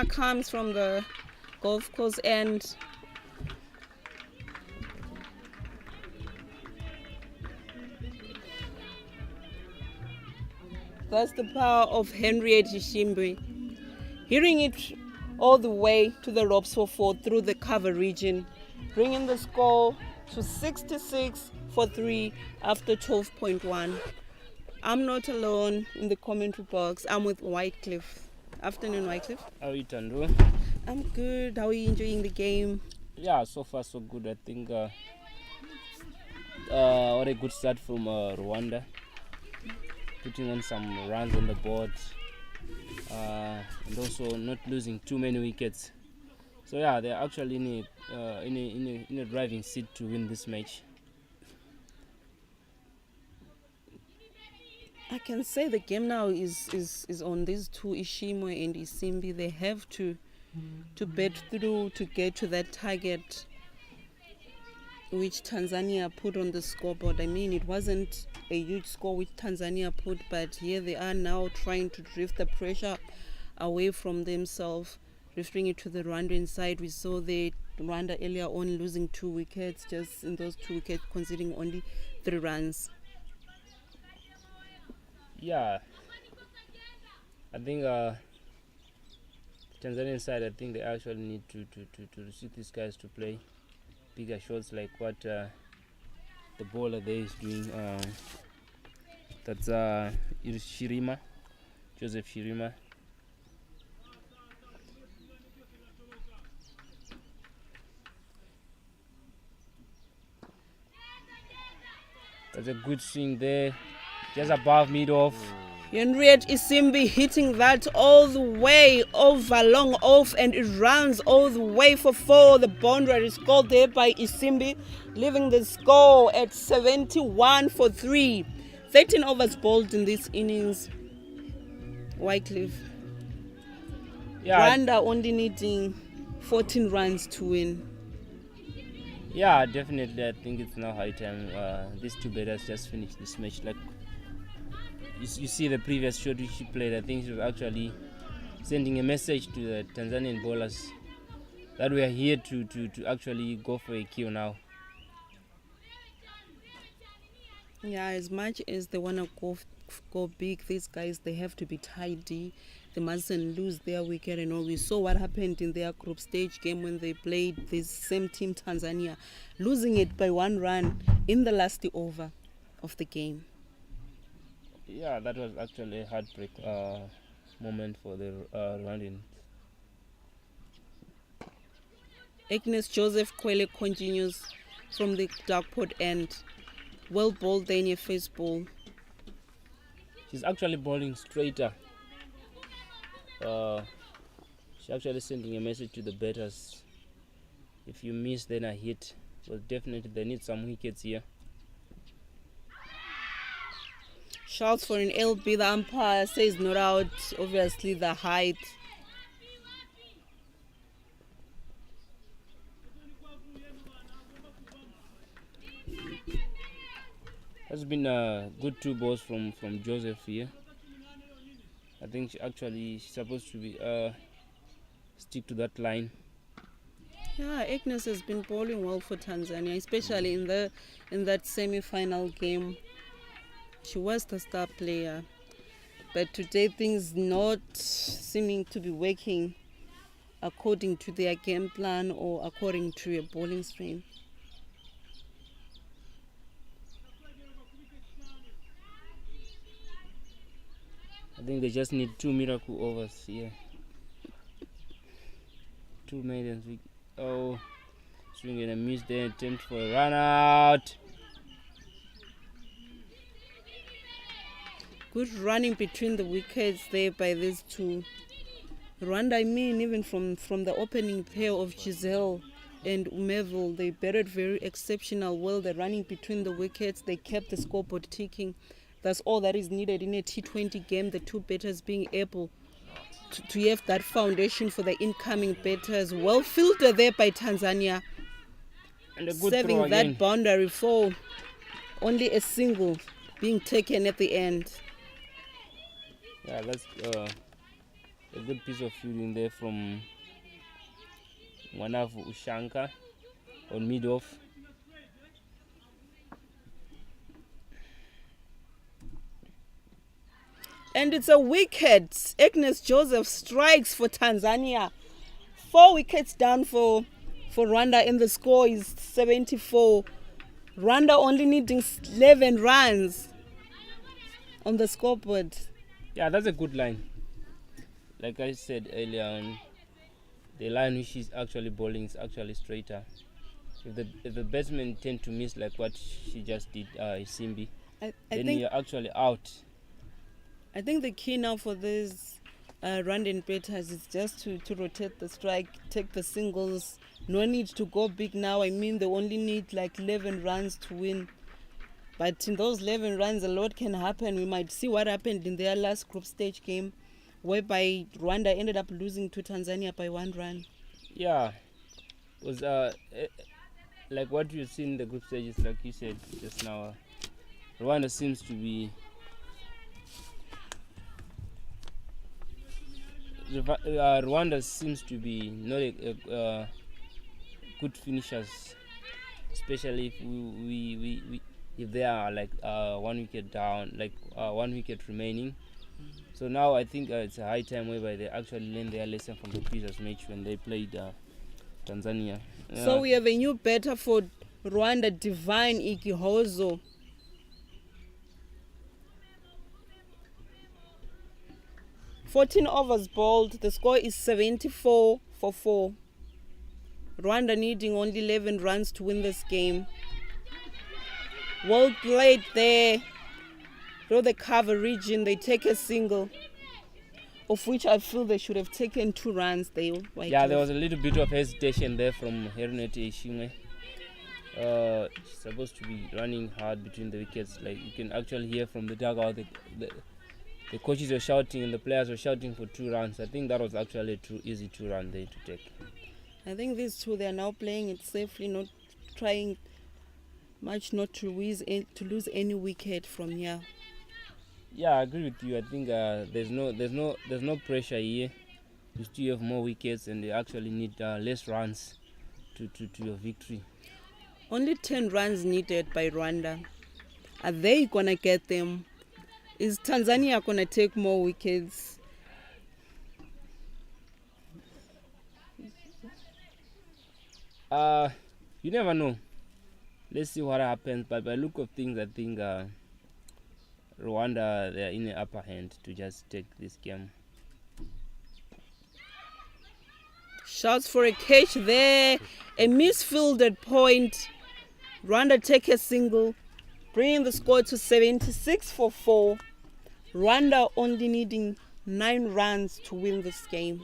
Comes from the golf course end. That's the power of Henriette Ishimbe. Hearing it all the way to the ropes for 4 through the cover region, bringing the score to 66 for 3 after 12.1. I'm not alone in the commentary box. I'm with Wycliffe. Afternoon, Wycliffe. How are you, Tando? I'm good. How are you enjoying the game? Yeah, so far so good. I think what a good start from Rwanda, putting on some runs on the board, and also not losing too many wickets. So yeah, they're actually in a driving seat to win this match. I can say the game now is on these two, Ishimwe and Isimbi. They have to bet through to get to that target which Tanzania put on the scoreboard. I mean, it wasn't a huge score which Tanzania put, but here they are now trying to drift the pressure away from themselves, drifting it to the Rwandan side. We saw the Rwanda earlier on losing 2 wickets, just in those 2 wickets conceding only 3 runs. Yeah, I think Tanzanian side, I think they actually need to receive these guys to play bigger shots like what the bowler there is doing. That's Shirima, Joseph Shirima. That's a good swing there. Just above mid-off. Henriette Isimbi hitting that all the way over long off, and it runs all the way for 4. The boundary is scored there by Isimbi, leaving the score at 71 for 3. 13 overs bowled in this innings. Wycliffe. Yeah. Rwanda only needing 14 runs to win. Yeah, definitely. I think it's now high time. These 2 batters just finished this match. Like you see the previous shot which she played, I think she was actually sending a message to the Tanzanian bowlers that we are here to actually go for a kill now. Yeah, as much as they want to go big, these guys, they have to be tidy. They mustn't lose their wicket. And all, we saw what happened in their group stage game when they played this same team, Tanzania, losing it by 1 run in the last over of the game. Yeah, that was actually a heartbreak moment for the Rwandans. Agnes Joseph Kwele continues from the dark pot end. Well bowled there in your first ball. She's actually bowling straighter. She's actually sending a message to the batters. If you miss, then I hit. Well, definitely they need some wickets here. Shouts for an LB. The umpire says not out. Obviously the height. Has been a good 2 balls from Joseph here. I think she's supposed to be stick to that line. Yeah, Agnes has been bowling well for Tanzania, especially in that semi-final game. She was the star player, but today things not seeming to be working according to their game plan or according to a bowling stream. I think they just need 2 miracle overs here. 2 maidens. Oh, swing and a miss there. Attempt for a run out. Good running between the wickets there by these two. Rwanda, I mean, even from the opening pair of Giselle and Umeville, they batted very exceptional well. The running between the wickets, they kept the scoreboard ticking. That's all that is needed in a T20 game, the two batters being able to have that foundation for the incoming batters. Well filtered there by Tanzania, And a good serving throw that again. boundary for only a single being taken at the end. Yeah, that's a good piece of fielding there from Wanavu Ushanka on mid-off. And it's a wicket. Agnes Joseph strikes for Tanzania. 4 wickets down for Rwanda, and the score is 74. Rwanda only needing 11 runs on the scoreboard. Yeah, that's a good line. Like I said earlier on, the line which she's actually bowling is actually straighter. If the batsmen tend to miss like what she just did, Simbi, I then think you're actually out. I think the key now for these Rwandan batters is just to rotate the strike, take the singles. No need to go big now. I mean, they only need like 11 runs to win. But in those 11 runs, a lot can happen. We might see what happened in their last group stage game, whereby Rwanda ended up losing to Tanzania by 1 run. Yeah, it was like what you see in the group stages, like you said just now. Rwanda seems to be Rwanda seems to be not a good finishers, especially if we if they are like 1 wicket down, like 1 wicket remaining. So now I think it's a high time whereby they actually learn their lesson from the previous match when they played Tanzania. Yeah. So we have a new batter for Rwanda, Divine Igihozo. "14 overs bowled, the score is 74 for 4. Rwanda needing only 11 runs to win this game. Well played there. Through the cover region, they take a single, of which I feel they should have taken 2 runs. Yeah, there was a little bit of hesitation there from Hernete Ishimwe. She's supposed to be running hard between the wickets. Like you can actually hear from the dugout, the coaches were shouting and the players were shouting for 2 runs. I think that was actually a too easy 2 run there to take. I think these two, they are now playing it safely, not trying much not to lose any wicket from here. Yeah, I agree with you. I think there's no pressure here. You still have more wickets and they actually need less runs to your victory. Only 10 runs needed by Rwanda. Are they gonna get them? Is Tanzania gonna take more wickets? You never know. Let's see what happens. But by look of things, I think Rwanda, they are in the upper hand to just take this game. Shouts for a catch there. A misfielded point Rwanda take a single, bringing the score to 76-4. Rwanda only needing 9 runs to win this game.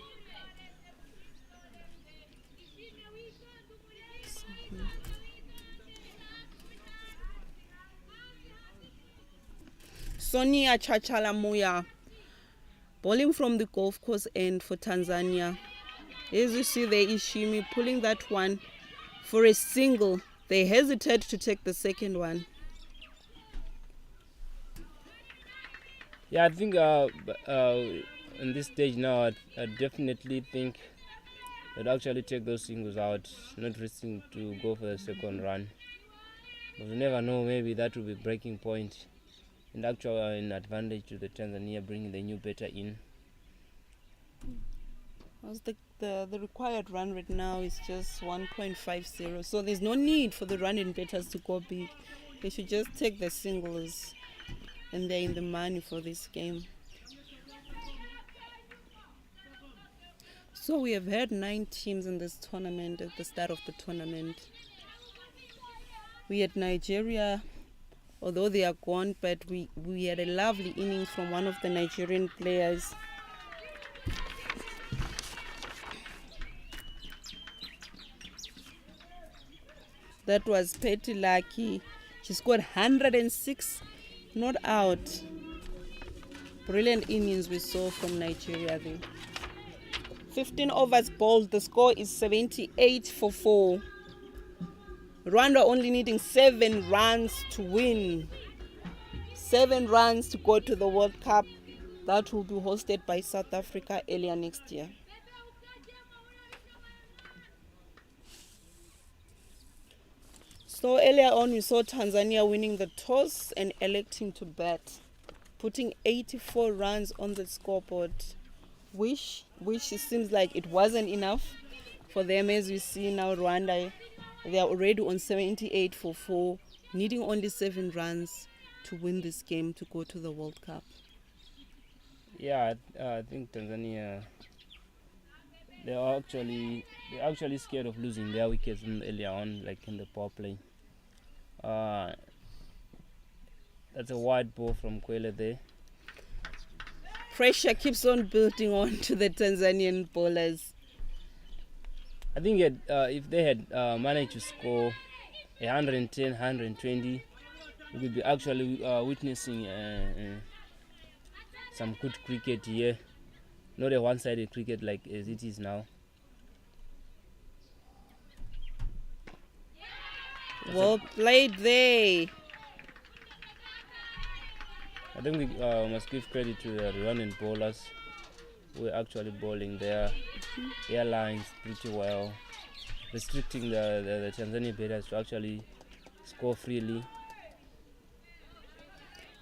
Sonia Chachalamuya, bowling from the golf course end for Tanzania. As you see there, Ishimi pulling that one for a single. They hesitate to take the second one. Yeah, I think in this stage now, I definitely think they'd actually take those singles out, not risking to go for the second run. But you never know, maybe that will be breaking point. And actually an advantage to the Tanzania, bringing the new batter in. The required run rate now is just 1.50, so there's no need for the running batters to go big. They should just take the singles, and they're in the money for this game. So we have had 9 teams in this tournament at the start of the tournament. We had Nigeria, although they are gone, but we had a lovely innings from one of the Nigerian players. That was Petty Lucky. She scored 106, not out. Brilliant innings we saw from Nigeria there. 15 overs bowled. The score is 78-4. Rwanda only needing 7 runs to win. 7 runs to go to the World Cup. That will be hosted by South Africa earlier next year. So earlier on we saw Tanzania winning the toss and electing to bat, putting 84 runs on the scoreboard, which it seems like it wasn't enough for them. As we see now, Rwanda, they are already on 78-4, needing only 7 runs to win this game to go to the World Cup. Yeah, I think Tanzania, they're actually scared of losing their wickets earlier on, like in the power play. That's a wide ball from Kwele there. Pressure keeps on building on to the Tanzanian bowlers. I think if they had managed to score 110, 120, we could be actually witnessing some good cricket here. Not a one-sided cricket like as it is now. Well played there. I think we must give credit to the Rwandan bowlers who are actually bowling their airlines pretty well, restricting the Tanzanian batters to actually score freely.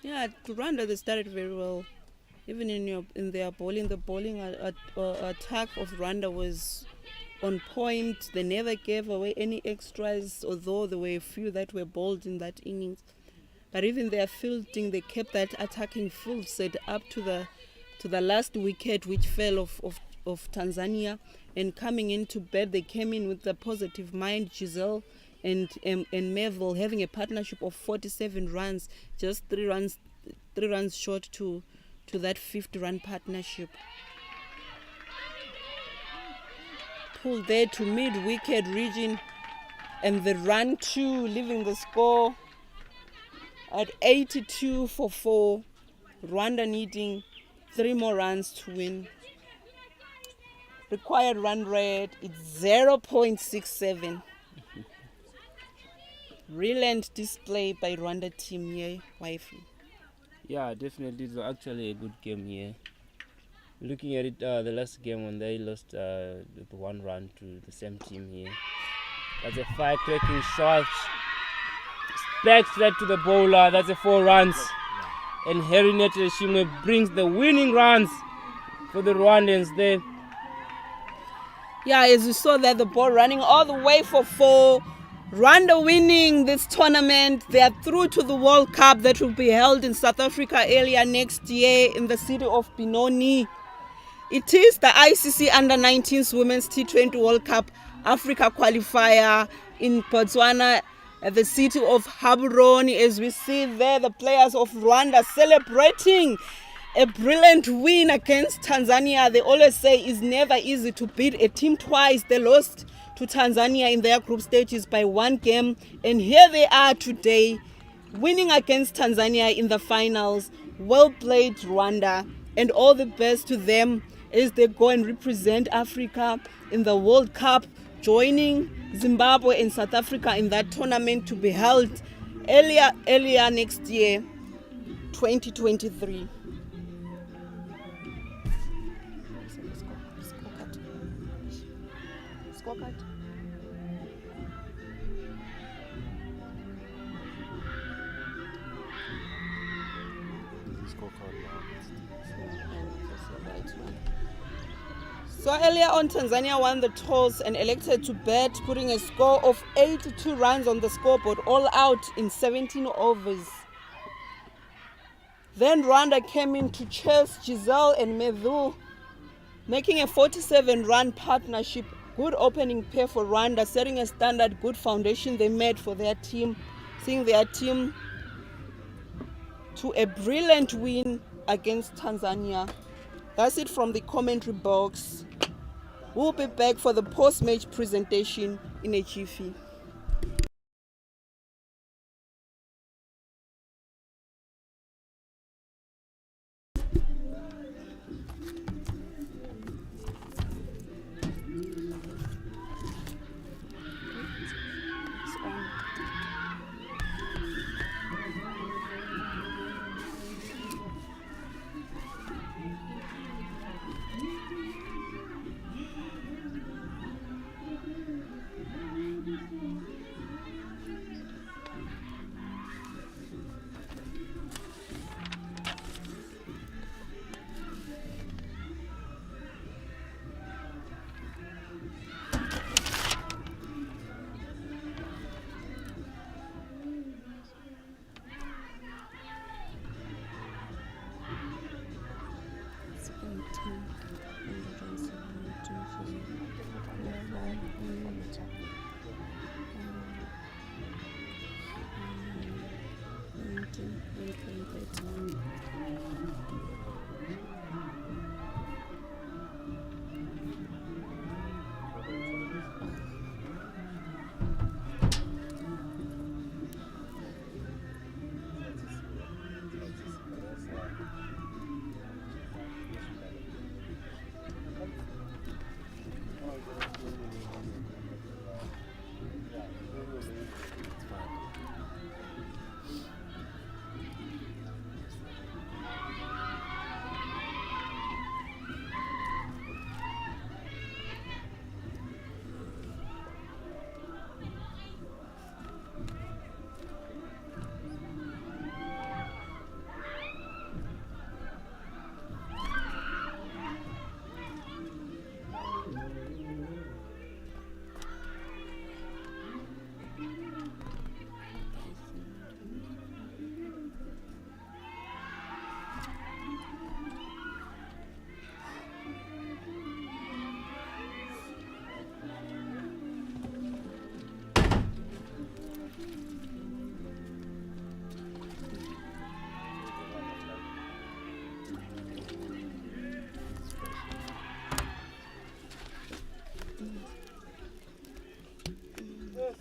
Yeah, Rwanda, they started very well. Even in their bowling, the bowling attack of Rwanda was on point. They never gave away any extras, although there were a few that were bowled in that innings. But even their fielding, they kept that attacking full set up to the last wicket, which fell of Tanzania. And coming into bed, they came in with a positive mind. Giselle and Melville having a partnership of 47 runs, just 3 runs short to that 50-run partnership. Pulled there to mid-wicket region, and the run 2, leaving the score at 82-4. Rwanda needing 3 more runs to win. Required run rate is 0.67. Brilliant display by Rwanda team here, wifey. Yeah, definitely, it was actually a good game here. Looking at it, the last game when they lost with 1 run to the same team here. That's a fire-cracking shot. Back straight to the bowler. That's a 4 runs. And Harry Shime brings the winning runs for the Rwandans there. Yeah, as you saw there, the ball running all the way for 4. Rwanda winning this tournament. They are through to the World Cup that will be held in South Africa earlier next year in the city of Benoni. It is the ICC Under-19 Women's T20 World Cup Africa qualifier in Botswana at the city of Gaborone, as we see there the players of Rwanda celebrating a brilliant win against Tanzania. They always say it's never easy to beat a team twice. They lost to Tanzania in their group stages by 1 game, and here they are today, winning against Tanzania in the finals. Well played, Rwanda, and all the best to them as they go and represent Africa in the World Cup, joining Zimbabwe and South Africa in that tournament to be held earlier next year, 2023. Scorecard. So earlier on, Tanzania won the toss and elected to bat, putting a score of 82 runs on the scoreboard, all out in 17 overs. Then Rwanda came in to chase Giselle and Medhu, making a 47-run partnership. Good opening pair for Rwanda, setting a standard, good foundation they made for their team, seeing their team to a brilliant win against Tanzania. That's it from the commentary box. We'll be back for the post-match presentation in a jiffy.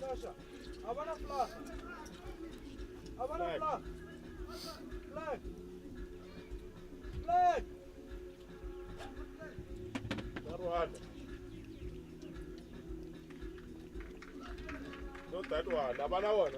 Sasha, Havana flag. Havana flag. Flag. Flag. Rwanda. Not that one. Havana one.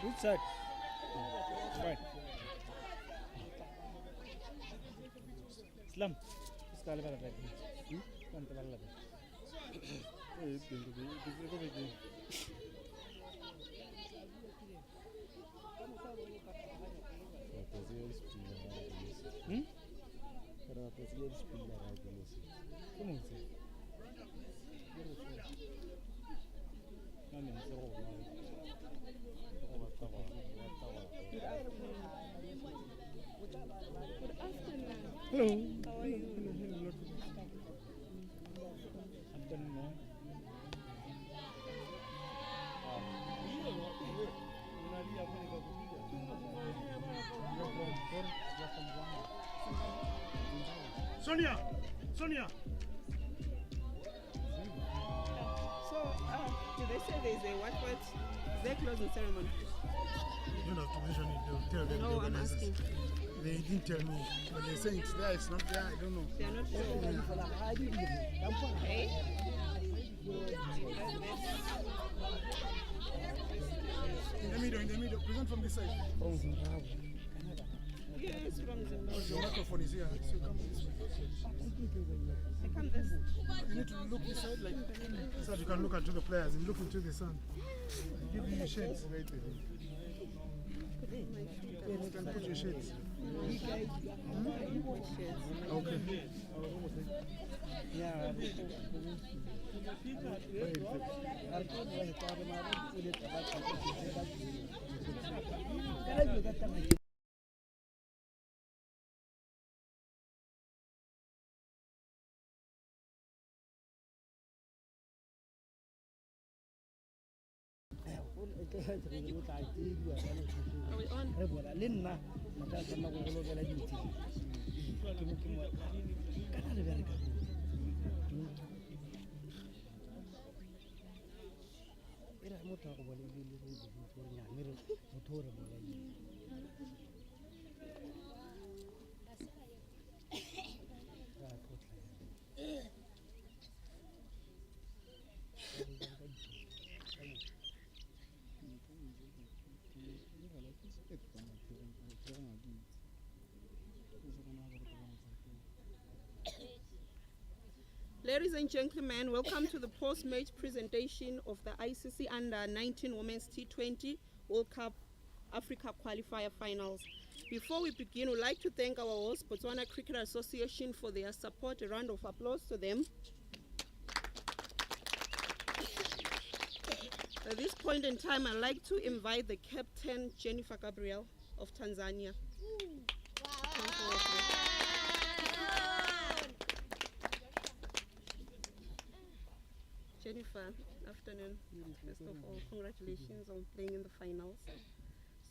Which side? Right. Islam. Iskale bala bala. Kanta bala bala. Hello. How are you? Sonia! Sonia! So, did they say there's a what? Is there a closing ceremony? You don't have to mention it, they'll tell them. No, the I'm organizers. asking. They didn't tell me. But they're saying it's there, it's not there, I don't know. They are not sure. Okay. In the middle, present from this side. Yes, from Your Zimbabwe. microphone is here, so come this way. I come this. You need to look this side, like, so that you can look into the players and look into the sun. Give you your shades. You can put your shades. Okay. Are we on? Ladies and gentlemen, welcome to the post-match presentation of the ICC Under-19 Women's T20 World Cup Africa Qualifier Finals. Before we begin, we'd like to thank our host, Botswana Cricket Association, for their support. A round of applause to them. At this point in time, I'd like to invite the captain, Jennifer Gabriel of Tanzania. Jennifer, afternoon. First of all, congratulations on playing in the finals.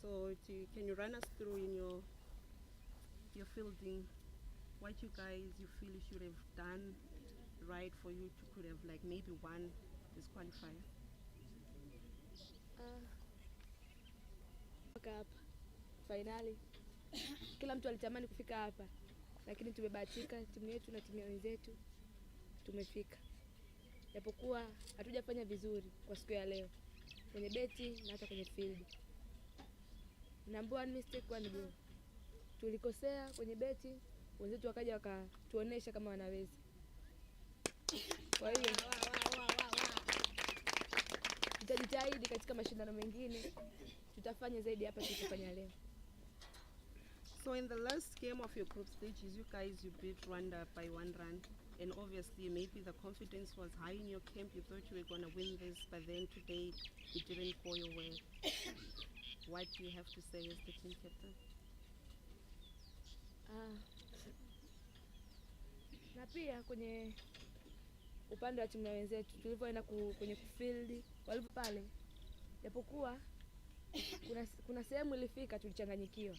So, can you run us through in your fielding, what you guys you feel you should have done right for you to could have like maybe won this qualifier? Mpaka hapa finali, kila mtu alitamani kufika hapa, lakini tumebahatika, timu yetu na timu ya wenzetu tumefika. Japokuwa hatujafanya vizuri kwa siku ya leo kwenye beti na hata kwenye field. Number one mistake one goal. Tulikosea kwenye beti, wenzetu wakaja wakatuonesha kama wanaweza. Kwa hiyo tutajitahidi katika mashindano mengine, tutafanya zaidi hapa tulipofanya leo. So in the last game of your group stages, you guys you beat Rwanda by 1 run, and obviously maybe the confidence was high in your camp. You thought you were going to win this, but then today it didn't go your way. What do you have to say as the team captain? Na pia kwenye upande wa timu na wenzetu tulivyoenda kwenye field walivyo pale, japokuwa kuna sehemu ilifika tulichanganyikiwa,